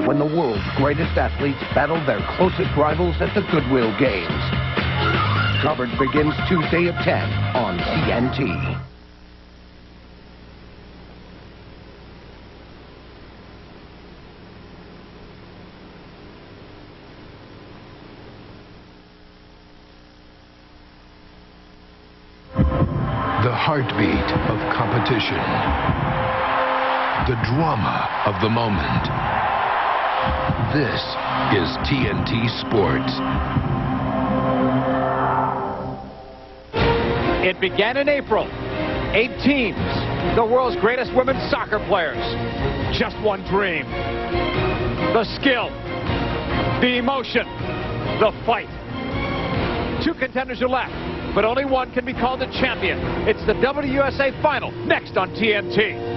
When the world's greatest athletes battle their closest rivals at the Goodwill Games. Coverage begins Tuesday at 10 on TNT. The heartbeat of competition. The drama of the moment. This is TNT Sports. It began in April. 8 teams, the world's greatest women's soccer players. Just one dream. The skill, the emotion, the fight. 2 contenders are left, but only one can be called the champion. It's the WUSA final, next on TNT.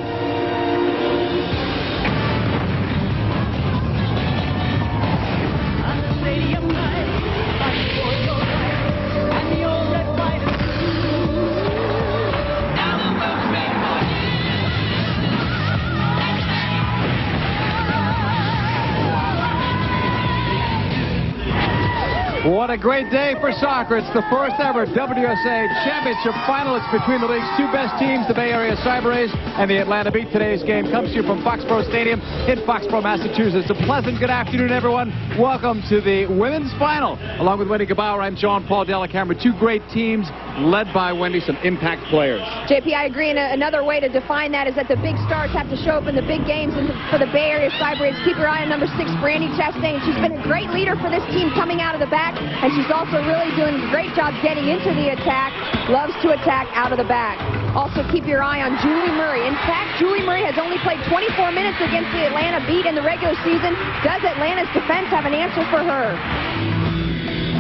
What a great day for soccer. It's the first ever WSA Championship final. It's between the league's 2 best teams, the Bay Area Cyber Rays and the Atlanta Beat. Today's game comes to you from Foxborough Stadium in Foxborough, Massachusetts. A pleasant good afternoon, everyone. Welcome to the women's final. Along with Wendy Gebauer, I'm John Paul Dellacamera. 2 great teams led by Wendy, some impact players. JP, I agree, and another way to define that is that the big stars have to show up in the big games. And for the Bay Area Cyber Rays, keep your eye on number 6, Brandy Chastain. She's been a great leader for this team coming out of the back. And she's also really doing a great job getting into the attack. Loves to attack out of the back. Also keep your eye on Julie Murray. In fact, Julie Murray has only played 24 minutes against the Atlanta Beat in the regular season. Does Atlanta's defense have an answer for her?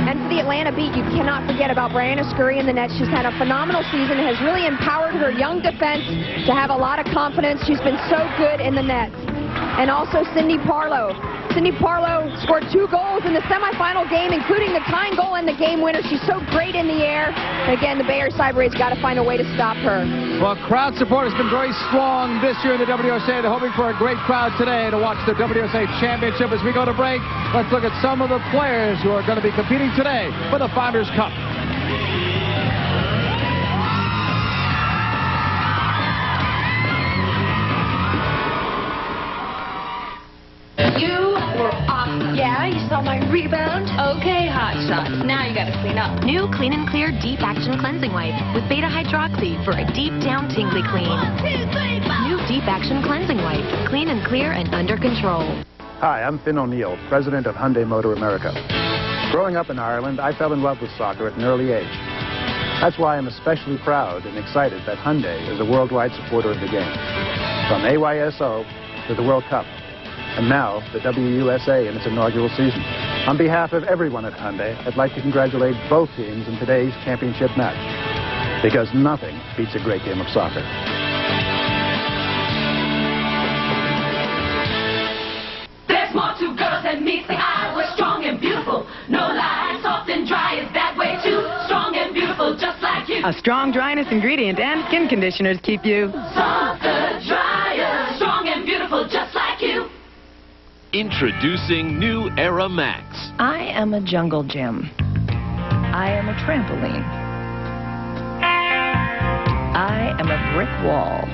And for the Atlanta Beat, you cannot forget about Brianna Scurry in the net. She's had a phenomenal season and has really empowered her young defense to have a lot of confidence. She's been so good in the net. And also Cindy Parlow. Cindy Parlow scored 2 goals in the semifinal game, including the tying goal and the game winner. She's so great in the air. And again, the Bay Area Cyber Rays got to find a way to stop her. Well, crowd support has been very strong this year in the WSA. They're hoping for a great crowd today to watch the WSA Championship. As we go to break, let's look at some of the players who are going to be competing today for the Founders Cup. Yeah, you saw my rebound? Okay, hotshot. Now you gotta clean up. New Clean and Clear Deep Action Cleansing Wipe with beta hydroxy for a deep down tingly clean. 1, 2, 3, 4. New Deep Action Cleansing Wipe. Clean and clear and under control. Hi, I'm Finn O'Neill, president of Hyundai Motor America. Growing up in Ireland, I fell in love with soccer at an early age. That's why I'm especially proud and excited that Hyundai is a worldwide supporter of the game. From AYSO to the World Cup. And now, the WUSA in its inaugural season. On behalf of everyone at Hyundai, I'd like to congratulate both teams in today's championship match. Because nothing beats a great game of soccer. There's more to girls than meets the eye. We're strong and beautiful. No lie, soft and dry is that way too. Strong and beautiful, just like you. A strong dryness ingredient and skin conditioners keep you softer, drier, strong and beautiful, just like you. Introducing new Era Max. I am a jungle gym. I am a trampoline. I am a brick wall.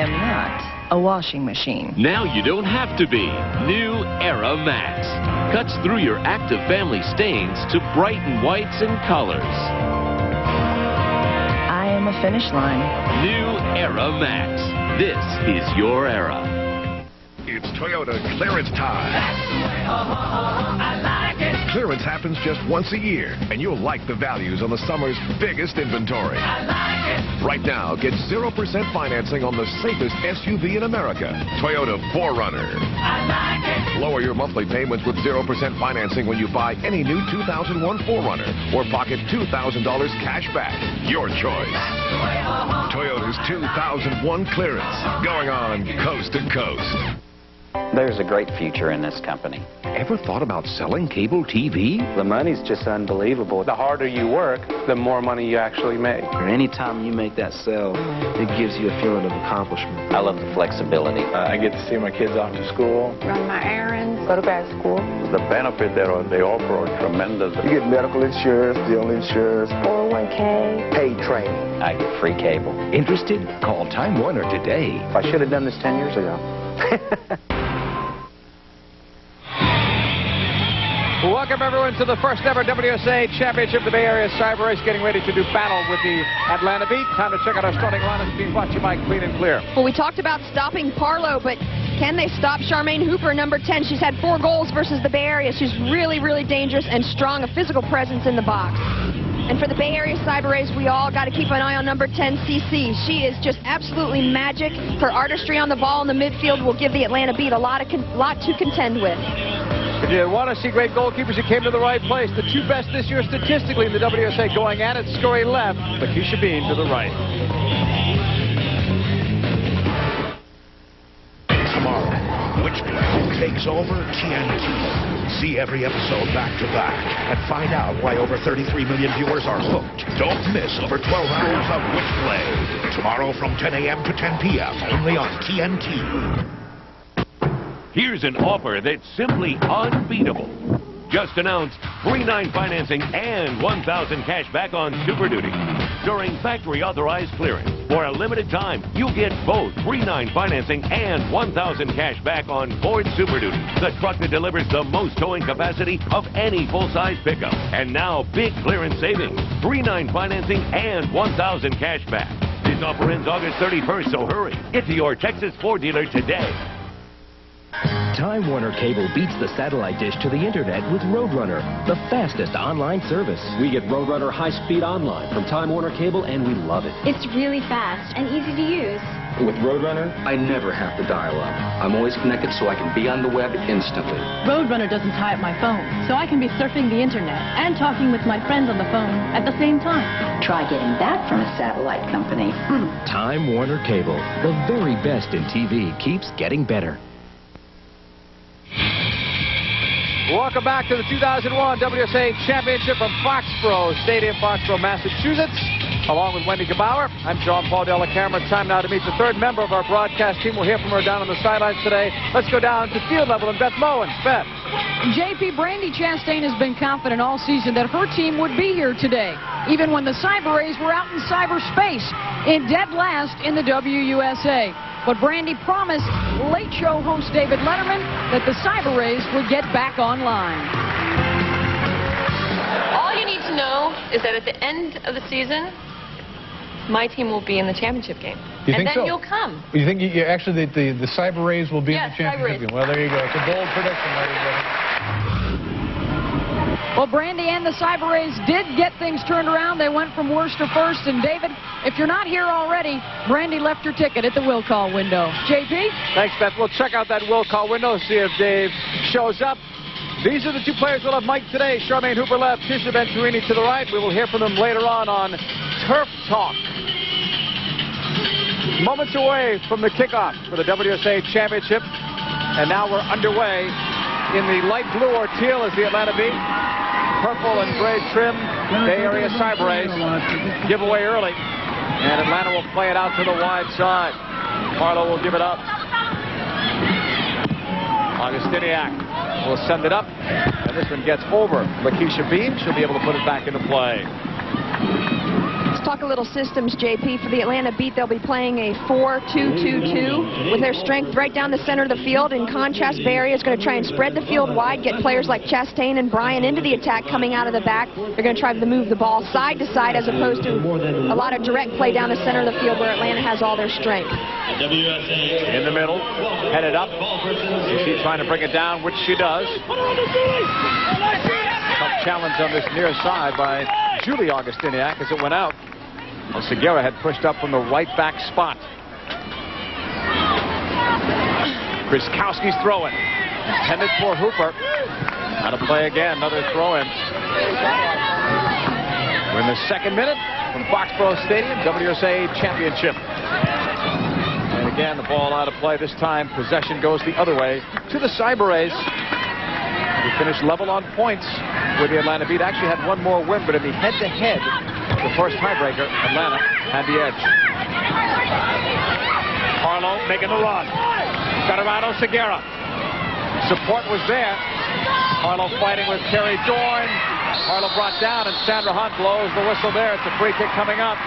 am not a washing machine. Now you don't have to be. New Era Max cuts through your active family stains to brighten whites and colors. I am a finish line. New Era Max. This is your era. It's Toyota clearance time. I like it. Clearance happens just once a year, and you'll like the values on the summer's biggest inventory. I like it. Right now, get 0% financing on the safest SUV in America, Toyota 4Runner. I like it. Lower your monthly payments with 0% financing when you buy any new 2001 4Runner or pocket $2,000 cash back. Your choice. Toyota's 2001 clearance, going on coast to coast. There's a great future in this company. Ever thought about selling cable TV? The money's just unbelievable. The harder you work, the more money you actually make. Anytime you make that sale, it gives you a feeling of accomplishment. I love the flexibility. I get to see my kids off to school. Run my errands. Go to grad school. The benefit that they offer are tremendous. You get medical insurance, dental insurance, 401k. paid training. I get free cable. Interested? Call Time Warner today. If I should have done this 10 years ago. Welcome, everyone, to the first ever WSA Championship. The Bay Area Cyber Race getting ready to do battle with the Atlanta Beat. Time to check out our starting lineup. Being brought to you by Clean and Clear. Well, we talked about stopping Parlow, but can they stop Charmaine Hooper, number 10? She's had 4 goals versus the Bay Area. She's really, really dangerous and strong, a physical presence in the box. And for the Bay Area Cyber Race, we all got to keep an eye on number 10, CC. She is just absolutely magic. Her artistry on the ball in the midfield will give the Atlanta Beat a lot to contend with. If you want to see great goalkeepers, you came to the right place. The 2 best this year statistically in the WSA going at it. Scurry left, Lakeisha Bean to the right. Tomorrow, which planet takes over TNT? See every episode back-to-back and find out why over 33 million viewers are hooked. Don't miss over 12 hours of Witchblade. Tomorrow from 10 a.m. to 10 p.m. only on TNT. Here's an offer that's simply unbeatable. Just announced free 9 financing and $1,000 cash back on Super Duty. During factory authorized clearance, for a limited time, you get both free 9 financing and $1,000 cash back on Ford Super Duty, the truck that delivers the most towing capacity of any full-size pickup. And now, big clearance savings, free 9 financing and $1,000 cash back. This offer ends August 31st, so hurry. Get to your Texas Ford dealer today. Time Warner Cable beats the satellite dish to the internet with Roadrunner, the fastest online service. We get Roadrunner high-speed online from Time Warner Cable, and we love it. It's really fast and easy to use. With Roadrunner, I never have to dial up. I'm always connected so I can be on the web instantly. Roadrunner doesn't tie up my phone, so I can be surfing the internet and talking with my friends on the phone at the same time. Try getting that from a satellite company. Time Warner Cable, the very best in TV, keeps getting better. Welcome back to the 2001 WSA Championship from Foxborough Stadium, Foxborough, Massachusetts. Along with Wendy Gebauer, I'm John Paul Della Camera. Time now to meet the 3rd member of our broadcast team. We'll hear from her down on the sidelines today. Let's go down to field level and Beth Moen. Beth. JP, Brandy Chastain has been confident all season that her team would be here today, even when the Cyber Rays were out in cyberspace in dead last in the WUSA. But Brandy promised Late Show host David Letterman that the Cyber Rays would get back online. All you need to know is that at the end of the season, my team will be in the championship game. And then you'll come. You think actually the Cyber Rays will be in the championship game? Well, there you go. It's a bold prediction, ladies and gentlemen. Well, Brandy and the Cyber Rays did get things turned around. They went from worst to first. And, David, if you're not here already, Brandy left her ticket at the will call window. JP? Thanks, Beth. We'll check out that will call window, see if Dave shows up. These are the 2 players we'll have Mike today. Charmaine Hooper left, Tisha Venturini to the right. We will hear from them later on Turf Talk. Moments away from the kickoff for the WSA Championship. And now we're underway in the light blue or teal as the Atlanta Beat. Purple and gray trim, Bay Area Cyber Rays. Give away early. And Atlanta will play it out to the wide side. Carlo will give it up. Augustiniak will send it up. And this one gets over Lakeisha Bean. She'll be able to put it back into play. Talk a little systems, JP. For the Atlanta Beat, they'll be playing a 4-2-2-2 with their strength right down the center of the field. In contrast, Bay Area is going to try and spread the field wide, get players like Chastain and Bryan into the attack coming out of the back. They're going to try to move the ball side to side as opposed to a lot of direct play down the center of the field where Atlanta has all their strength. In the middle, headed up. She's trying to bring it down, which she does. Tough challenge on this near side by Julie Augustiniak as it went out. Well, Segura had pushed up from the right back spot. Kriskowski's throwing. Intended for Hooper. How to play again. Another throw in. We're in the second minute from Foxborough Stadium, WUSA Championship. And again, the ball out of play. This time, possession goes the other way to the Cyber-Rays. We finished level on points with the Atlanta Beat. Actually had one more win, but in the head-to-head, the first tiebreaker, Atlanta had the edge. Harlow making the run. Got around Segura. Support was there. Harlow fighting with Terry Dorn. Harlow brought down, and Sandra Hunt blows the whistle there. It's a free kick coming up.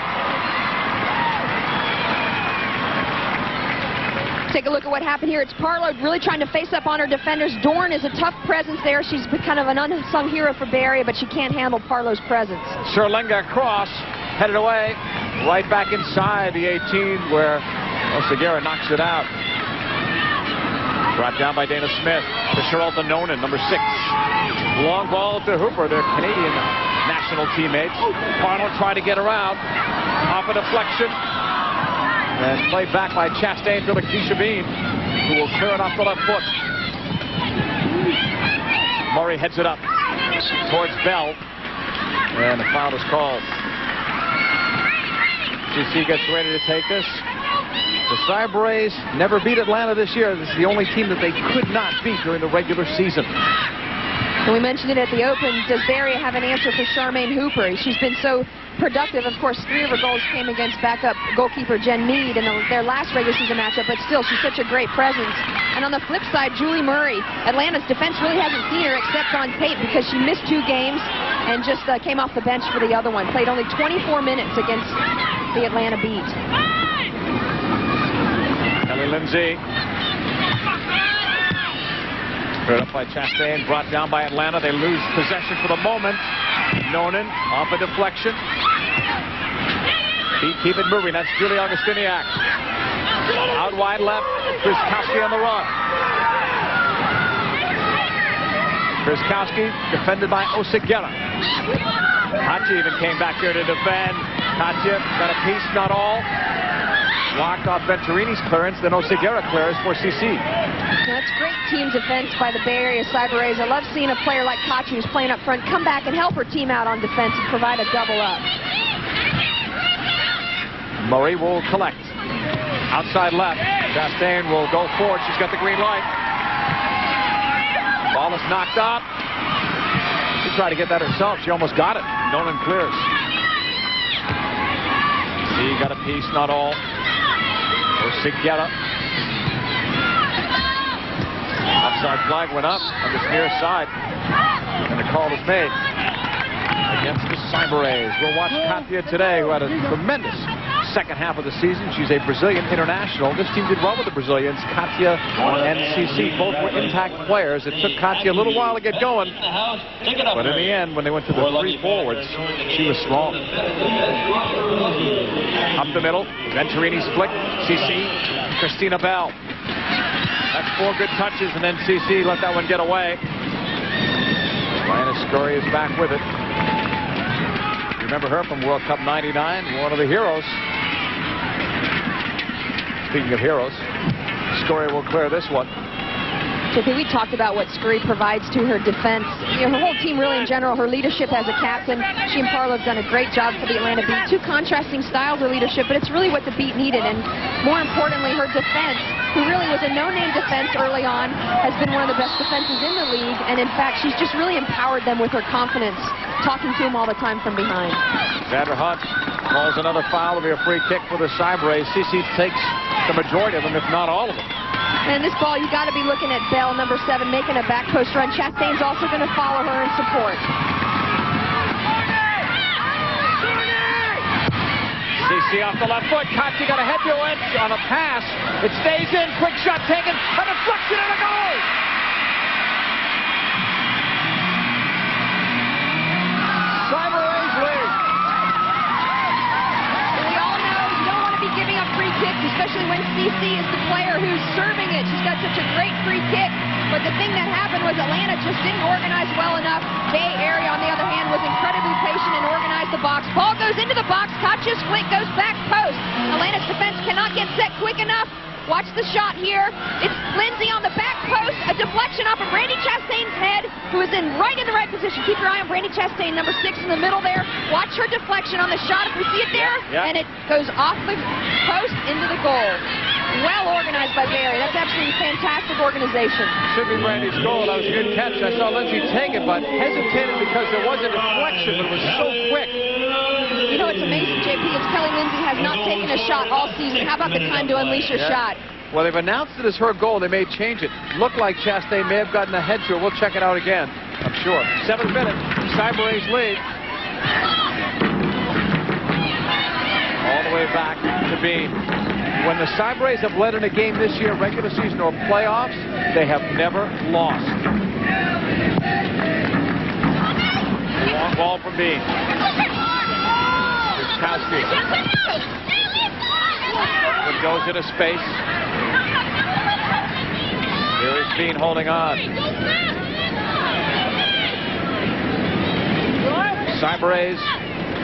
Take a look at what happened here. It's Parlow really trying to face up on her defenders. Dorn is a tough presence there. She's kind of an unsung hero for Bay Area, but she can't handle Parlow's presence. Serlenga cross, headed away, right back inside the 18 where Segura knocks it out. Brought down by Dana Smith to Charlotte Nonen, number 6. Long ball to Hooper, their Canadian national teammates. Parlow tried to get around. Off a deflection. And played back by Chastain to Lakeisha Bean, who will clear it off the left foot. Murray heads it up towards Bell. And the foul is called. GC gets ready to take this. The Cyber-Rays never beat Atlanta this year. This is the only team that they could not beat during the regular season. And we mentioned it at the Open. Does Bay Area have an answer for Charmaine Hooper? She's been so productive. Of course, 3 of her goals came against backup goalkeeper Jen Mead in their last regular season matchup, but still, she's such a great presence. And on the flip side, Julie Murray. Atlanta's defense really hasn't seen her except on tape because she missed 2 games and just came off the bench for the other one. Played only 24 minutes against the Atlanta Beat. Kelly Lindsay. Put up by Chastain, brought down by Atlanta. They lose possession for the moment. Nonen off a deflection. Keep it moving. That's Julie Augustiniak. Out wide left. Kriskowski on the run. Kriskowski defended by Segura. Katya even came back here to defend. Katya got a piece, not all. Blocked off Venturini's clearance, then Segura clears for CC. That's great team defense by the Bay Area Cyber-Rays. I love seeing a player like Katya, who's playing up front, come back and help her team out on defense and provide a double up. Murray will collect. Outside left. Chastain will go forward. She's got the green light. Ball is knocked up. She tried to get that herself. She almost got it. Nolan clears. He got a piece, not all. Segura. Offside flag went up on this near side. And the call is made against the Cyber-Rays. We'll watch Katya today, who had a tremendous second half of the season. She's a Brazilian international. This team did well with the Brazilians. Katya and CC both were impact players. It took Katya a little while to get going. But in the end, when they went to the 3 forwards, she was strong. Up the middle, Venturini's flick. CC, Christina Bell. That's 4 good touches, and then CC let that one get away. Diana Scurry is back with it. Remember her from World Cup '99, one of the heroes. Speaking of heroes, Scurry will clear this one. JP, we talked about what Scurry provides to her defense. You know, her whole team really in general, her leadership as a captain. She and Parlow have done a great job for the Atlanta Beat. 2 contrasting styles of leadership, but it's really what the Beat needed. And more importantly, her defense, who really was a no-name defense early on, has been one of the best defenses in the league. And in fact, she's just really empowered them with her confidence, talking to them all the time from behind. Sandra Hunt calls another foul. It'll be a free kick for the Cyber-Rays. CC takes the majority of them, if not all of them. And this ball, you got to be looking at Bell, number 7, making a back post run. Chastain's also going to follow her in support. Lindsay off the left foot. Katya got a head to it on a pass. It stays in. Quick shot taken. A deflection and a goal. Cyber A's lead. We all know you don't want to be giving up free kicks, especially when CC is the player who's serving it. She's got such a great free kick. But the thing that happened was Atlanta just didn't organize well enough. Bay Area, on the other hand, was incredibly patient and organized the box. Ball goes into the box. Katya's flick goes back post. Atlanta's defense cannot get set quick enough. Watch the shot here. It's Lindsay on the back post. A deflection off of Brandy Chastain's head, who is right in the right position. Keep your eye on Brandy Chastain, number 6 in the middle there. Watch her deflection on the shot if we see it there. And it goes off the post into the goal. Well organized by Barry. That's absolutely fantastic organization. Should be Brandy's goal. That was a good catch. I saw Lindsay take it, but hesitated because there was a deflection, but it was so quick. You know, it's amazing, JP. It's Kelly Lindsay has not taken a shot all season. How about the time to unleash her shot? Well, they've announced it as her goal. They may change it. Looked like Chastain may have gotten a head to it. We'll check it out again, I'm sure. 7th minute. Cyber A's lead. All the way back to Bean. When the Cyber A's have led in a game this year, regular season or playoffs, they have never lost. Long ball from Bean. Kowski. It goes into space. Here is Bean holding on. Cyber A's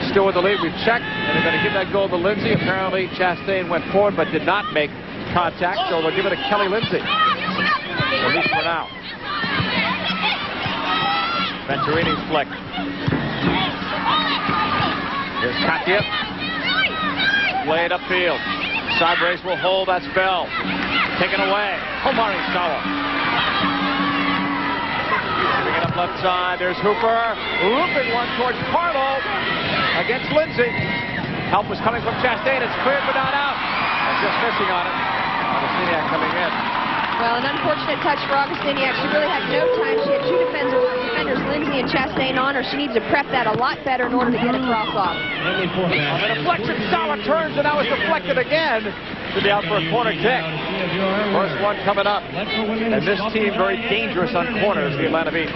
still with the lead. We've checked, and they're going to give that goal to Lindsay. Apparently, Chastain went forward but did not make contact, so they'll give it to Kelly Lindsay. At least for now. Venturini's flick. Here's Katya. Laid upfield. Cyber A's will hold. That's Bell. Taken away. Homari Sawa. Bring it up left side. There's Hooper. Looping one towards Parlow. Against Lindsay. Help was coming from Chastain. It's cleared but not out. And just missing on it. Augustiniak coming in. Well, an unfortunate touch for Augustiniak. She really had no time. She had 2 defenders, Lindsay and Chastain, on her. She needs to prep that a lot better in order to get a cross off. On the deflection, Sawa turns, and now it's deflected again. To be out for a corner kick. First one coming up. And this team very dangerous on corners, the Atlanta Beat.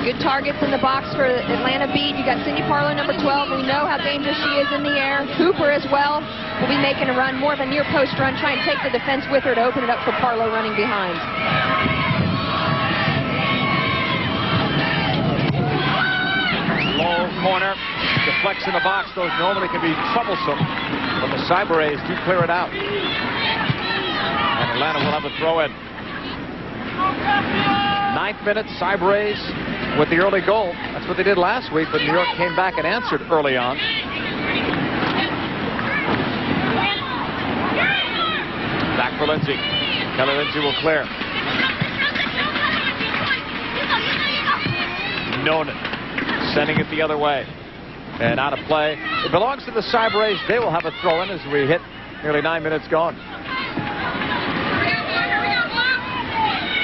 Good targets in the box for Atlanta Beat. You got Cindy Parlow, number 12. We know how dangerous she is in the air. Hooper as well will be making a run, more of a near post run, try and take the defense with her to open it up for Parlow running behind. Low corner, deflects in the box. Those normally can be troublesome, but the Cyber A's do clear it out. And Atlanta will have a throw in. 9th minute, Cyber A's with the early goal. That's what they did last week, but New York came back and answered early on. Back for Lindsay. Kelly Lindsay will clear. Nolan sending it the other way. And out of play. It belongs to the Cyber A's. They will have a throw in as we hit nearly 9 minutes gone.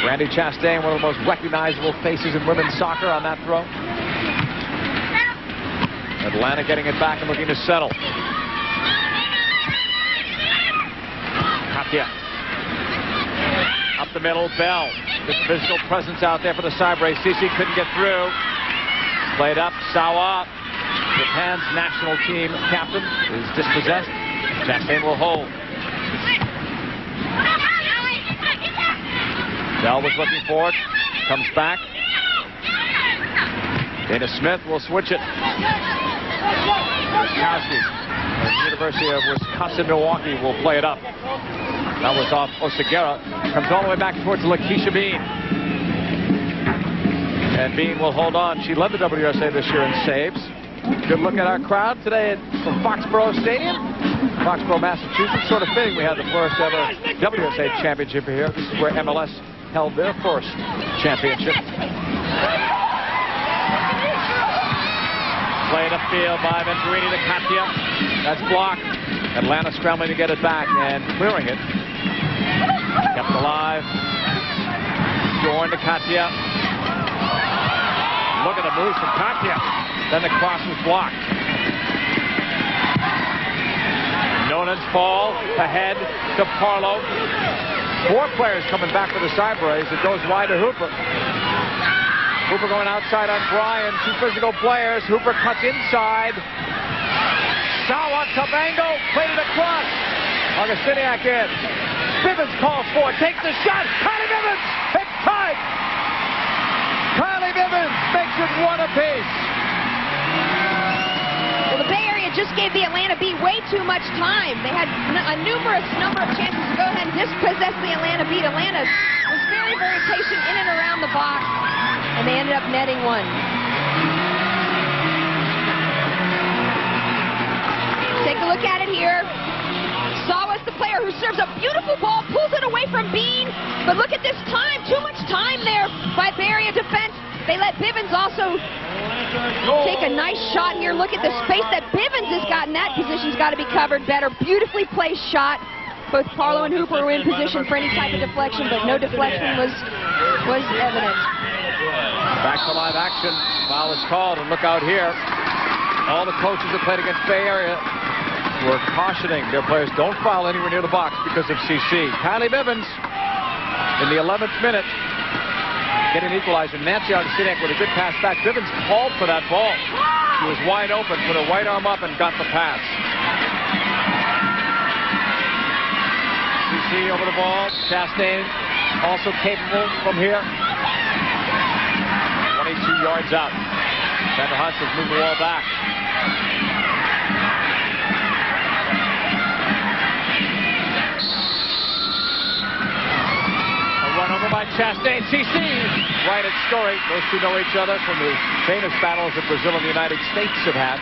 Brandy Chastain, one of the most recognizable faces in women's soccer on that throw. Atlanta getting it back and looking to settle. Katya. Up the middle, Bell. Good physical presence out there for the Cyber A's. Cici couldn't get through. Played up, Sawa. Japan's national team captain is dispossessed. Chastain will hold. Bell was looking for it. Comes back. Dana Smith will switch it. Kowski. The University of Wisconsin-Milwaukee will play it up. That was off Osagera. Comes all the way back towards Lakeisha Bean. And Bean will hold on. She led the WUSA this year in saves. Good look at our crowd today from Foxborough Stadium. Foxborough, Massachusetts. Sort of fitting we had the first ever WUSA championship here. This is where MLS held their first championship. Played upfield by Venturini to Katya. That's blocked. Atlanta scrambling to get it back and clearing it. Kept alive. Dorn to Katya. Look at the moves from Katya. Then the cross was blocked. Nonan's ball ahead to Parlow. 4 players coming back for the Cyber A's. It goes wide to Hooper. Hooper going outside on Bryan. 2 physical players. Hooper cuts inside. Sawa Tabango played it across. Augustiniak in. Bivens calls for it. Takes the shot. Kylie Bivens. It's tied. Kylie Bivens makes it 1 apiece. Well, the Bay Area just gave the Atlanta Bee way too much time. They had a numerous number of chances to go ahead and dispossess the Atlanta Bee. Atlanta was very, very patient in and around the box, and they ended up netting 1. Take a look at it here. Sawa's the player who serves a beautiful ball, pulls it away from Bean, but look at this time. Too much time there by Bay Area defense. They let Bivens also take a nice shot here. Look at the space that Bivens has gotten. That position's got to be covered better. Beautifully placed shot. Both Parlow and Hooper were in position for any type of deflection, but no deflection was evident. Back to live action. Foul is called, and look out here. All the coaches that played against Bay Area were cautioning their players, don't foul anywhere near the box because of CC. Kylie Bivens in the 11th minute. Get an equalizer. Nancy Augustiniak with a good pass back. Bivens called for that ball. She was wide open, put her right arm up and got the pass. CC over the ball. Chastain also capable from here. 22 yards out. Sandra Huss has moved the wall back. Run over by Chastain. CC right at Story. Those two know each other from the famous battles that Brazil and the United States have had.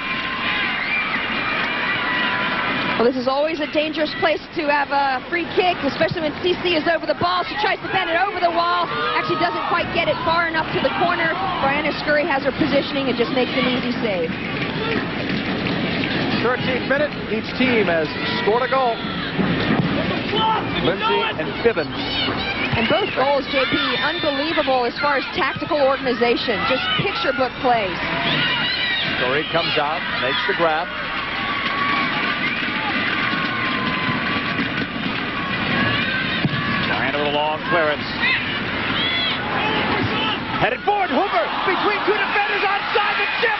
Well, this is always a dangerous place to have a free kick, especially when CC is over the ball. She tries to bend it over the wall. Actually doesn't quite get it far enough to the corner. Brianna Scurry has her positioning and just makes an easy save. 13th minute. Each team has scored a goal. Lindsay and Bivens. And both goals, JP, unbelievable as far as tactical organization. Just picture book plays. Story comes out, makes the grab. Bryant with a long clearance. Headed forward, Hooper between 2 defenders outside the chip.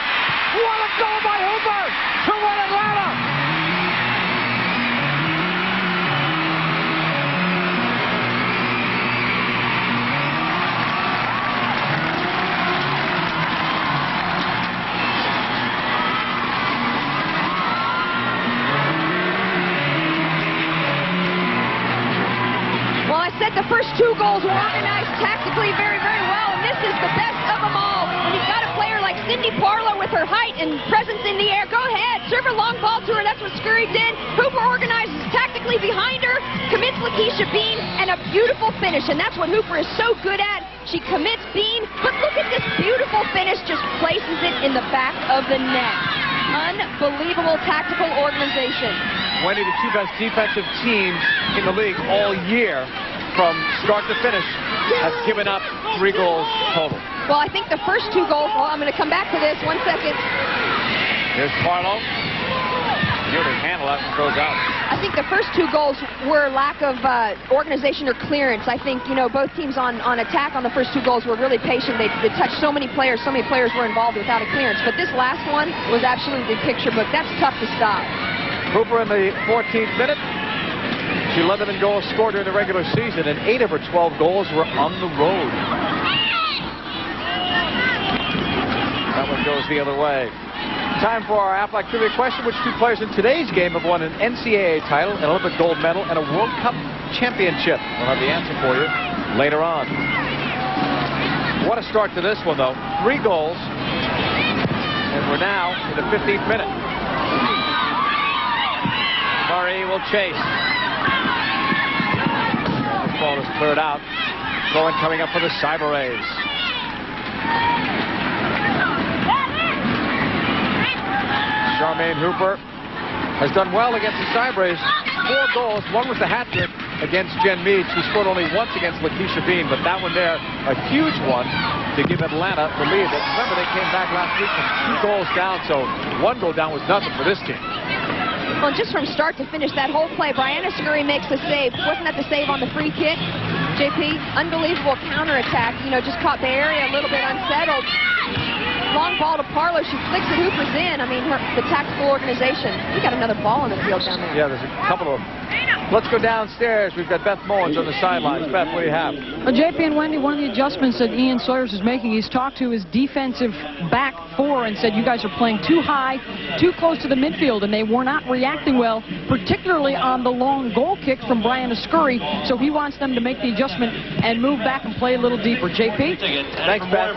What a goal by Hooper to 1 Atlanta. The first 2 goals were organized tactically very, very well, and this is the best of them all. When you've got a player like Cindy Parlow with her height and presence in the air, go ahead, serve a long ball to her. That's what Scurry did. Hooper organizes tactically behind her, commits Lakeisha Bean, and a beautiful finish, and that's what Hooper is so good at. She commits Bean, but look at this beautiful finish, just places it in the back of the net. Unbelievable tactical organization. 20 the 2 best defensive teams in the league all year. From start to finish, have given up 3 goals total. Well, I think the first 2 goals, well, I'm going to come back to this. 1 second. Here's Parlow. Really handle that and goes out. I think the first 2 goals were lack of organization or clearance. I think, you know, both teams on attack on the first 2 goals were really patient. They touched so many players were involved without a clearance. But this last one was absolutely picture book. That's tough to stop. Hooper in the 14th minute. She led them in goals scored during the regular season, and 8 of her 12 goals were on the road. That one goes the other way. Time for our Aflac Trivia question. Which 2 players in today's game have won an NCAA title, an Olympic gold medal, and a World Cup championship? We'll have the answer for you later on. What a start to this one, though. 3 goals, and we're now in the 15th minute. Murray will chase. The ball is cleared out. Throw-in coming up for the Cyber A's. Charmaine Hooper has done well against the Cyber A's. 4 goals. 1 was the hat trick. against Jen Mead. She scored only once against Lakeisha Bean, but that one there, a huge one to give Atlanta the lead. But remember, they came back last week from 2 goals down, so 1 goal down was nothing for this team. Well, just from start to finish, that whole play, Brianna Scurry makes the save. Wasn't that the save on the free kick? JP, unbelievable counterattack. You know, just caught the area a little bit unsettled. Long ball to Parlow. She flicks it. Hooper's in. I mean, the tactical organization. We got another ball on the field down there. Yeah, there's a couple of them. Let's go downstairs. We've got Beth Mullins on the sidelines. Beth, what do you have? Well, JP and Wendy, one of the adjustments that Ian Sawyers is making, he's talked to his defensive back 4 and said, you guys are playing too high, too close to the midfield, and they were not reacting well, particularly on the long goal kick from Brianna Scurry. So he wants them to make the adjustment and move back and play a little deeper. JP? Thanks, Beth.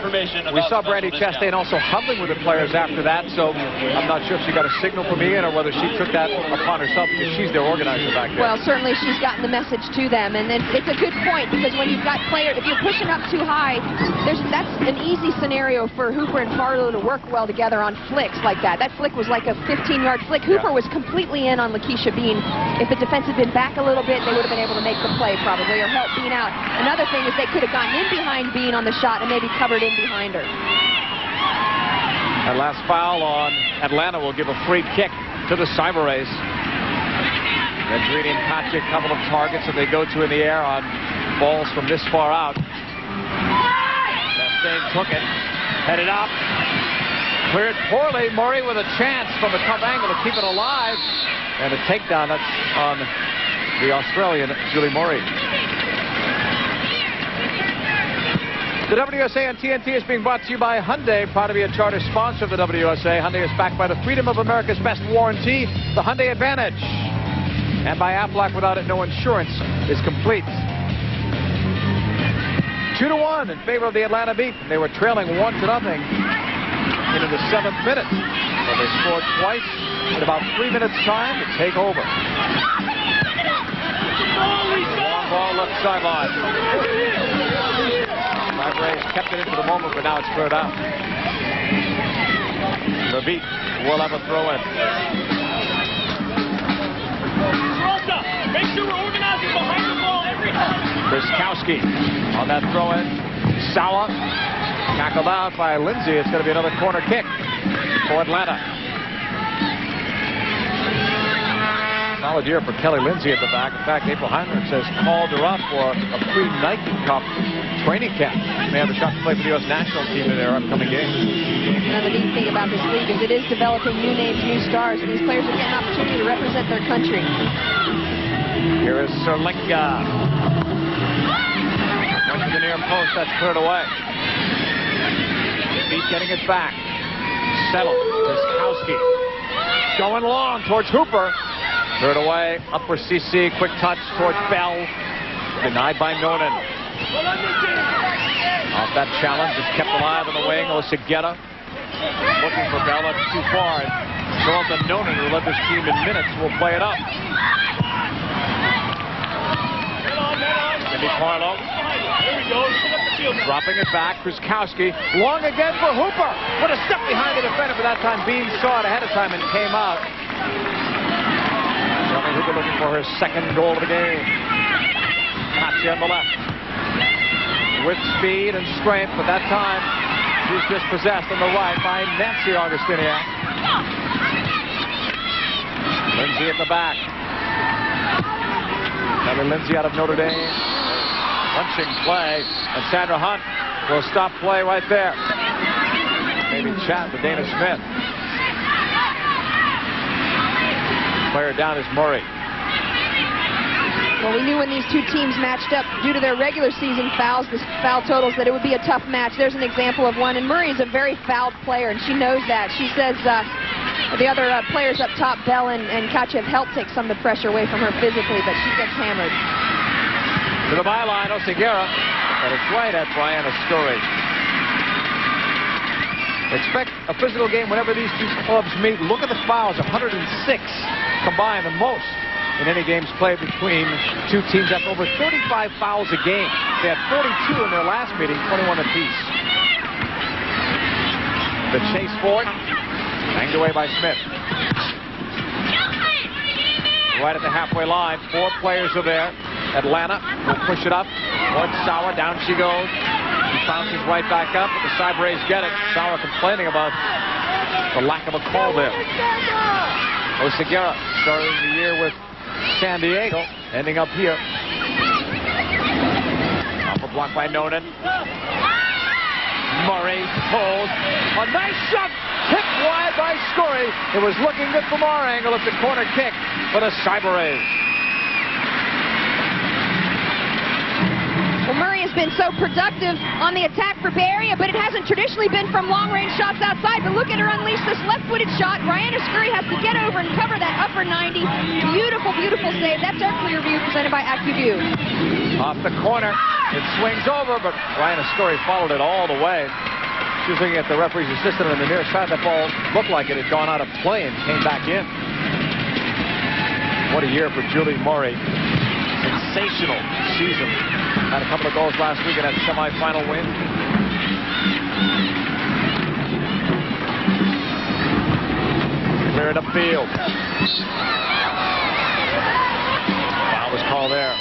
We saw Brandy Chastain also huddling with the players after that, so I'm not sure if she got a signal from Ian or whether she took that upon herself because she's their organizer back there. Well, certainly she's gotten the message to them, and it's a good point because when you've got players, if you're pushing up too high, that's an easy scenario for Hooper and Parlow to work well together on flicks like that. That flick was like a 15-yard flick. Hooper was completely in on Lakeisha Bean. If the defense had been back a little bit, they would have been able to make the play probably or help Bean out. Another thing is they could have gotten in behind Bean on the shot and maybe covered in behind her. That last foul on Atlanta will give a free kick to the Cyber Rays. Andrini and Katya, a couple of targets that they go to in the air on balls from this far out. Chastain took it, headed up, cleared poorly. Murray with a chance from a tough angle to keep it alive. And a takedown, that's on the Australian, Julie Murray. The WUSA on TNT is being brought to you by Hyundai, proud to be a charter sponsor of the WUSA. Hyundai is backed by the freedom of America's best warranty, the Hyundai Advantage. And by Aflac, without it, no insurance is complete. 2-1 in favor of the Atlanta Beat. They were trailing 1-0 into the 7th minute. So they scored twice in about 3 minutes' time to take over. Long ball left sideline. Rays kept it into the moment, but now it's cleared out. The Beat will have a throw in. Make sure we're organizing behind the ball every time. Kriskowski on that throw-in. Sawa tackled out by Lindsay. It's going to be another corner kick for Atlanta. Solid year for Kelly Lindsay at the back. In fact, April Heinrich has called her up for a pre-Nike Cup training camp. They have a shot to play for the U.S. national team in their upcoming games. Another neat thing about this league is it is developing new names, new stars, and these players are getting an opportunity to represent their country. Here is Serlenka. Went to the near post. That's cleared away. Beat getting it back. Settled. Kriskowski. Going long towards Hooper. Cleared away. Up for CC. Quick touch towards Bell. Denied by Noonan. Off that challenge. It's kept alive on the wing. Osigeta looking for Bell. That's too far. Charlton Noonan, who led this team in minutes, will play it up. Cindy Parlow. Dropping it back. Kriskowski. Long again for Hooper. What a step behind the defender, but that time Bean saw it ahead of time and came out. Shelly Hooper looking for her 2nd goal of the game. Katya on the left. With speed and strength, but that time she's dispossessed on the right by Nancy Augustiniak. Lindsay at the back. Kelly Lindsay out of Notre Dame. Punching play, and Sandra Hunt will stop play right there. Maybe chat with Dana Smith. Player down is Murray. Well, we knew when these two teams matched up due to their regular season fouls, the foul totals, that it would be a tough match. There's an example of one, and Murray is a very fouled player, and she knows that. She says the other players up top, Bell and Katya, have helped take some of the pressure away from her physically, but she gets hammered. To the byline, Osigera, but it's right at Brianna Scurry. Expect a physical game whenever these two clubs meet. Look at the fouls, 106 combined, the most in any games played between two teams. That's over 35 fouls a game. They had 42 in their last meeting, 21 apiece. The chase for it, banged away by Smith. Right at the halfway line, 4 players are there. Atlanta will push it up. Towards Sauer. Down she goes. She bounces right back up, but the Cyber Rays get it. Sauer complaining about the lack of a call there. Oseguera starting the year with San Diego, ending up here. Off a block by Nonan. Murray pulls. A nice shot. Kicked wide by Scurry. It was looking good from our angle. It's a corner kick for the Cyber Rays. Well, Murray has been so productive on the attack for Bay Area, but it hasn't traditionally been from long-range shots outside. But look at her unleash this left-footed shot. Brianna Scurry has to get over and cover that upper 90. Beautiful, beautiful save. That's our clear view presented by AccuView. Off the corner. It swings over, but Brianna Scurry followed it all the way. She was looking at the referee's assistant on the near side. That ball looked like it had gone out of play and came back in. What a year for Julie Murray. Sensational season. Had a couple of goals last week in that semifinal win. Clear it upfield. Foul was called there.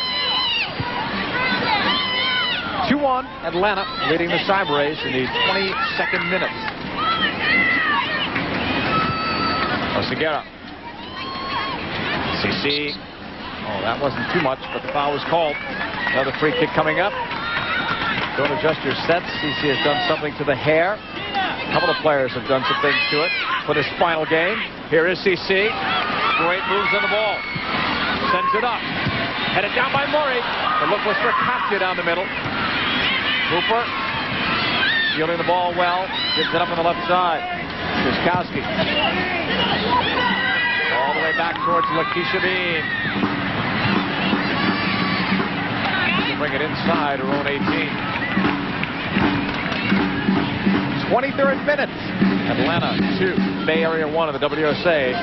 2-1, Atlanta leading the Cyber Rays in the 22nd minute. Oseguera. CC. Oh, that wasn't too much, but the foul was called. Another free kick coming up. Don't adjust your sets. CC has done something to the hair. A couple of players have done some things to it for this final game. Here is CC. Great moves on the ball. Sends it up. Headed down by Murray. The look was for Katya down the middle. Cooper shielding the ball well. Gives it up on the left side. Krzyzkowski. All the way back towards Lakeisha Bean. Bring it inside her own 18. 23rd minute. Atlanta 2, Bay Area 1 of the WUSA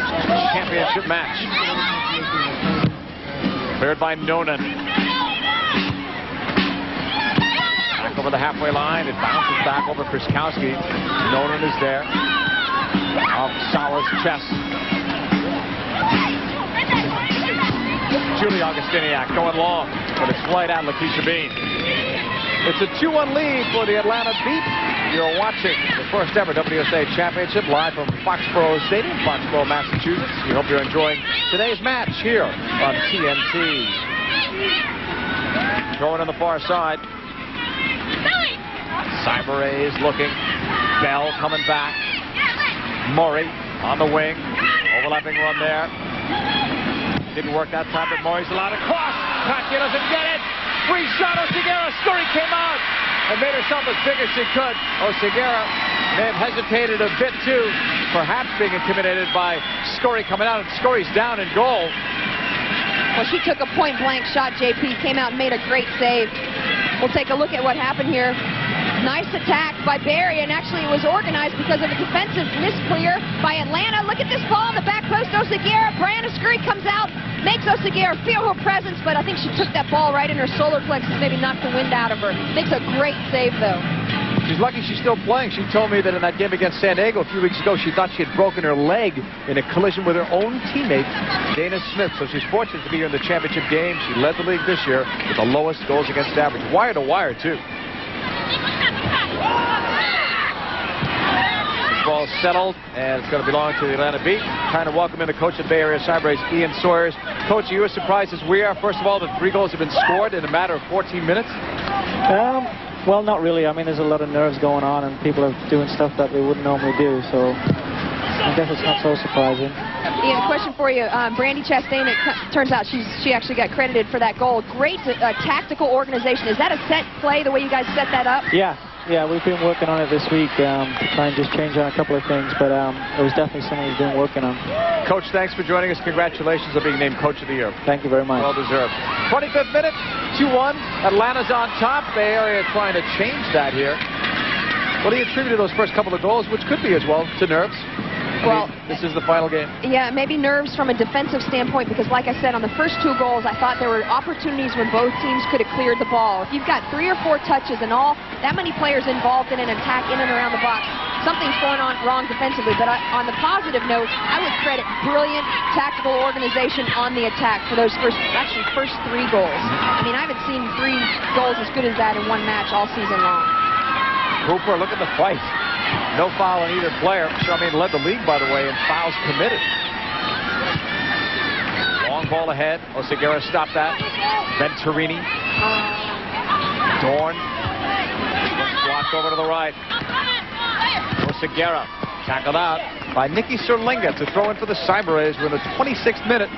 championship match. Cleared by Nonan. Back over the halfway line. It bounces back over Krzyzkowski. Nonan is there. Off Sauer's chest. Julie Augustiniak going long, but it's right at Lakeisha Bean. It's a 2-1 lead for the Atlanta Beat. You're watching the first ever WUSA Championship live from Foxborough Stadium, Foxborough, Massachusetts. We hope you're enjoying today's match here on TNT. Throwing on the far side. Cyber Rays looking. Bell coming back. Murray on the wing. Overlapping run there. Didn't work that time, but Murray's allowed to cross. Katya doesn't get it. Free shot. Oseguera. Scurry came out and made herself as big as she could. Oseguera may have hesitated a bit too, perhaps being intimidated by Scurry coming out, and Scurry's down in goal. Well, she took a point-blank shot, JP, came out and made a great save. We'll take a look at what happened here. Nice attack by Barry, and actually it was organized because of a defensive misclear by Atlanta. Look at this ball in the back post. Oseguera. Brianna Scurry comes out, makes Oseguera feel her presence, but I think she took that ball right in her solar plexus, maybe knocked the wind out of her. Makes a great save, though. She's lucky she's still playing. She told me that in that game against San Diego a few weeks ago, she thought she had broken her leg in a collision with her own teammate, Dana Smith. So she's fortunate to be here in the championship game. She led the league this year with the lowest goals against average. Wire to wire, too. This ball's settled, and it's going to belong to the Atlanta Beat. Trying to welcome in the coach of Bay Area Cyber Rays, Ian Sawyers. Coach, are you as surprised as we are? First of all, the 3 goals have been scored in a matter of 14 minutes? Well, not really. I mean, there's a lot of nerves going on, and people are doing stuff that they wouldn't normally do, so I guess it's not so surprising. Ian, a question for you. Brandi Chastain, it turns out she actually got credited for that goal. Great tactical organization. Is that a set play, the way you guys set that up? Yeah, we've been working on it this week to try and just change on a couple of things, but it was definitely something we've been working on. Coach, thanks for joining us. Congratulations on being named Coach of the Year. Thank you very much. Well deserved. 25th minute, 2-1. Atlanta's on top. Bay Area trying to change that here. What do you attribute to those first couple of goals, which could be as well to nerves? Well, this is the final game. Yeah, maybe nerves from a defensive standpoint, because like I said, on the first 2 goals, I thought there were opportunities when both teams could have cleared the ball. If you've got 3 or 4 touches and all that many players involved in an attack in and around the box, something's going on wrong defensively. But on the positive note, I would credit brilliant tactical organization on the attack for those first 3 goals. I mean, I haven't seen 3 goals as good as that in one match all season long. Hooper, look at the fight. No foul on either player. Charmaine led the league, by the way, in fouls committed. Long ball ahead. Oseguera stopped that. Venturini. Dorn. Blocked over to the right. Oseguera tackled out by Nikki Serlinga to throw in for the Cyber-Rays. We're in the 26th minute.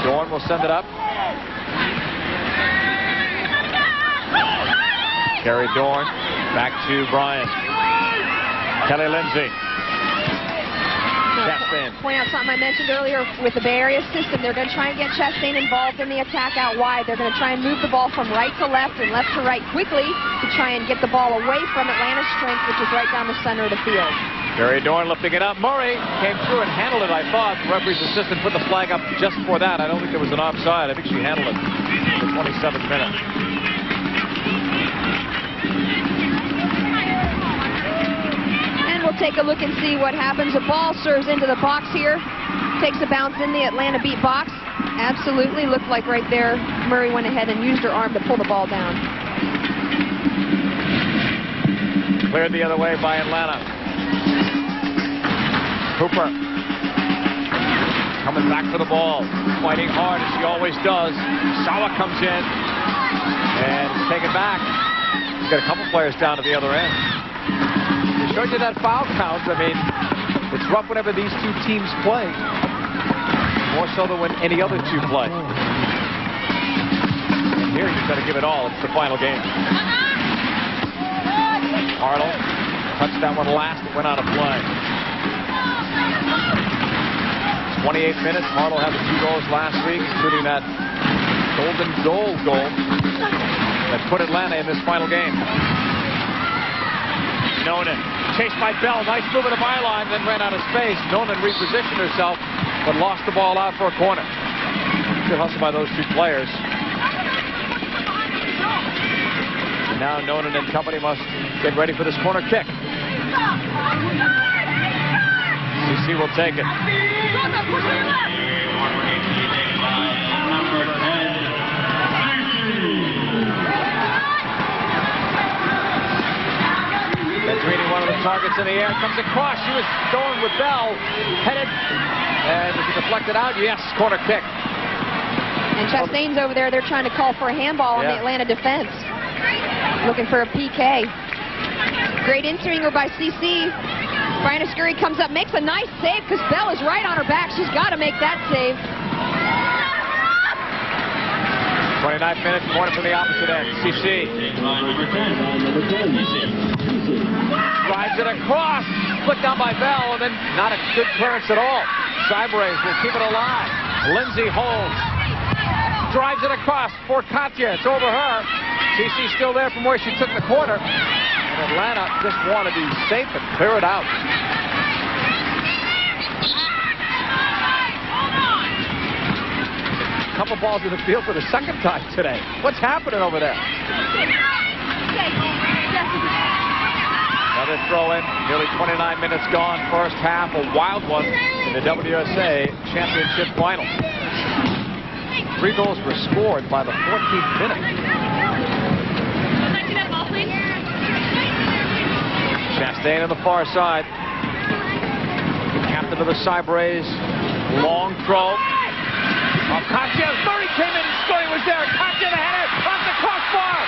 Dorn will send it up. Carrie Dorn back to Bryant. Kelly Lindsay. Chastain. Point out something I mentioned earlier with the Bay Area system. They're going to try and get Chastain involved in the attack out wide. They're going to try and move the ball from right to left and left to right quickly to try and get the ball away from Atlanta's strength, which is right down the center of the field. Carrie Dorn lifting it up. Murray came through and handled it, I thought. The referee's assistant put the flag up just for that. I don't think there was an offside. I think she handled it in the 27th minute. We'll take a look and see what happens. The ball serves into the box here. Takes a bounce in the Atlanta beat box. Absolutely looked like right there Murray went ahead and used her arm to pull the ball down. Cleared the other way by Atlanta. Cooper coming back for the ball. Fighting hard as she always does. Sawa comes in and is taken back. She's got a couple players down to the other end. Showed you that foul count. I mean, it's rough whenever these 2 teams play. More so than when any other 2 play. And here you've got to give it all. It's the final game. Arnold touched that one last. It went out of play. 28 minutes. Arnold had the 2 goals last week, including that golden goal that put Atlanta in this final game. Nonan chased by Bell. Nice move at the byline, then ran out of space. Nonan repositioned herself, but lost the ball out for a corner. Good hustle by those 2 players. And now Nonan and company must get ready for this corner kick. CC will take it. Venturini, one of the targets in the air, comes across. She was going with Bell, headed, and was it deflected out? Yes, corner kick. And Chastain's over there. They're trying to call for a handball on the Atlanta defense. Looking for a PK. Great in-swinger by CC. Brianna Scurry comes up, makes a nice save because Bell is right on her back. She's got to make that save. 29 minutes, corner from the opposite end. CC. Drives it across, flicked down by Bell, and then not a good clearance at all. Cyber-Rays will keep it alive. Lindsay holds, drives it across for Katya. It's over her. CC still there from where she took the corner. And Atlanta just want to be safe and clear it out. A couple balls in the field for the 2nd time today. What's happening over there? Another throw in, nearly 29 minutes gone. First half, a wild one in the WUSA Championship Final. 3 goals were scored by the 14th minute. Chastain on the far side. The captain of the Cyber-Rays. Long throw. Katya, Murray came in, Scurry was there. Katya the header off the crossbar.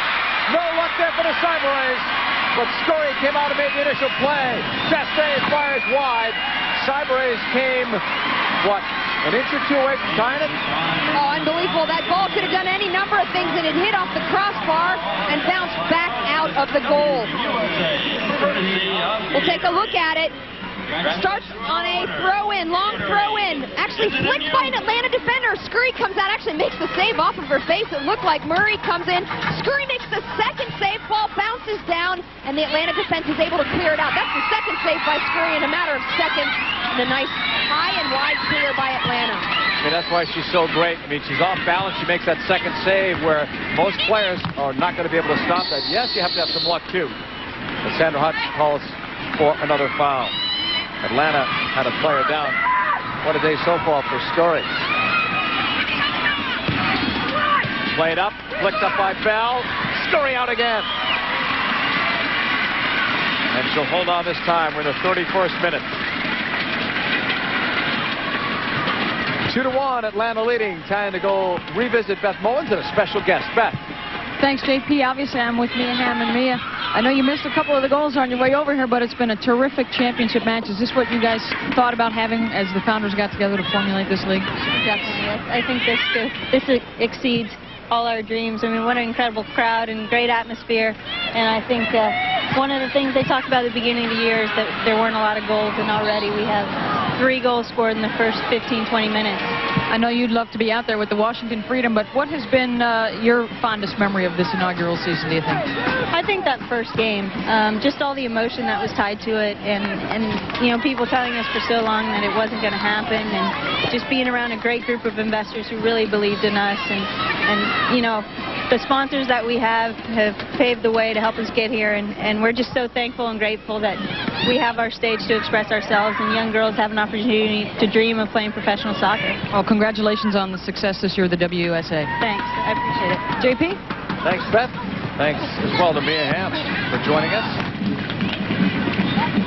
No luck there for the Cyber-Rays. But Scurry came out and made the initial play. Chastain fires wide. Cyber-Rays came, what, an inch or 2 away from tying it? Oh, unbelievable. That ball could have done any number of things, and it hit off the crossbar and bounced back out of the goal. We'll take a look at it. Starts on a throw-in, long throw-in. Actually flicked by an Atlanta defender. Scurry comes out, actually makes the save off of her face. It looked like Murray comes in. Scurry makes the 2nd save. Ball bounces down, and the Atlanta defense is able to clear it out. That's the 2nd save by Scurry in a matter of seconds. And a nice high and wide clear by Atlanta. mean, that's why she's so great. I mean, she's off balance. She makes that second save where most players are not going to be able to stop that. Yes, you have to have some luck, too. But Sandra Hutch calls for another foul. Atlanta had a player down. What a day so far for Scurry. Played up, flicked up by Bell. Scurry out again. And she'll hold on this time. We're in the 31st minute. 2-1, Atlanta leading. Time to go revisit Beth Mullins and a special guest. Beth. Thanks, JP. Obviously, I'm with Mia Hamm. And Mia, I know you missed a couple of the goals on your way over here, but it's been a terrific championship match. Is this what you guys thought about having as the founders got together to formulate this league? Definitely. I think this exceeds all our dreams. I mean, what an incredible crowd and great atmosphere. And I think one of the things they talked about at the beginning of the year is that there weren't a lot of goals, and already we have 3 goals scored in the first 15, 20 minutes. I know you'd love to be out there with the Washington Freedom, but what has been your fondest memory of this inaugural season, do you think? I think that first game, just all the emotion that was tied to it, and you know, people telling us for so long that it wasn't going to happen, and just being around a great group of investors who really believed in us, and you know, the sponsors that we have paved the way to help us get here, and we're just so thankful and grateful that we have our stage to express ourselves, and young girls have an opportunity to dream of playing professional soccer. Well, congratulations on the success this year of the WUSA. Thanks. I appreciate it. JP? Thanks, Beth. Thanks as well to Mia Hamm for joining us.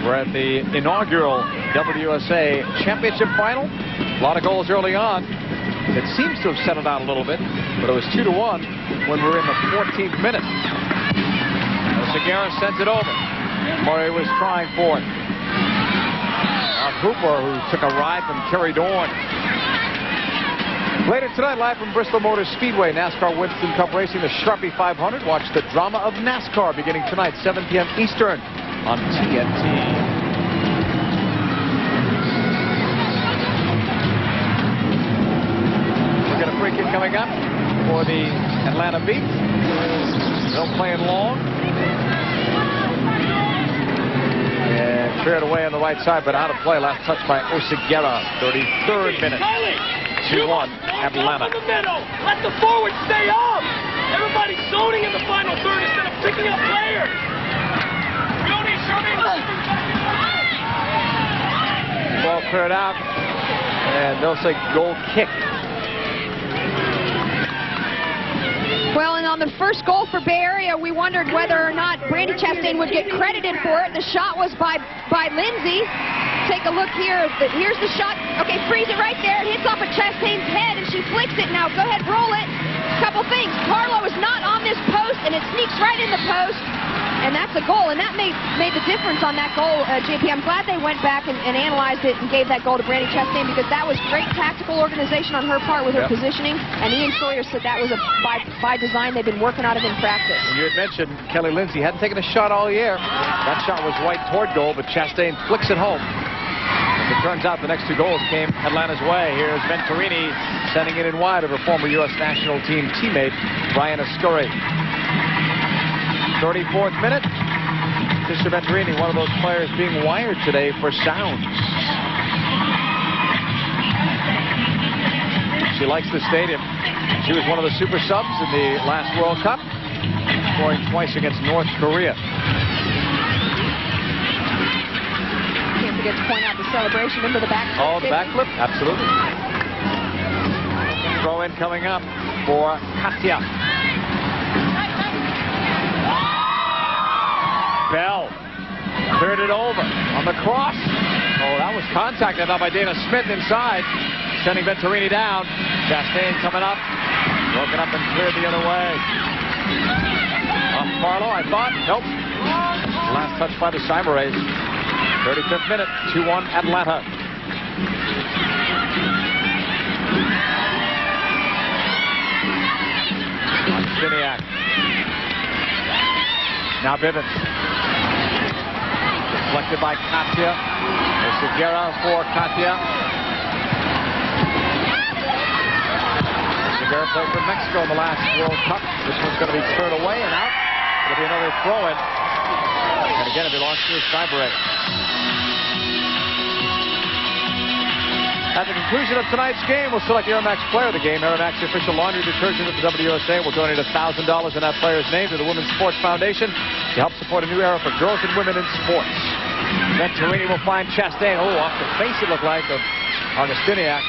We're at the inaugural WUSA Championship Final. A lot of goals early on. It seems to have settled out a little bit, but it was 2-1 when we were in the 14th minute. Segura sends it over. Murray was trying for it. Hooper, who took a ride from Kerry Dorn. Later tonight, live from Bristol Motor Speedway, NASCAR Winston Cup Racing, the Sharpie 500. Watch the drama of NASCAR beginning tonight, 7 p.m. Eastern on TNT. Free kick coming up for the Atlanta Beat. They'll play it long. And cleared away on the right side, but out of play. Last touch by Oseguera, 33rd minute. 2-1, Atlanta. In the middle. Let the forward stay up. Everybody's zoning in the final third instead of picking up players. Ball cleared out, and they'll say goal kick. Well, and on the first goal for Bay Area, we wondered whether or not Brandi Chastain would get credited for it. The shot was by Lindsay. Take a look here. Here's the shot. Okay, freeze it right there. It hits off of Chastain's head, and she flicks it. Now, go ahead, roll it. Couple things. Carlo is not on this post, and it sneaks right in the post. And that's a goal, and that made the difference on that goal, JP. I'm glad they went back and analyzed it and gave that goal to Brandi Chastain, because that was great tactical organization on her part with her positioning. And Ian Sawyer said that was by design. They've been working on it in practice. And you had mentioned Kelly Lindsay hadn't taken a shot all year. That shot was right toward goal, but Chastain flicks it home. As it turns out, the next 2 goals came Atlanta's way. Here's Venturini sending it in wide of her former U.S. national team teammate, Brian Ascuri. 34th minute. Mr. Venturini, one of those players being wired today for sound. She likes the stadium. She was one of the super subs in the last World Cup, scoring twice against North Korea. Can't forget to point out the celebration. Remember the backflip? Oh, the backflip? Absolutely. Throw in coming up for Katya. Bell cleared it over on the cross. Oh, that was contacted now by Dana Smith inside, sending Venturini down. Chastain coming up, broken up and cleared the other way. Carlo, I thought. Nope. Last touch by the Cyberays. 35th minute, 2-1 Atlanta. Stiniak. Now Bivens. Deflected by Katya. Segura for Katya. Segura played for Mexico in the last World Cup. This one's going to be cleared away and out. It'll be another throw-in. And again, it belongs to the Cyberay. At the conclusion of tonight's game, we'll select the Air Max player of the game. Air Max, the official laundry detergent of the WUSA, will donate $1,000 in that player's name to the Women's Sports Foundation to help support a new era for girls and women in sports. Then Torini will find Chastain. Oh, off the face it looked like of Augustiniak.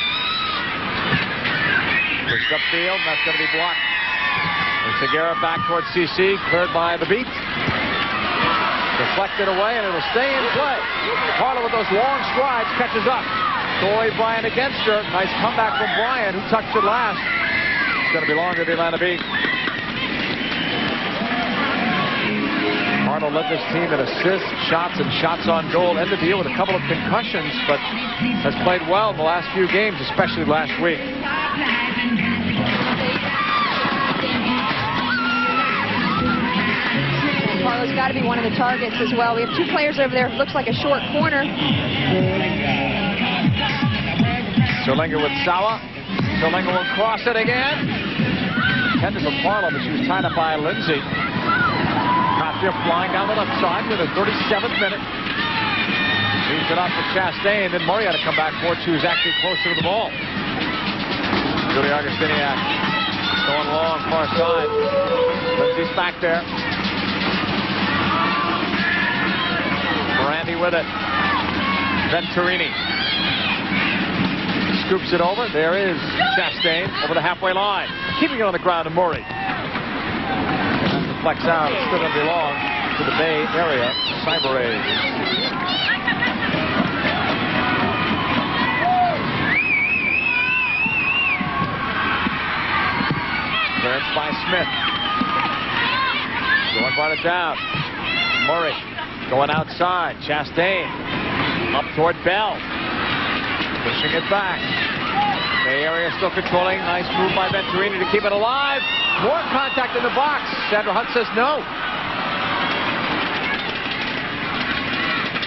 Pushed upfield, and that's going to be blocked. And Segura back towards CC, cleared by the beat. Deflected away, and it'll stay in play. Harlow with those long strides catches up. Corey Bryant against her. Nice comeback from Bryant, who touched it last. It's going to be long to the Atlanta Beat. Arnold led this team in assists, shots, and shots on goal. Ended the year with a couple of concussions, but has played well in the last few games, especially last week. Harlow's got to be one of the targets as well. We have two players over there. It looks like a short corner. Serlinger with Sawa. Serlinger will cross it again. Intended for Harlow, but she was tied up by Lindsay. Katya flying down the left side with a 37th minute. Leaves it off for Chastain. Then Murray had to come back for it. She was actually closer to the ball. Julie Augustiniak going long, far side. Lindsay's back there. Brandy with it. Venturini. Scoops it over. There is Chastain over the halfway line. Keeping it on the ground to Murray. And deflects out. It's still going to belong to the Bay Area Cyber Rays. Clearance by Smith. Going by it down. Murray going outside. Chastain up toward Bell. Pushing it back. Bay Area still controlling. Nice move by Venturini to keep it alive. More contact in the box. Sandra Hunt says no.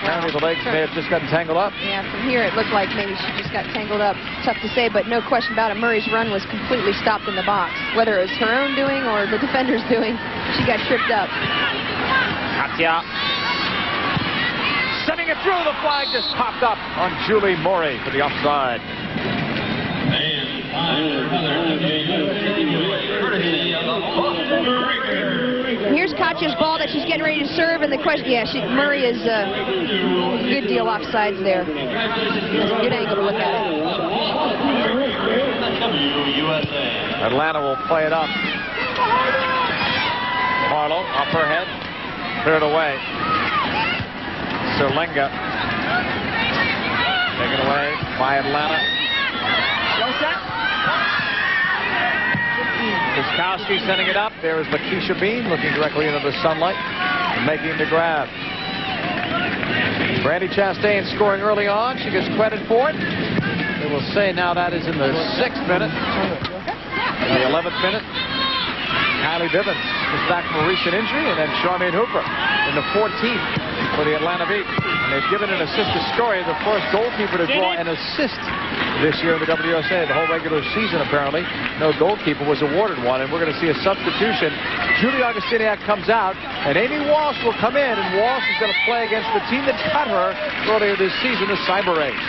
Apparently the legs may have just gotten tangled up. Yeah, from here it looked like maybe she just got tangled up. Tough to say, but no question about it. Murray's run was completely stopped in the box. Whether it was her own doing or the defender's doing, she got tripped up. Katya. Sending it through. The flag just popped up on Julie Murray for the offside. Here's Katya's ball that she's getting ready to serve, and the question, yeah, Murray is a good deal offsides there. That's a good angle to look at it. Atlanta will play it up. Harlow up her head, cleared away. Serlinger taken away by Atlanta. Wiskowski sending it up. There is Lakeisha Bean looking directly into the sunlight and making the grab. Brandy Chastain scoring early on. She gets credit for it. They will say now that is in the 6th minute. In the 11th minute, Kylie Bivens is back from a recent injury, and then Charmaine Hooper in the 14th for the Atlanta Beat. And they've given an assist to Story, the first goalkeeper to draw an assist this year in the WUSA. The whole regular season, apparently, no goalkeeper was awarded one, and we're going to see a substitution. Julie Augustiniak comes out, and Amy Walsh will come in, and Walsh is going to play against the team that cut her earlier this season, the Cyber Rays.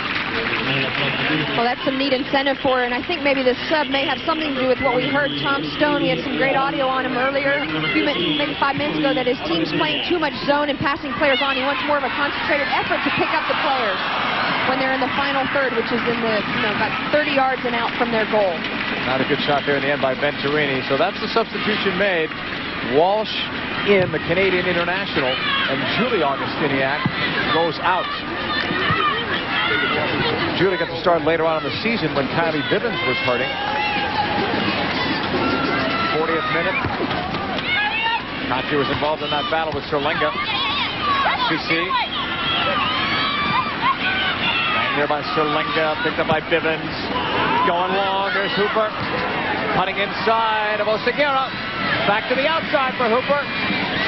Well, that's some neat incentive for her, and I think maybe the sub may have something to do with what we heard Tom Stone. We had some great audio on him earlier, maybe 5 minutes ago, that his team's playing too much zone and passing players on. He wants more of a concentrated effort to pick up the players when they're in the final third, which is in the, about 30 yards and out from their goal. Not a good shot there in the end by Venturini. So that's the substitution made. Walsh in, the Canadian international, and Julie Augustiniak goes out. Julie got to start later on in the season when Kylie Bivens was hurting. 40th minute. Katya was involved in that battle with Serlinger. CC. Right here by Serlinger, picked up by Bivens. Going long, there's Hooper. Cutting inside of Oseguera. Back to the outside for Hooper.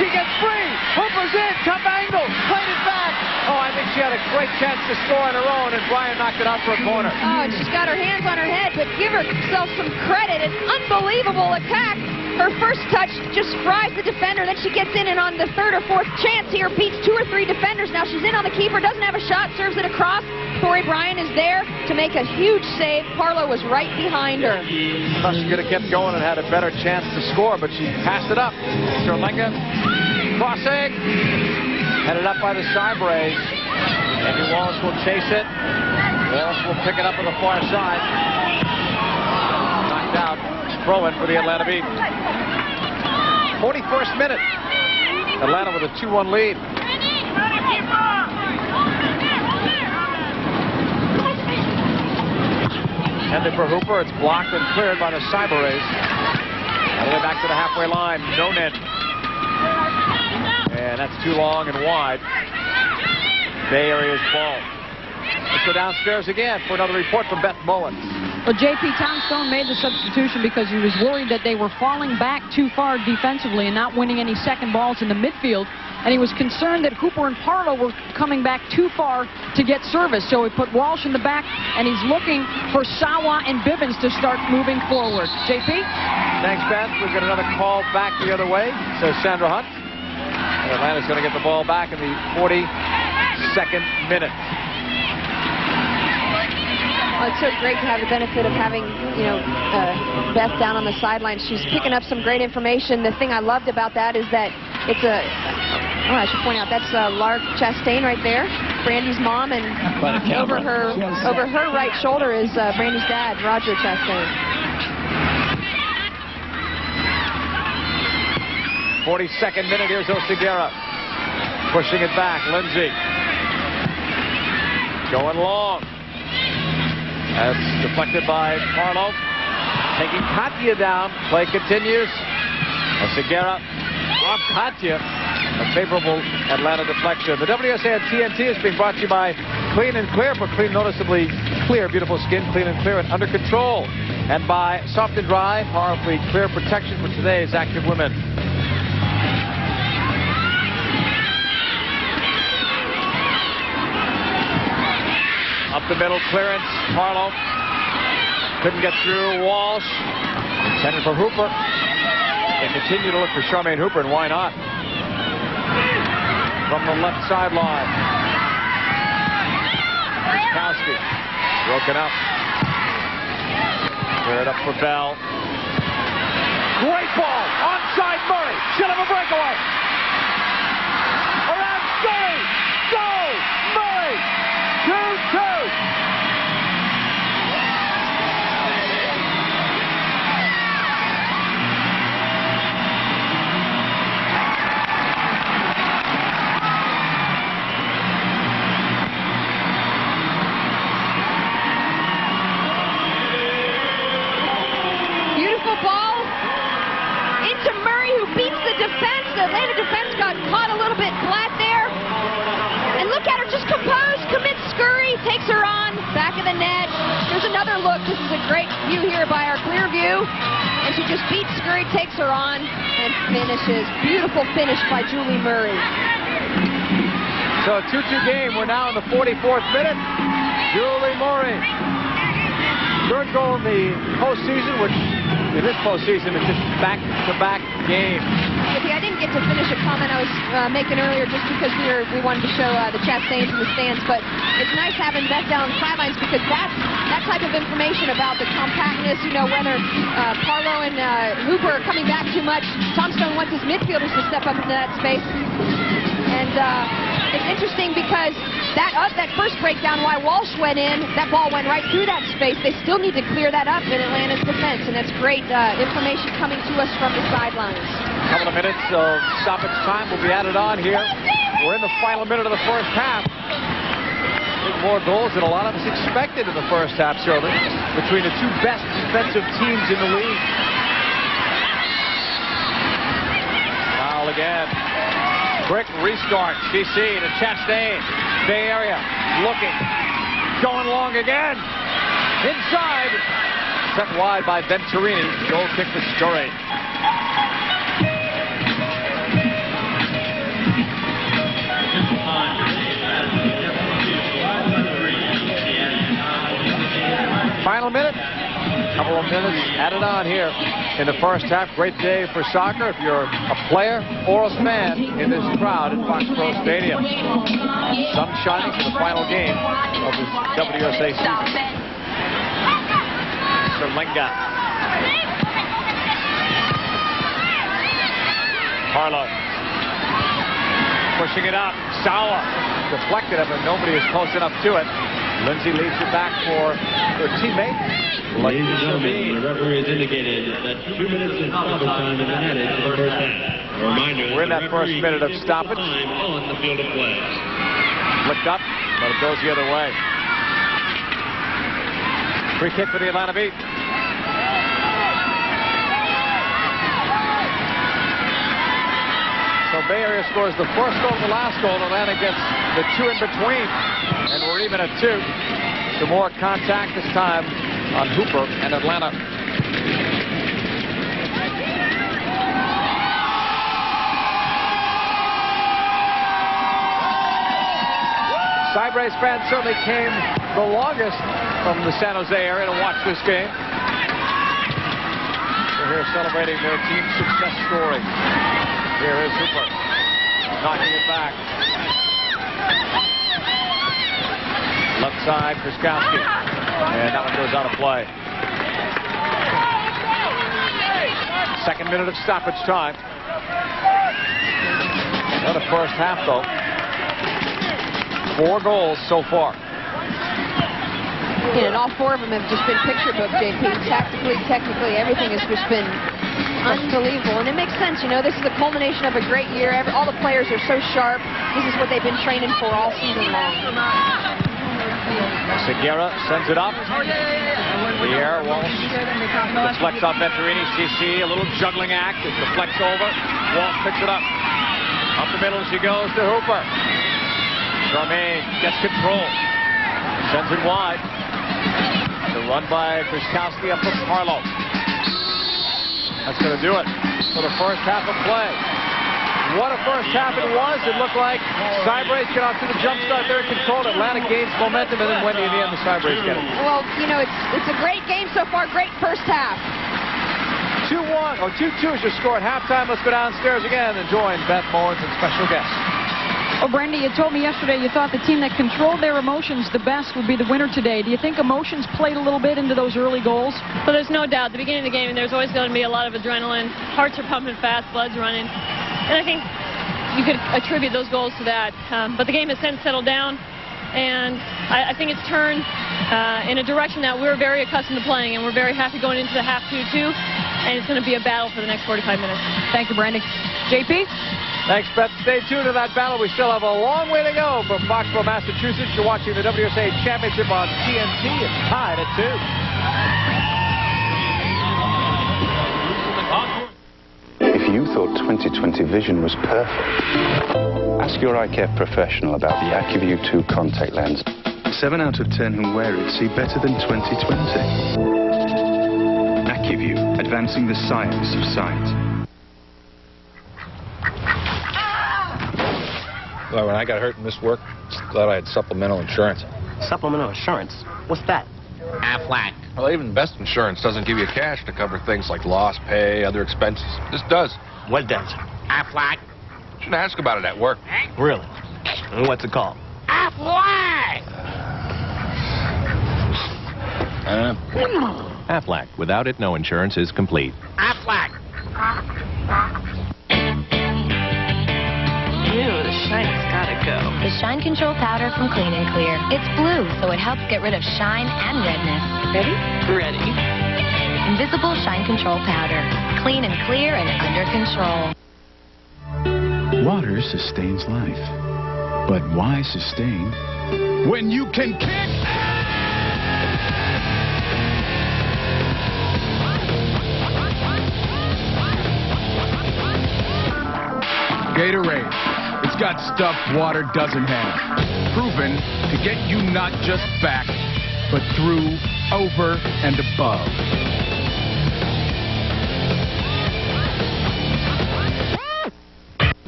She gets free. Hooper's in. Tough angle. Played it back. Oh, I think she had a great chance to score on her own, and Brian knocked it out for a corner. Oh, and she's got her hands on her head, but give herself some credit. An unbelievable attack Her first touch just fries the defender, then she gets in, and on the third or fourth chance here, beats 2 or 3 defenders. Now she's in on the keeper, doesn't have a shot, serves it across. Tori Bryan is there to make a huge save. Parlow was right behind her. Thought she could have kept going and had a better chance to score, but she passed it up. Terlenga crossing, headed up by the Cyberays. Amy Wallace will chase it. Wallace will pick it up on the far side. Knocked out. Throw in for the Atlanta Beat. 41st minute. Atlanta with a 2-1 lead. Headed for Hooper. It's blocked and cleared by the Cyberays. All the way back to the halfway line. Nonen. And that's too long and wide. Bay Area's ball. Let's go downstairs again for another report from Beth Mullins. Well, J.P. Townstone made the substitution because he was worried that they were falling back too far defensively and not winning any second balls in the midfield. And he was concerned that Hooper and Parlow were coming back too far to get service. So he put Walsh in the back, and he's looking for Sawa and Bibbins to start moving forward. J.P.? Thanks, Beth. We've got another call back the other way, says Sandra Hunt. And Atlanta's going to get the ball back in the 42nd minute. Well, it's so great to have the benefit of having, Beth down on the sidelines. She's picking up some great information. The thing I loved about that is that it's I should point out, that's Lark Chastain right there, Brandy's mom, and over her right shoulder is Brandy's dad, Roger Chastain. 42nd minute, here's Oseguera. Pushing it back, Lindsay. Going long. That's deflected by Parlow. Taking Katya down. Play continues. Oseguera off Katya. A favorable Atlanta deflection. The WSA at TNT is being brought to you by Clean and Clear for clean, noticeably clear, beautiful skin. Clean and Clear and under control. And by Soft and Dry, powerfully clear protection for today's active women. Up the middle clearance, Parlow couldn't get through. Walsh intended for Hooper. They continue to look for Charmaine Hooper, and why not? From the left sideline, Kowski broken up. Clear it up for Bell. Great ball, onside Murray. She'll have a breakaway. Around Murray. Go Murray. 2-2. Beautiful ball into Murray, who beats the defense. The Atlanta defense got caught a little bit flat there. And look at her, just composed, commits scurry, takes her on, back of the net. There's another look. This is a great view here by our clear view. And she just beats scurry, takes her on, and finishes. Beautiful finish by Julie Murray. So a 2-2 game. We're now in the 44th minute. Julie Murray. Third goal in the postseason, which in this postseason is just back-to-back games. I didn't get to finish a comment I was making earlier just because we wanted to show the Chastains in the stands, but it's nice having Beth down on the sidelines because that type of information about the compactness, whether Parlow and Hooper are coming back too much. Tombstone wants his midfielders to step up into that space. And it's interesting because that first breakdown, why Walsh went in, that ball went right through that space. They still need to clear that up in Atlanta's defense, and that's great information coming to us from the sidelines. A couple of minutes of stoppage time will be added on here. We're in the final minute of the first half. More goals than a lot of us expected in the first half, Shirley, between the two best defensive teams in the league. Foul again. Quick restart. CC to Chastain. Bay Area looking. Going long again. Inside. Set wide by Venturini. Goal kick for Scurry. Final minute. A couple of minutes added on here in the first half. Great day for soccer if you're a player or a fan in this crowd at Foxborough Stadium. Sun shining for the final game of this WUSA season. Serlinga. Harlow. Pushing it up. Sawa. Deflected it, but nobody is close enough to it. Lindsay leads it back for her teammate. Ladies and gentlemen, the referee has indicated that 2 minutes of stoppage time is added to the first half. A reminder, we're in that first minute of stoppage. On the field of play. Flicked up, but it goes the other way. Free kick for the Atlanta Beat. So Bay Area scores the first goal and the last goal. Atlanta gets the 2 in between. And we're even at 2. Some more contact this time on Hooper and Atlanta. Cybrace fans certainly came the longest from the San Jose area to watch this game. They're here celebrating their team's success story. Here is Hooper, knocking it back. Left side, Krzyzewski. And that one goes out of play. Second minute of stoppage time. Another first half, though. 4 goals so far. And all 4 of them have just been picture book, JP. Tactically, technically, everything has just been unbelievable. And it makes sense, you know, this is a culmination of a great year. All the players are so sharp. This is what they've been training for all season long. Segura sends it up. The air, Walsh deflects off Venturini. CC, a little juggling act. It deflects over. Walsh picks it up. Up the middle she goes to Hooper. Charmaine gets control. Sends it wide. The run by Krzyzewski up to Harlow. That's going to do it for the first half of play. What a first half it was. It looked like Cybrace get off to the jump start. They're in control. Atlanta gains momentum, and then Wendy in the end, the Cybrace get it. Well, you know, it's a great game so far. Great first half. 2-1, or 2-2 is your score at halftime. Let's go downstairs again and join Beth Mullins and special guests. Well, Brandy, you told me yesterday you thought the team that controlled their emotions the best would be the winner today. Do you think emotions played a little bit into those early goals? Well, there's no doubt. At the beginning of the game, there's always going to be a lot of adrenaline. Hearts are pumping fast, blood's running. And I think you could attribute those goals to that. But the game has since settled down, and I think it's turned in a direction that we're very accustomed to playing, and we're very happy going into the half 2-2, and it's going to be a battle for the next 45 minutes. Thank you, Brandy. JP? Thanks, Beth. Stay tuned to that battle. We still have a long way to go from Foxborough, Massachusetts. You're watching the WUSA Championship on TNT. It's tied at 2. If you thought 20/20 vision was perfect, ask your eye care professional about the AccuView 2 contact lens. 7 out of 10 who wear it see better than 20/20. AccuView, advancing the science of sight. Well, when I got hurt in this work, glad I had supplemental insurance. Supplemental insurance? What's that? Aflac. Well, even best insurance doesn't give you cash to cover things like lost pay, other expenses. This does. What does? Aflac. Shouldn't ask about it at work. Really? And what's it called? Aflac! Aflac. Without it, no insurance is complete. Aflac! Ew, the shine's gotta go. The Shine Control Powder from Clean and Clear. It's blue, so it helps get rid of shine and redness. Ready? Ready. Invisible Shine Control Powder. Clean and clear and under control. Water sustains life. But why sustain when you can kick? Gatorade. It's got stuff water doesn't have. Proven to get you not just back, but through, over, and above.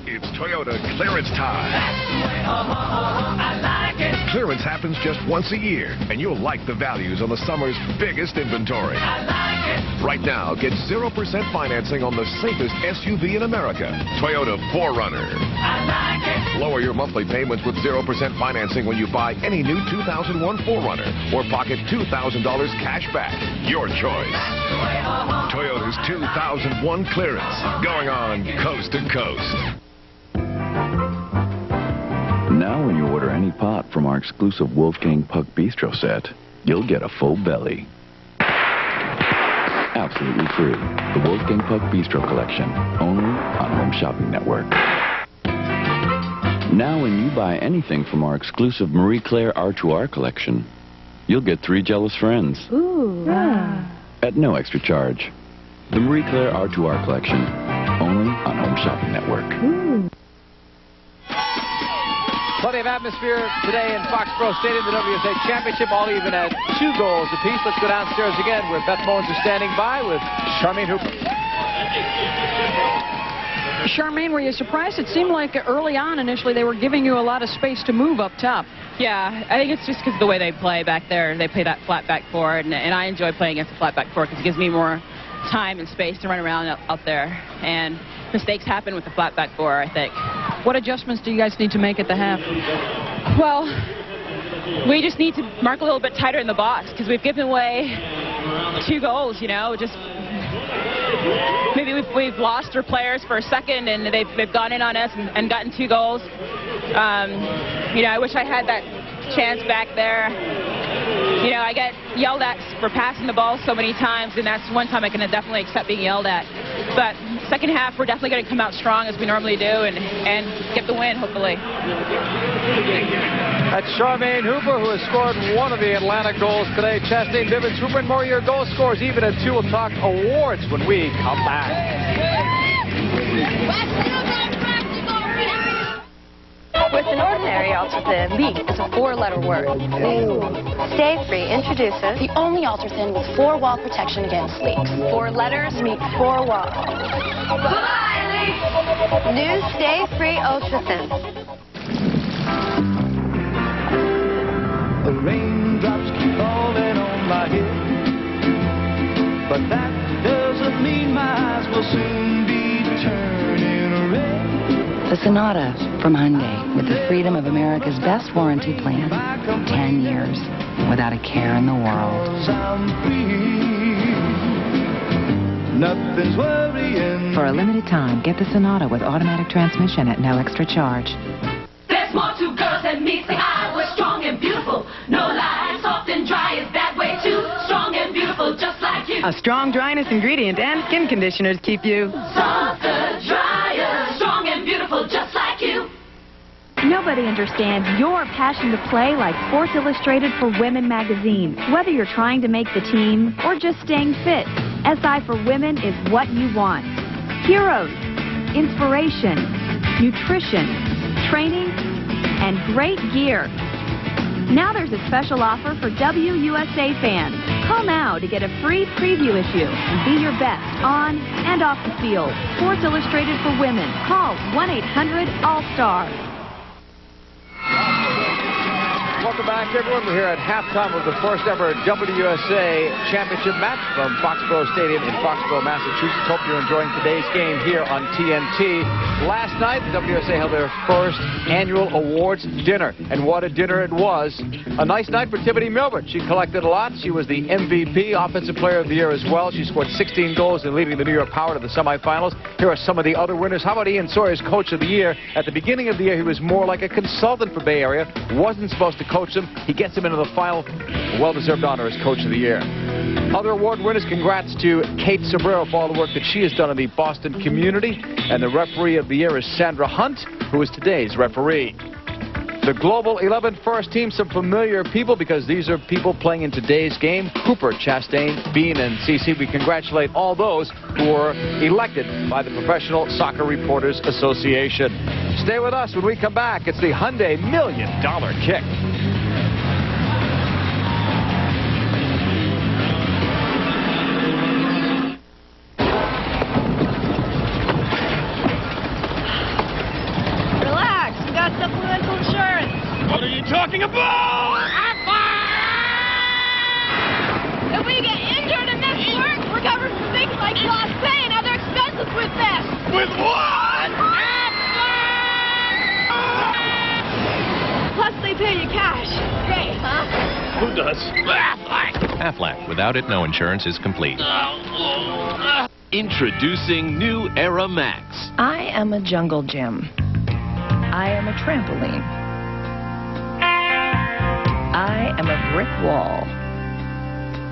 It's Toyota clearance time. I like it. Clearance happens just once a year, and you'll like the values on the summer's biggest inventory. Right now, get 0% financing on the safest SUV in America, Toyota 4Runner. Lower your monthly payments with 0% financing when you buy any new 2001 4Runner or pocket $2,000 cash back. Your choice. Toyota's 2001 clearance, going on coast to coast. Now when you order any pot from our exclusive Wolfgang Puck Bistro set, you'll get a full belly. Absolutely free. The Wolfgang Puck Bistro Collection, only on Home Shopping Network. Now when you buy anything from our exclusive Marie Claire R2R collection, you'll get 3 jealous friends. Ooh. At no extra charge. The Marie Claire R2R collection, only on Home Shopping Network. Ooh. Plenty of atmosphere today in Foxborough Stadium, the WUSA Championship, all even at 2 goals apiece. Let's go downstairs again where Beth Mowins is standing by with Charmaine Hooper. Charmaine, were you surprised? It seemed like early on, initially, they were giving you a lot of space to move up top. Yeah, I think it's just because of the way they play back there. They play that flat back four, and I enjoy playing against the flat back four because it gives me more time and space to run around out there. And mistakes happen with the flat back four, I think. What adjustments do you guys need to make at the half? Well, we just need to mark a little bit tighter in the box because we've given away 2 goals, you know, just maybe we've lost our players for a second and they've gone in on us and gotten 2 goals. You know, I wish I had that chance back there. You know, I get yelled at for passing the ball so many times, and that's one time I can definitely accept being yelled at. But second half, we're definitely going to come out strong as we normally do and get the win, hopefully. That's Charmaine Hooper, who has scored one of the Atlanta goals today. Chastain Bivens, Hooper, and more of your goal scores, even at 2. We'll talk awards when we come back. With an ordinary ultrathin, leak is a 4-letter word. Ooh. Stay Free introduces the only ultrathin with 4-wall protection against leaks. 4 letters meet 4 walls. New Stay Free ultrathin. The raindrops keep falling on my head, but that doesn't mean my eyes will soon be turning red. The Sonata from Hyundai, with the freedom of America's best warranty plan. 10 years, without a care in the world. Nothing's worrying. For a limited time, get the Sonata with automatic transmission at no extra charge. There's more to girls than meets the eye. We're strong and beautiful, no lies. Soft and dry is that way too. Strong and beautiful, just like you. A strong dryness ingredient and skin conditioners keep you softer, drier, strong and beautiful, just like you. Nobody understands your passion to play like Sports Illustrated for Women magazine. Whether you're trying to make the team or just staying fit, SI for Women is what you want. Heroes, inspiration, nutrition, training, and great gear. Now there's a special offer for WUSA fans. Call now to get a free preview issue and be your best on and off the field. Sports Illustrated for Women. Call 1-800-ALL-STAR. Welcome back, everyone. We're here at halftime of the first ever WUSA Championship match from Foxborough Stadium in Foxborough, Massachusetts. Hope you're enjoying today's game here on TNT. Last night, the WUSA held their first annual awards dinner, and what a dinner it was. A nice night for Tiffany Milbert. She collected a lot. She was the MVP, Offensive Player of the Year as well. She scored 16 goals in leading the New York Power to the semifinals. Here are some of the other winners. How about Ian Sawyer's Coach of the Year? At the beginning of the year, he was more like a consultant for Bay Area. Wasn't supposed to coach them. He gets him into the final. Well-deserved honor as Coach of the Year. Other award winners, congrats to Kate Sobrero for all the work that she has done in the Boston community. And the Referee of the Year is Sandra Hunt, who is today's referee. The Global 11 first team, some familiar people because these are people playing in today's game. Cooper, Chastain, Bean, and CC. We congratulate all those who were elected by the Professional Soccer Reporters Association. Stay with us when we come back. It's the Hyundai $1 Million Kick. Relax, we got supplemental insurance. What are you talking about? If we get injured and miss work, we're covered for things like lost pay and other expenses with this. With what? Plus, they pay you cash. Great, huh? Who does? Aflac. Without it, no insurance is complete. Introducing new Era Max. I am a jungle gym. I am a trampoline. I am a brick wall.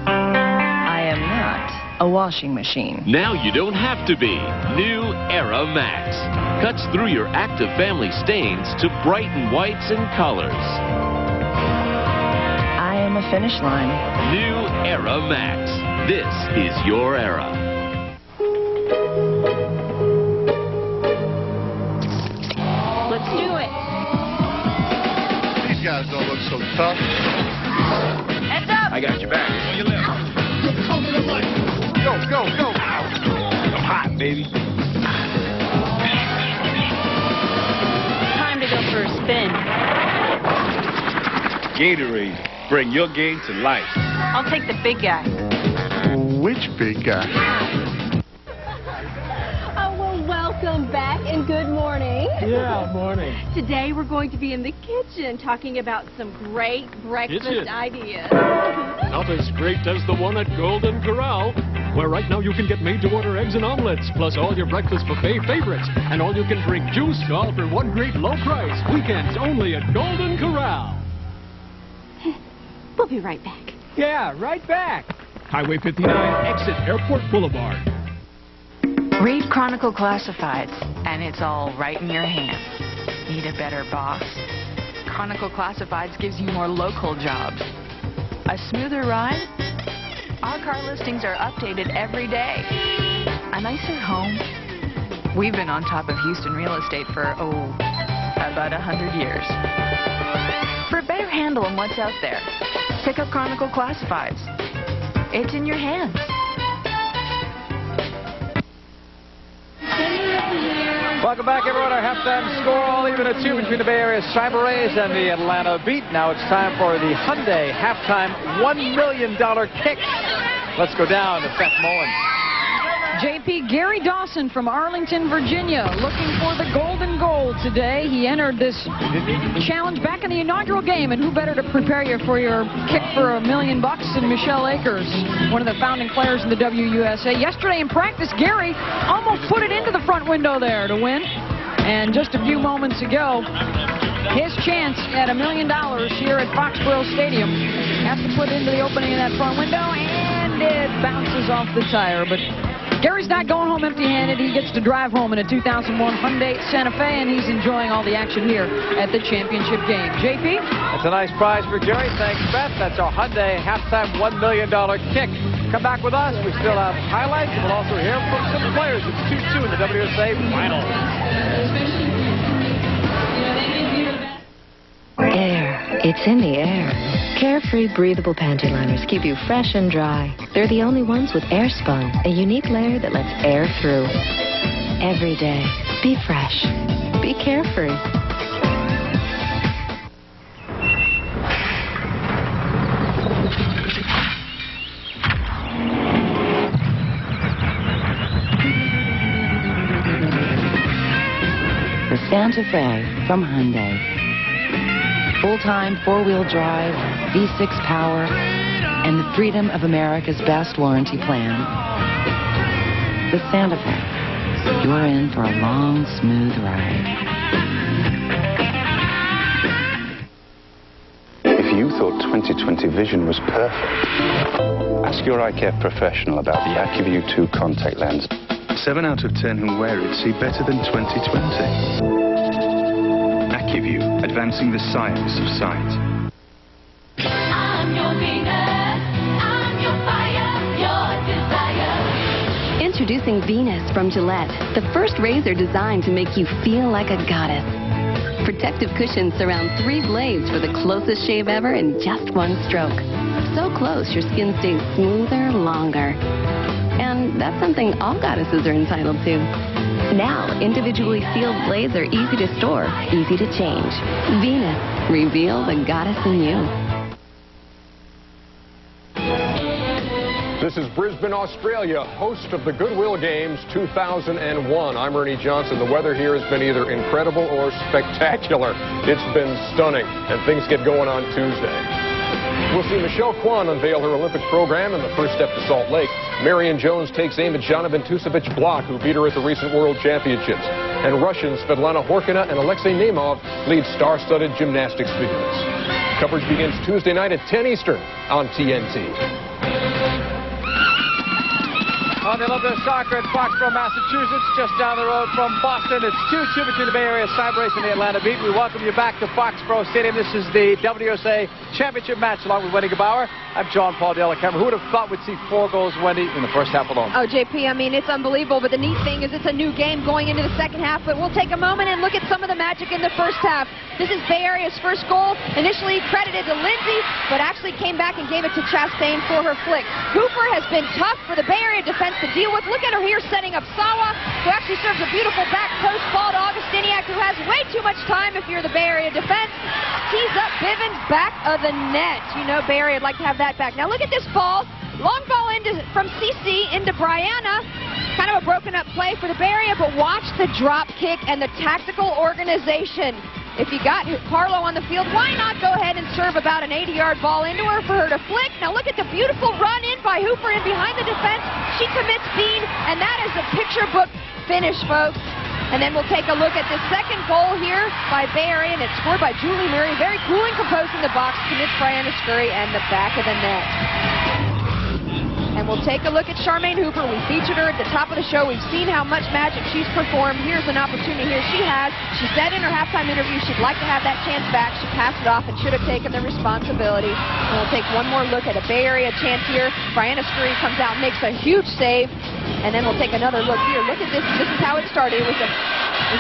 I am not a washing machine. Now you don't have to be. New Era Max. Cuts through your active family stains to brighten whites and colors. I am a finish line. New Era Max. This is your era. Let's do it. These guys don't look so tough. Heads up. I got your back. On your left. Go, go, go. I'm hot, baby. Time to go for a spin. Gatorade. Bring your game to life. I'll take the big guy. Which big guy? Oh, well, welcome back and good morning. Yeah, morning. Today we're going to be in the kitchen talking about some great breakfast Kitchen. ideas. Not as great as the one at Golden Corral, where right now you can get made-to-order eggs and omelets, plus all your breakfast buffet favorites, and all you can drink juice, all for one great low price. Weekends only at Golden Corral. We'll be right back. Yeah, right back. Highway 59, exit Airport Boulevard. Read Chronicle Classifieds, and it's all right in your hands. Need a better boss? Chronicle Classifieds gives you more local jobs. A smoother ride? Our car listings are updated every day. A nicer home? We've been on top of Houston real estate for, about 100 years. For a better handle on what's out there, pick up Chronicle Classifieds. It's in your hands. Welcome back, everyone. Our halftime score, all even at 2 between the Bay Area Cyber Rays and the Atlanta Beat. Now it's time for the Hyundai halftime $1 million kick. Let's go down to Beth Mullen. JP, Gary Dawson from Arlington, Virginia, looking for the golden goal today. He entered this challenge back in the inaugural game, and who better to prepare you for your kick for $1 million than Michelle Akers, one of the founding players in the WUSA. Yesterday in practice, Gary almost put it into the front window there to win. And just a few moments ago, his chance at $1 million here at Foxborough Stadium has to put into the opening of that front window, and it bounces off the tire. But Gary's not going home empty-handed. He gets to drive home in a 2001 Hyundai Santa Fe, and he's enjoying all the action here at the championship game. JP? That's a nice prize for Gary. Thanks, Beth. That's our Hyundai halftime $1 million kick. Come back with us. We still have highlights, and we'll also hear from some players. It's 2-2 in the WSA final. Air. It's in the air. Carefree breathable panty liners keep you fresh and dry. They're the only ones with air spun, a unique layer that lets air through. Every day, be fresh. Be carefree. The Santa Fe from Hyundai. Full-time, four-wheel drive, V6 power, and the freedom of America's best warranty plan. The Santa Fe. You're in for a long, smooth ride. If you thought 2020 vision was perfect, ask your eye care professional about the AccuView 2 contact lens. 7 out of 10 who wear it see better than 2020. AccuView, advancing the science of sight. I'm your Venus. I'm your fire, your desire. Introducing Venus from Gillette, the first razor designed to make you feel like a goddess. Protective cushions surround 3 blades for the closest shave ever in just 1 stroke. So close, your skin stays smoother longer. And that's something all goddesses are entitled to. Now, individually sealed blades are easy to store, easy to change. Venus, reveal the goddess in you. This is Brisbane, Australia, host of the Goodwill Games 2001. I'm Ernie Johnson. The weather here has been either incredible or spectacular. It's been stunning, and things get going on Tuesday. We'll see Michelle Kwan unveil her Olympic program in the first step to Salt Lake. Marion Jones takes aim at Jana Tusevich-Block, who beat her at the recent World Championships. And Russians Svetlana Horkina and Alexei Nemov lead star-studded gymnastics fields. Coverage begins Tuesday night at 10 Eastern on TNT. On the Olympic Soccer in Foxborough, Massachusetts, just down the road from Boston. It's 2-2 between the Bay Area Cyber Race and the Atlanta Beat. We welcome you back to Foxborough Stadium. This is the WUSA Championship match along with Wendy Gebauer. I'm John Paul Dale camera. Who would have thought we'd see 4 goals, Wendy, in the first half alone? Oh, JP, I mean, it's unbelievable, but the neat thing is it's a new game going into the second half, but we'll take a moment and look at some of the magic in the first half. This is Bay Area's first goal, initially credited to Lindsay, but actually came back and gave it to Chastain for her flick. Hooper has been tough for the Bay Area defense to deal with. Look at her here setting up Sawa, who actually serves a beautiful back post ball to Augustiniak, who has way too much time if you're the Bay Area defense. Tees up Bivens back of the net. You know Bay Area would like to have that back. Now look at this ball. Long ball from CC into Brianna. Kind of a broken up play for the Bay Area, but watch the drop kick and the tactical organization. If you got Carlo on the field, why not go ahead and serve about an 80-yard ball into her for her to flick? Now look at the beautiful run in by Hooper in behind the defense. She commits Bean, and that is a picture book finish, folks. And then we'll take a look at the second goal here by Bay Area, and it's scored by Julie Murray. Very cool and composed in the box, commits Brianna Scurry and the back of the net. And we'll take a look at Charmaine Hooper. We featured her at the top of the show. We've seen how much magic she's performed. Here's an opportunity here she has. She said in her halftime interview she'd like to have that chance back. She passed it off and should have taken the responsibility. And we'll take one more look at a Bay Area chance here. Brianna Scurry comes out and makes a huge save. And then we'll take another look here. Look at this. This is how it started. It was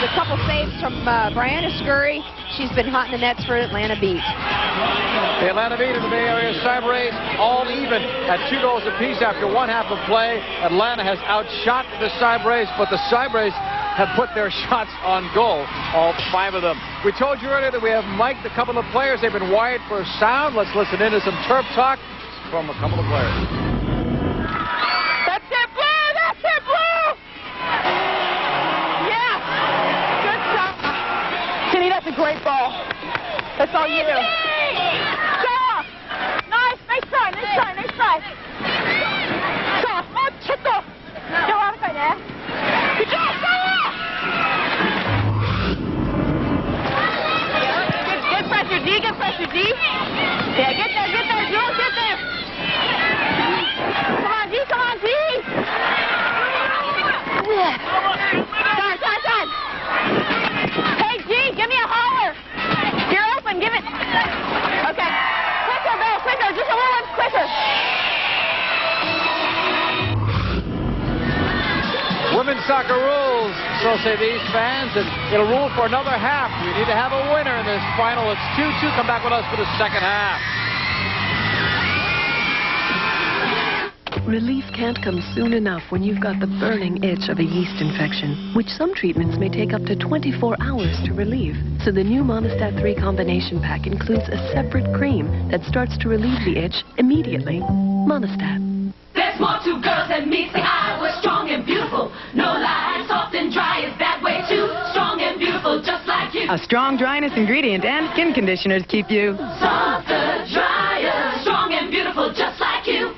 a couple saves from Brianna Scurry. She's been hot in the nets for Atlanta Beat. The Atlanta Beat and the Bay Area Cyber Race all even at 2 goals apiece after one half of play. Atlanta has outshot the Cyber Race, but the Cyber Race have put their shots on goal, all 5 of them. We told you earlier that we have mic'd a couple of players. They've been wired for sound. Let's listen into some turf talk from a couple of players. That's it, Blue! That's it, Blue! Yeah! Good stuff. Kenny, that's a great ball. That's all you do. Nice, nice try, nice try, nice try. Oh, chico. Good job, Sarah! Get pressure, D, get pressure, D. Yeah, get there, Jules, get there. Come on, D, come on, D. Time. Hey, G, give me a holler. You're open, give it. Okay. Quicker, just a little quicker. Women's soccer rules, so say these fans, and it'll rule for another half. We need to have a winner in this final. It's 2-2. Come back with us for the second half. Relief can't come soon enough when you've got the burning itch of a yeast infection, which some treatments may take up to 24 hours to relieve. So the new Monistat 3 combination pack includes a separate cream that starts to relieve the itch immediately. Monistat. There's more to girls than meets the eye. We're strong and beautiful. No lies, soft and dry is that way too. Strong and beautiful, just like you. A strong dryness ingredient and skin conditioners keep you softer, drier, strong and beautiful, just like you.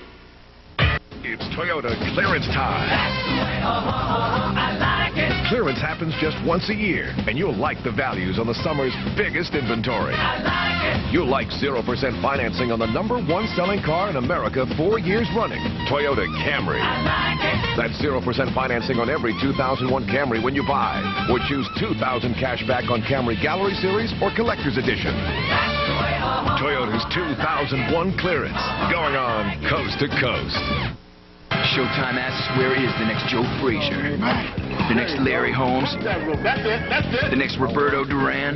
It's Toyota clearance time. I like it. Clearance happens just once a year, and you'll like the values on the summer's biggest inventory. I like it. You'll like 0% financing on the #1 selling car in America 4 years running, Toyota Camry. I like it. That's 0% financing on every 2001 Camry when you buy, or choose $2,000 cash back on Camry Gallery Series or Collector's Edition. Toyota's 2001 clearance, going on coast to coast. Showtime asks, where is the next Joe Frazier? The next Larry Holmes? The next Roberto Duran?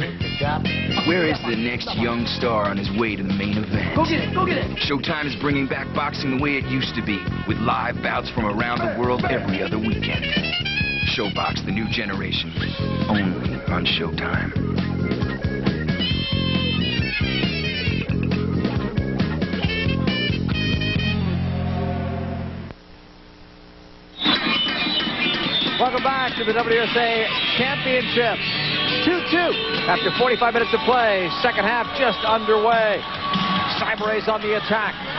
Where is the next young star on his way to the main event? Go get it. Showtime is bringing back boxing the way it used to be, with live bouts from around the world every other weekend. Showbox, the new generation. Only on Showtime. Welcome back to the WUSA Championship. 2-2 after 45 minutes of play. Second half just underway. Cyber Rays on the attack.